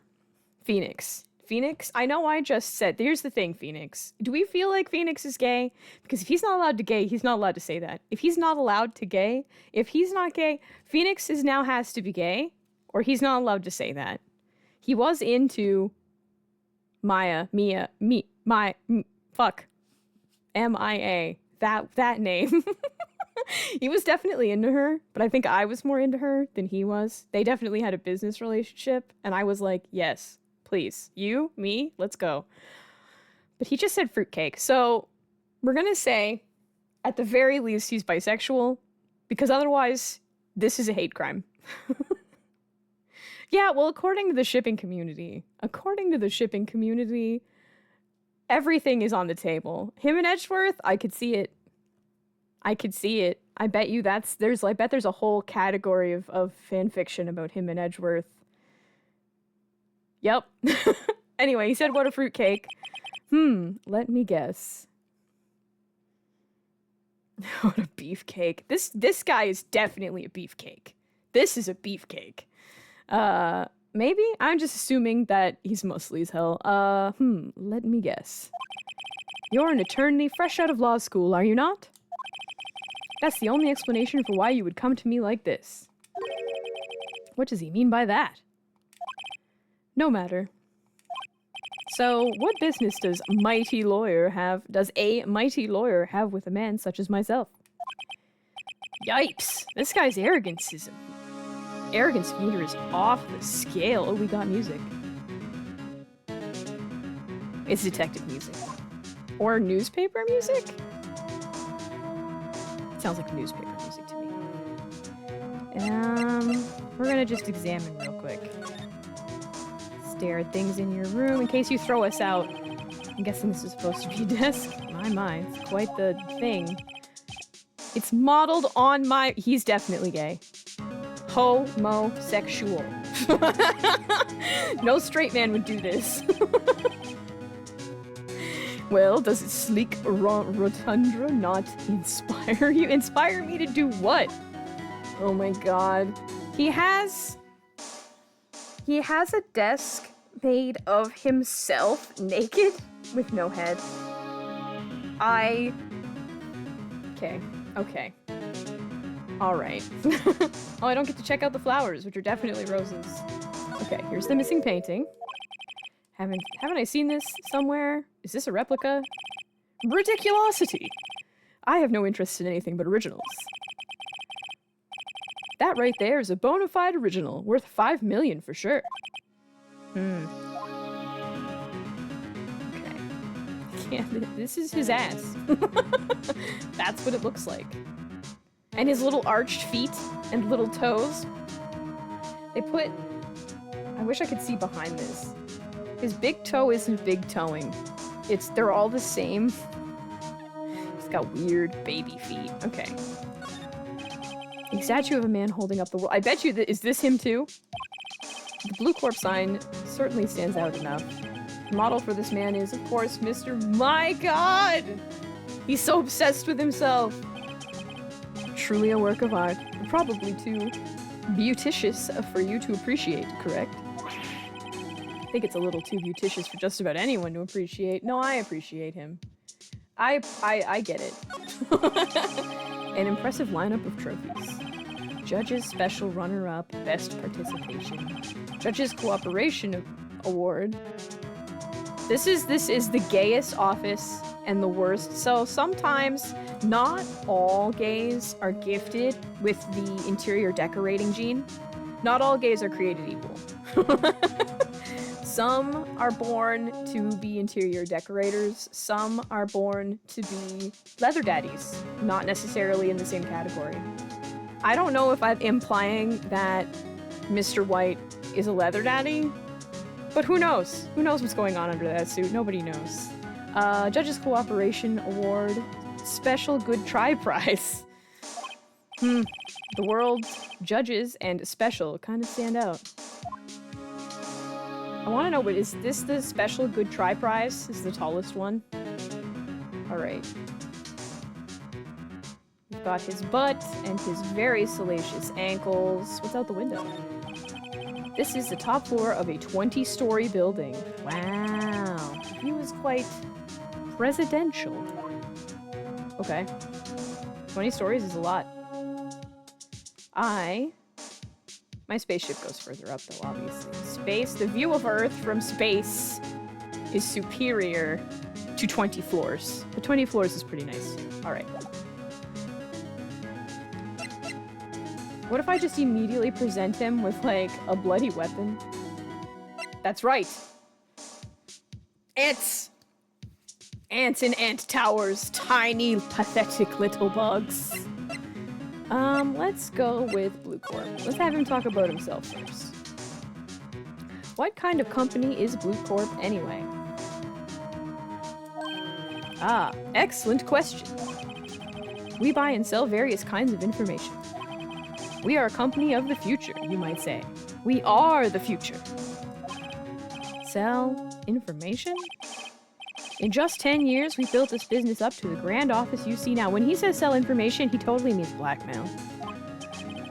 Phoenix. Phoenix? I know I just said, here's the thing, Phoenix. Do we feel like Phoenix is gay? Because if he's not allowed to gay, he's not allowed to say that. If he's not allowed to gay, if he's not gay, Phoenix now has to be gay, or he's not allowed to say that. He was into MIA, M-I-A, that name. He was definitely into her, but I think I was more into her than he was. They definitely had a business relationship, and I was like, yes, please. You, me, let's go. But he just said fruitcake. So we're going to say, at the very least, he's bisexual, because otherwise, this is a hate crime. Yeah, well, according to the shipping community, everything is on the table. Him and Edgeworth, I could see it. I bet you I bet there's a whole category of fan fiction about him and Edgeworth. Yep. Anyway, he said, what a fruitcake. Let me guess. What a beefcake. This guy is definitely a beefcake. This is a beefcake. Maybe? I'm just assuming that he's mostly as hell. Let me guess. You're an attorney fresh out of law school, are you not? That's the only explanation for why you would come to me like this. What does he mean by that? No matter. So, what business does a mighty lawyer have with a man such as myself? Yipes! This guy's arrogance meter is off the scale. Oh, we got music. It's detective music. Or newspaper music? Sounds like newspaper music to me. We're gonna just examine real quick. Stare at things in your room in case you throw us out. I'm guessing this is supposed to be a desk. My, it's quite the thing. It's modeled on he's definitely gay. Homosexual. No straight man would do this. Well, does its sleek rotunda not inspire you? Inspire me to do what? Oh my god. He has a desk made of himself naked with no head. Okay. Alright. Oh, I don't get to check out the flowers, which are definitely roses. Okay, here's the missing painting. Haven't I seen this somewhere? Is this a replica? Ridiculosity! I have no interest in anything but originals. That right there is a bona fide original, worth $5 million for sure. Okay. Yeah, this is his ass. That's what it looks like. And his little arched feet and little toes. They put... I wish I could see behind this. His big toe isn't big toeing. They're all the same. He's got weird baby feet. Okay. A statue of a man holding up the world. I bet you is this him too? The Blue Corp sign certainly stands out enough. The model for this man is, of course, Mr. My God! He's so obsessed with himself. Truly a work of art. Probably too beauticious for you to appreciate, correct? I think it's a little too beauticious for just about anyone to appreciate. No, I appreciate him. I get it. An impressive lineup of trophies. Judges Special Runner-Up, Best Participation. Judges Cooperation Award. This is the gayest office and the worst. So sometimes not all gays are gifted with the interior decorating gene. Not all gays are created equal. Some are born to be interior decorators. Some are born to be leather daddies, not necessarily in the same category. I don't know if I'm implying that Mr. White is a leather daddy, but who knows? Who knows what's going on under that suit? Nobody knows. Judges Cooperation Award, Special Good Try Prize. The world, judges, and special kind of stand out. I want to know, but is this the Special Good Try Prize? This is the tallest one? Alright. We've got his butt and his very salacious ankles. What's out the window? This is the top floor of a 20-story building. Wow. He was quite presidential. Okay. 20 stories is a lot. My spaceship goes further up, though, obviously. Space, the view of Earth from space is superior to 20 floors. But 20 floors is pretty nice. Alright. What if I just immediately present him with, like, a bloody weapon? That's right. Ants! Ants in ant towers. Tiny, pathetic little bugs. Let's go with Blue Corp. Let's have him talk about himself first. What kind of company is Blue Corp anyway? Ah, excellent question. We buy and sell various kinds of information. We are a company of the future, you might say. We are the future. Sell information? In just 10 years, we built this business up to the grand office you see now. When he says sell information, he totally means blackmail.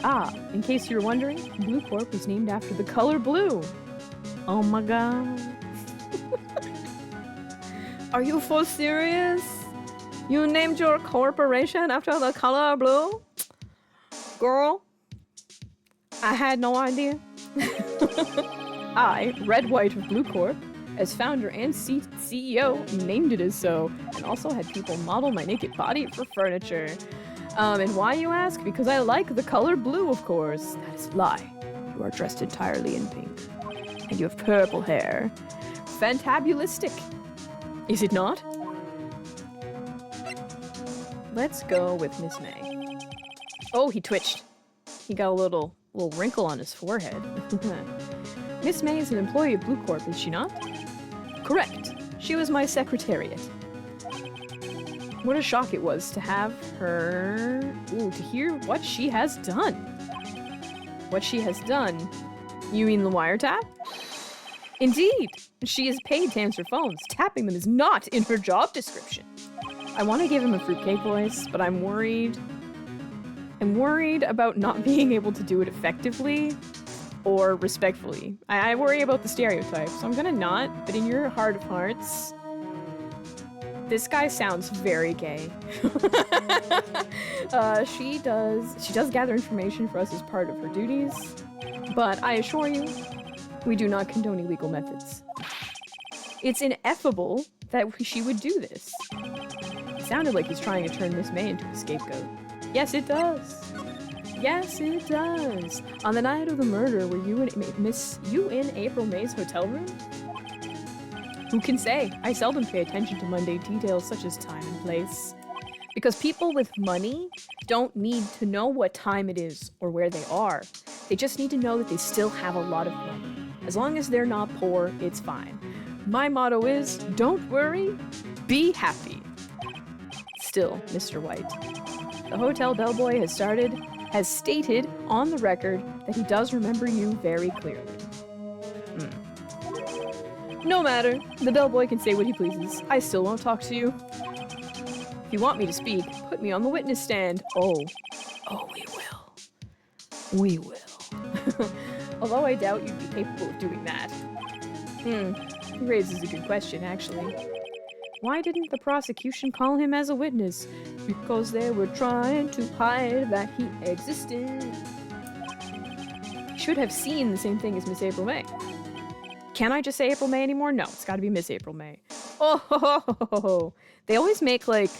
Ah, in case you're wondering, Blue Corp was named after the color blue. Oh my god. Are you for serious? You named your corporation after the color blue? Girl, I had no idea. I, Red White of Blue Corp, as founder and CEO, named it as so, and also had people model my naked body for furniture. And why, you ask? Because I like the color blue, of course. That is a lie. You are dressed entirely in pink. And you have purple hair. Fantabulistic. Is it not? Let's go with Miss May. Oh, he twitched. He got a little wrinkle on his forehead. Miss May is an employee of Blue Corp, is she not? Correct. She was my secretariat. What a shock it was to have her... Ooh, to hear what she has done. What she has done? You mean the wiretap? Indeed. She is paid to answer phones. Tapping them is not in her job description. I want to give him a fruitcake voice, but I'm worried. I'm worried about not being able to do it effectively or respectfully. I worry about the stereotypes, so I'm gonna not, but in your heart of hearts, this guy sounds very gay. She does gather information for us as part of her duties, but I assure you, we do not condone illegal methods. It's ineffable that she would do this. It sounded like he's trying to turn Miss May into a scapegoat. Yes, it does. Yes, it does. On the night of the murder, were you in April May's hotel room? Who can say? I seldom pay attention to mundane details such as time and place. Because people with money don't need to know what time it is or where they are. They just need to know that they still have a lot of money. As long as they're not poor, it's fine. My motto is, don't worry, be happy. Still, Mr. White. The hotel bellboy has stated on the record that he does remember you very clearly. No matter, the bellboy can say what he pleases. I still won't talk to you. If you want me to speak, put me on the witness stand. Oh, we will. We will. Although I doubt you'd be capable of doing that. He raises a good question, actually. Why didn't the prosecution call him as a witness? Because they were trying to hide that he existed. Should have seen the same thing as Miss April May. Can I just say April May anymore? No, it's gotta be Miss April May. Oh, ho, ho, ho, ho, ho. They always make, like,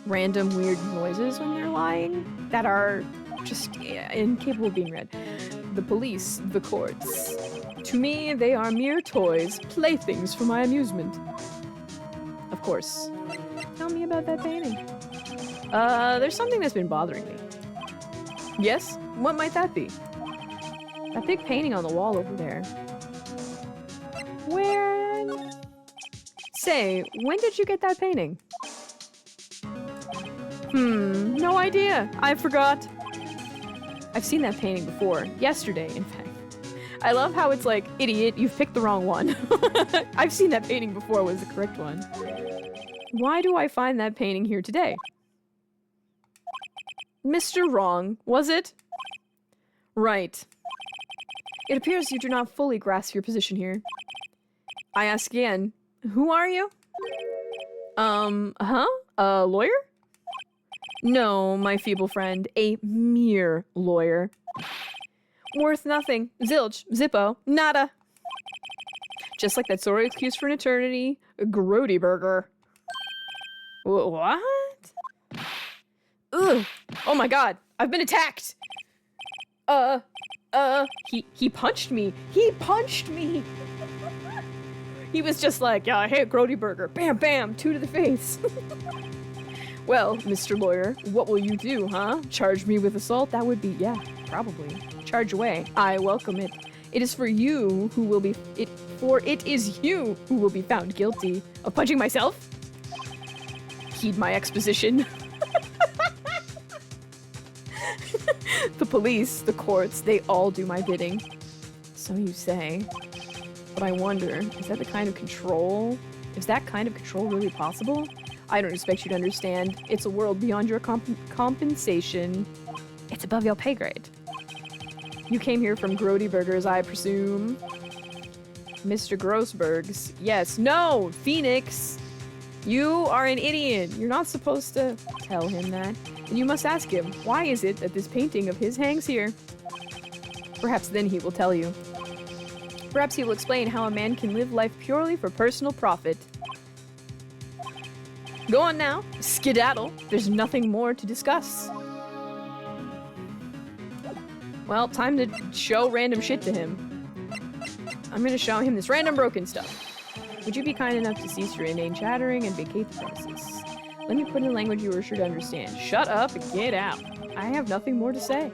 random weird noises when they're lying that are just incapable of being read. The police, the courts. To me, they are mere toys, playthings for my amusement. Of course. Tell me about that painting. There's something that's been bothering me. Yes? What might that be? That big painting on the wall over there. Where? Say, when did you get that painting? No idea. I forgot. I've seen that painting before. Yesterday, in fact. I love how it's like, idiot, you've picked the wrong one. I've seen that painting before was the correct one. Why do I find that painting here today? Mr. Wrong, was it? Right. It appears you do not fully grasp your position here. I ask again, who are you? A lawyer? No, my feeble friend, a mere lawyer. Worth nothing. Zilch. Zippo. Nada. Just like that sorry excuse for an eternity. Grody burger. What? Ugh. Oh my god. I've been attacked. He punched me. He punched me. He was just like, yeah, hey, Grody burger. Bam, bam. 2 to the face. Well, Mr. Lawyer, what will you do, huh? Charge me with assault? That would be, yeah, probably. Charge away. I welcome it. It is for you who will be, it is you who will be found guilty of punching myself. Heed my exposition. The police, the courts, they all do my bidding. So you say. But I wonder, is that the kind of control? Is that kind of control really possible? I don't expect you to understand. It's a world beyond your compensation. It's above your pay grade. You came here from Grody Burgers, I presume. Mr. Grossberg's. Yes. No! Phoenix! You are an idiot. You're not supposed to tell him that. And you must ask him, why is it that this painting of his hangs here? Perhaps then he will tell you. Perhaps he will explain how a man can live life purely for personal profit. Go on now. Skedaddle. There's nothing more to discuss. Well, time to show random shit to him. I'm gonna show him this random broken stuff. Would you be kind enough to cease your inane chattering and vacate the premises? Let me put in a language you are sure to understand. Shut up and get out. I have nothing more to say.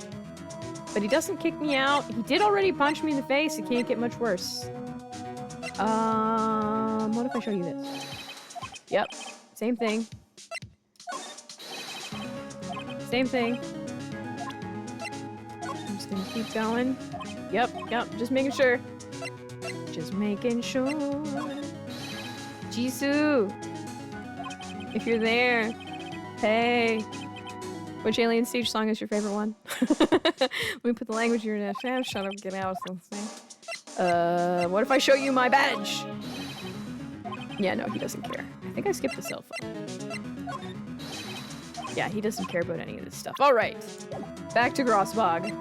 But he doesn't kick me out. He did already punch me in the face. It can't get much worse. What if I show you this? Yep. Same thing. Same thing. I'm just gonna keep going. Yep, just making sure. Just making sure. Jisoo! If you're there, hey. Which Alien Stage song is your favorite one? Let me put the language you're in. Shut up, get out. What if I show you my badge? Yeah, no, he doesn't care. I think I skipped the cell phone. Yeah, he doesn't care about any of this stuff. All right, back to Grossbog.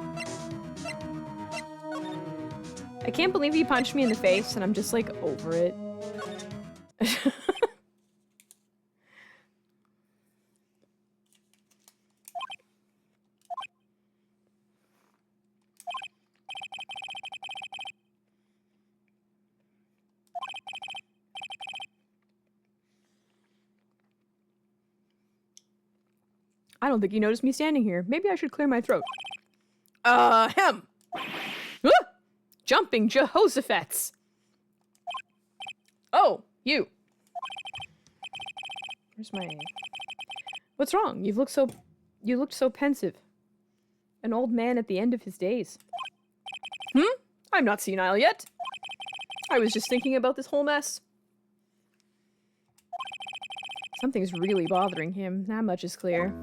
I can't believe he punched me in the face, and I'm just like over it. I don't think he noticed me standing here. Maybe I should clear my throat. Ahem! Ah! Jumping Jehoshaphat's! Oh, you. Where's my... What's wrong? You looked so pensive. An old man at the end of his days. I'm not senile yet. I was just thinking about this whole mess. Something's really bothering him. That much is clear.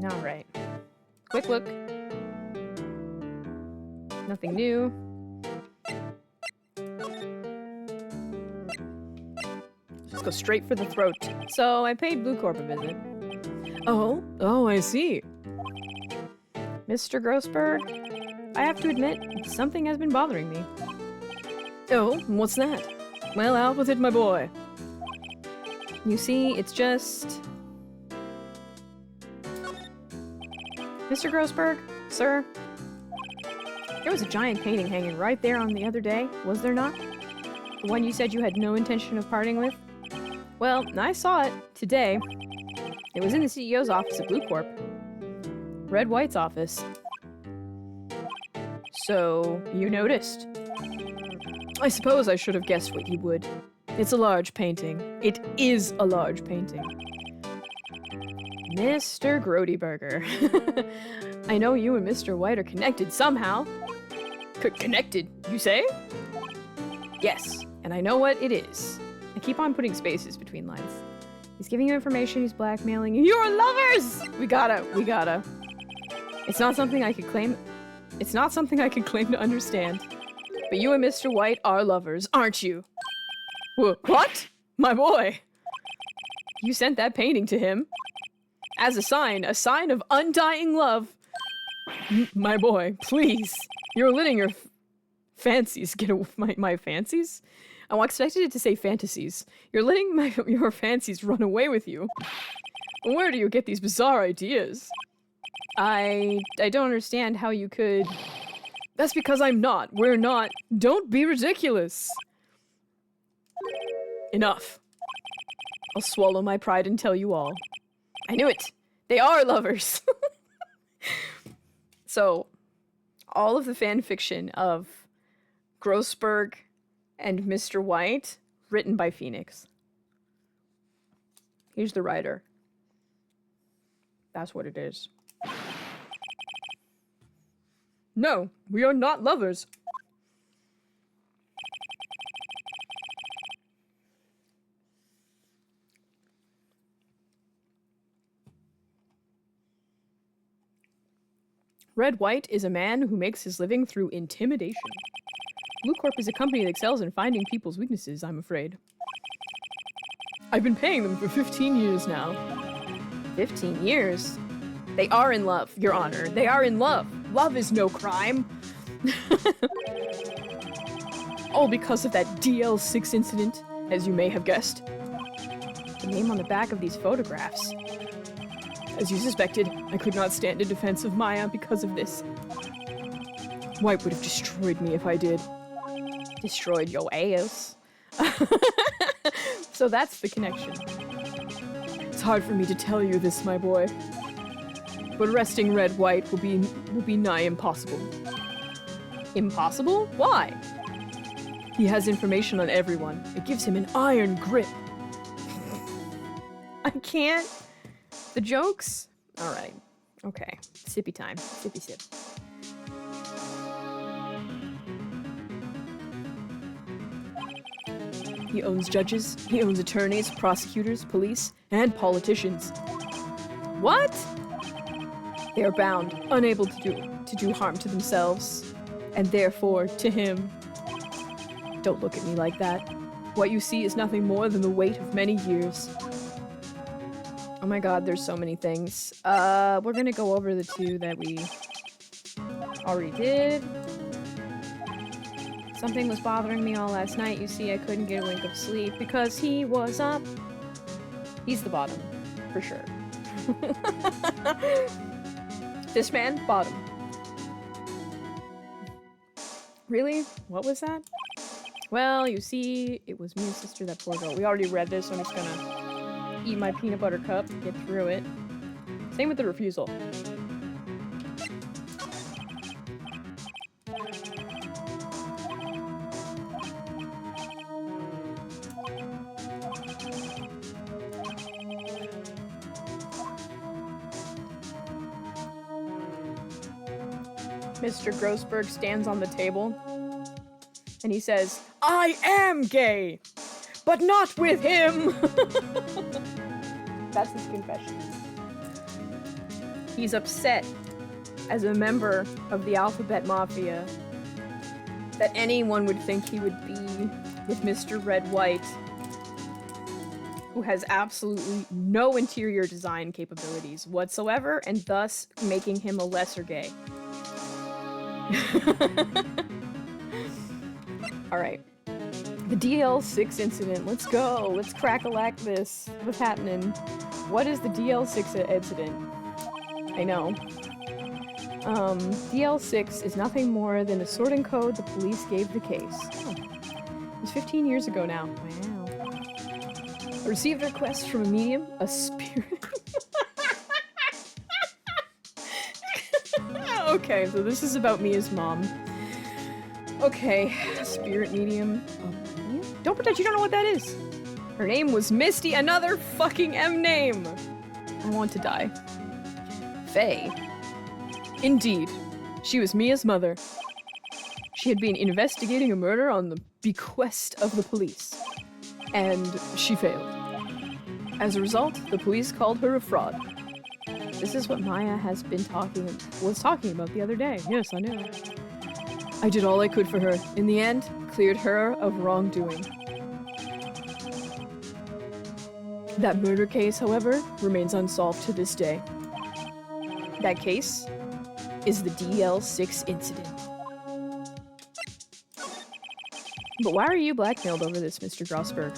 Alright. Quick look. Nothing new. Just go straight for the throat. So, I paid Blue Corp a visit. Oh, I see. Mr. Grossberg, I have to admit, something has been bothering me. Oh, what's that? Well, out with it, my boy. You see, it's just... Mr. Grossberg, sir, there was a giant painting hanging right there on the other day, was there not? The one you said you had no intention of parting with? Well, I saw it today. It was in the CEO's office at Blue Corp. Red White's office. So, you noticed? I suppose I should have guessed what you would. It's a large painting. It is a large painting. Mr. Grodyburger. I know you and Mr. White are connected somehow. Connected, you say? Yes, and I know what it is. I keep on putting spaces between lines. He's giving you information, he's blackmailing you. You're lovers! We gotta. It's not something I could claim to understand. But you and Mr. White are lovers, aren't you? What? My boy! You sent that painting to him. As a sign of undying love. My boy, please. You're letting your fancies get away. My fancies? I expected it to say fantasies. You're letting your fancies run away with you. Where do you get these bizarre ideas? I don't understand how you could... That's because I'm not. We're not. Don't be ridiculous. Enough. I'll swallow my pride and tell you all. I knew it. They are lovers. So, all of the fan fiction of Grossberg and Mr. White, written by Phoenix. He's the writer. That's what it is. No, we are not lovers. Red White is a man who makes his living through intimidation. Blue Corp is a company that excels in finding people's weaknesses, I'm afraid. I've been paying them for 15 years now. 15 years? They are in love, Your Honor. They are in love. Love is no crime. All because of that DL6 incident, as you may have guessed. The name on the back of these photographs. As you suspected, I could not stand in defense of Maya because of this. White would have destroyed me if I did. Destroyed your ass. So that's the connection. It's hard for me to tell you this, my boy. But arresting Red White will be nigh impossible. Impossible? Why? He has information on everyone. It gives him an iron grip. I can't. The jokes? Alright. Okay. Sippy time. Sippy sip. He owns judges, he owns attorneys, prosecutors, police, and politicians. What? They are bound, unable to do harm to themselves, and therefore to him. Don't look at me like that. What you see is nothing more than the weight of many years. Oh my god, there's so many things. We're gonna go over the two that we already did. Something was bothering me all last night. You see, I couldn't get a wink of sleep because he was up. He's the bottom, for sure. This man, bottom. Really? What was that? Well, you see, it was me and sister, that poor girl. We already read this, so I'm just gonna eat my peanut butter cup, get through it. Same with the refusal. Mr. Grossberg stands on the table and he says, "I am gay, but not with him." That's his confession. He's upset as a member of the Alphabet Mafia that anyone would think he would be with Mr. Red White, who has absolutely no interior design capabilities whatsoever, and thus making him a lesser gay. Alright. The DL6 incident. Let's go. Let's crack-a-lack this. What's happening? What is the DL6 incident? I know. DL6 is nothing more than a sorting code the police gave the case. Oh. It was 15 years ago now. Wow. I received a request from a medium, a spirit... Okay, so this is about Mia's mom. Okay, spirit medium. Don't pretend you don't know what that is. Her name was Misty, another fucking M name. I want to die. Faye. Indeed, she was Mia's mother. She had been investigating a murder on the bequest of the police, and she failed. As a result, the police called her a fraud. This is what Maya was talking about the other day. Yes, I know. I did all I could for her. In the end, cleared her of wrongdoing. That murder case, however, remains unsolved to this day. That case is the DL6 incident. But why are you blackmailed over this, Mr. Grossberg?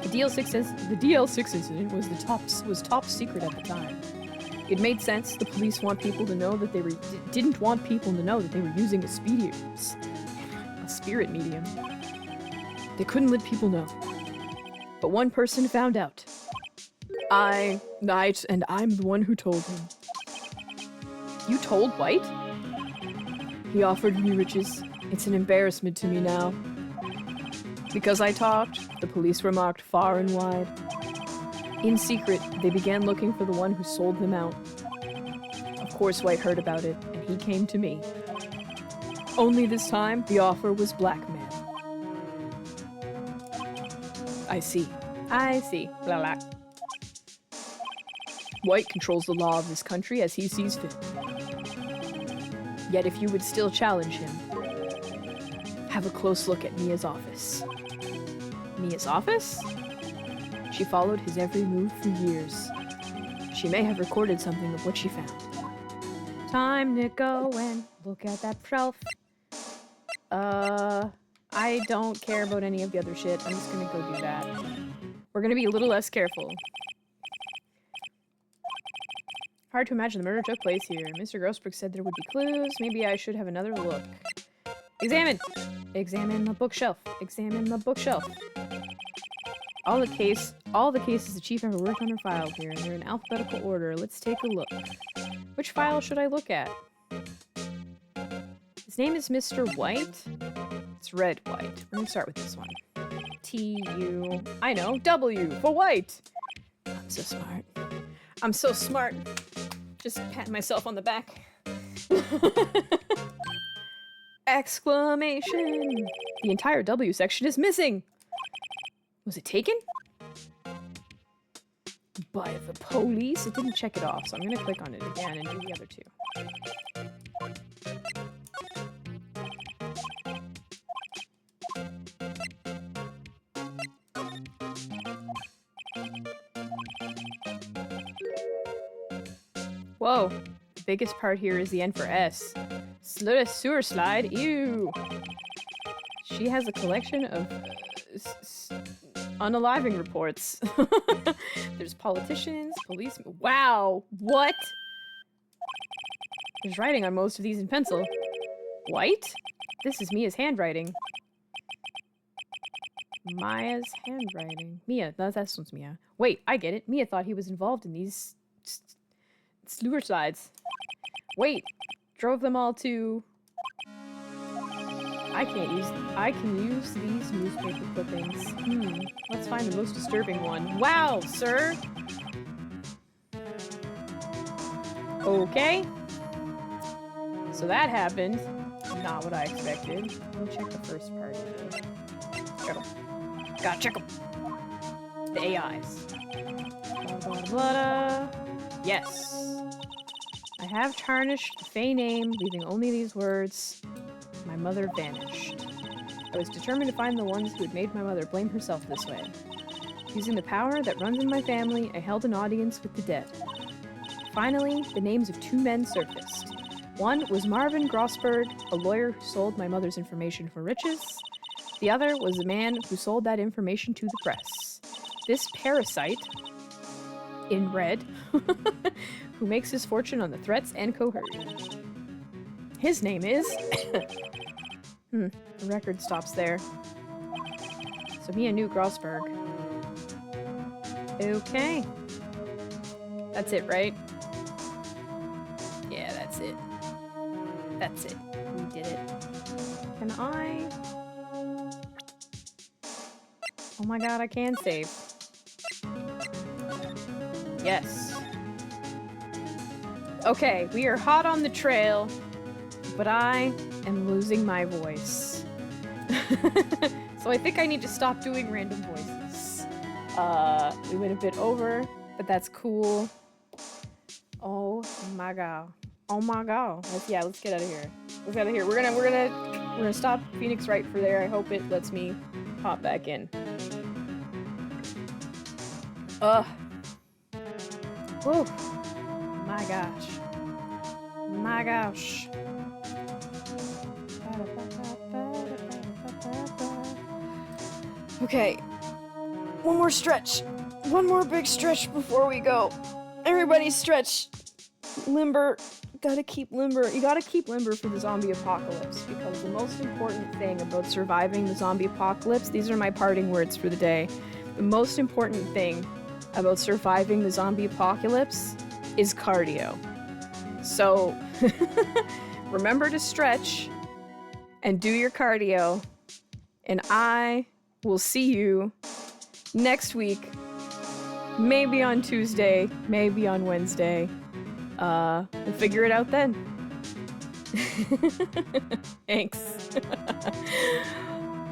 The DL6 incident was top secret at the time. It made sense. The police want people to know that didn't want people to know that they were using a spirit medium. They couldn't let people know. But one person found out. And I'm the one who told him. You told White? He offered me riches. It's an embarrassment to me now. Because I talked, the police were marked far and wide. In secret, they began looking for the one who sold them out. Of course, White heard about it, and he came to me. Only this time, the offer was blackmail. I see. Blah, blah. White controls the law of this country as he sees fit. Yet if you would still challenge him, have a close look at Mia's office. Mia's office? She followed his every move for years. She may have recorded something of what she found. Time to go and look at that shelf. I don't care about any of the other shit. I'm just gonna go do that. We're gonna be a little less careful. Hard to imagine the murder took place here. Mr. Grossberg said there would be clues. Maybe I should have another look. Examine! Examine the bookshelf. Examine the bookshelf. All the cases the chief ever worked on are filed here, and they're in alphabetical order. Let's take a look. Which file should I look at? His name is Mr. White? It's Red White. We're gonna start with this one. T-U... I know, W for White! I'm so smart. I'm so smart. Just patting myself on the back. Exclamation! The entire W section is missing! Was it taken? By the police? It didn't check it off, so I'm gonna click on it again and do the other two. Whoa, the biggest part here is the N for S. Sewer slide, ew! She has a collection of unaliving reports. There's politicians, policemen. Wow, what? There's writing on most of these in pencil. White? This is Mia's handwriting. Maya's handwriting. Mia, that's one's Mia. Wait, I get it. Mia thought he was involved in these sewer sides. Wait, drove them all to... I can use these newspaper clippings. Let's find the most disturbing one. Wow, sir! Okay. So that happened. Not what I expected. Let me check the first part of it. Check them. Gotta check them. The AIs. Blah, blah, blah. Yes. I have tarnished the Fae name, leaving only these words. My mother vanished. I was determined to find the ones who had made my mother blame herself this way. Using the power that runs in my family, I held an audience with the dead. Finally, the names of 2 men surfaced. One was Marvin Grossberg, a lawyer who sold my mother's information for riches. The other was the man who sold that information to the press. This parasite, in red, who makes his fortune on the threats and coercion. His name is... the record stops there. So me and Newt Grossberg. Okay. That's it, right? Yeah, that's it. That's it. We did it. Can I... Oh my god, I can save. Yes. Okay, we are hot on the trail, but I am losing my voice. So I think I need to stop doing random voices. We went a bit over, but that's cool. Oh my god. Oh my god. Let's get out of here. Let's get out of here. We're gonna stop Phoenix right for there. I hope it lets me hop back in. Whew. My gosh. My gosh. Okay. One more stretch. One more big stretch before we go. Everybody stretch. Limber. Gotta keep limber. You gotta keep limber for the zombie apocalypse, because the most important thing about surviving the zombie apocalypse, these are my parting words for the day. The most important thing about surviving the zombie apocalypse is cardio. So, remember to stretch and do your cardio, and I will see you next week. Maybe on Tuesday, maybe on Wednesday. We'll figure it out then. Thanks.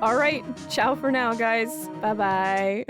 All right, ciao for now, guys. Bye-bye.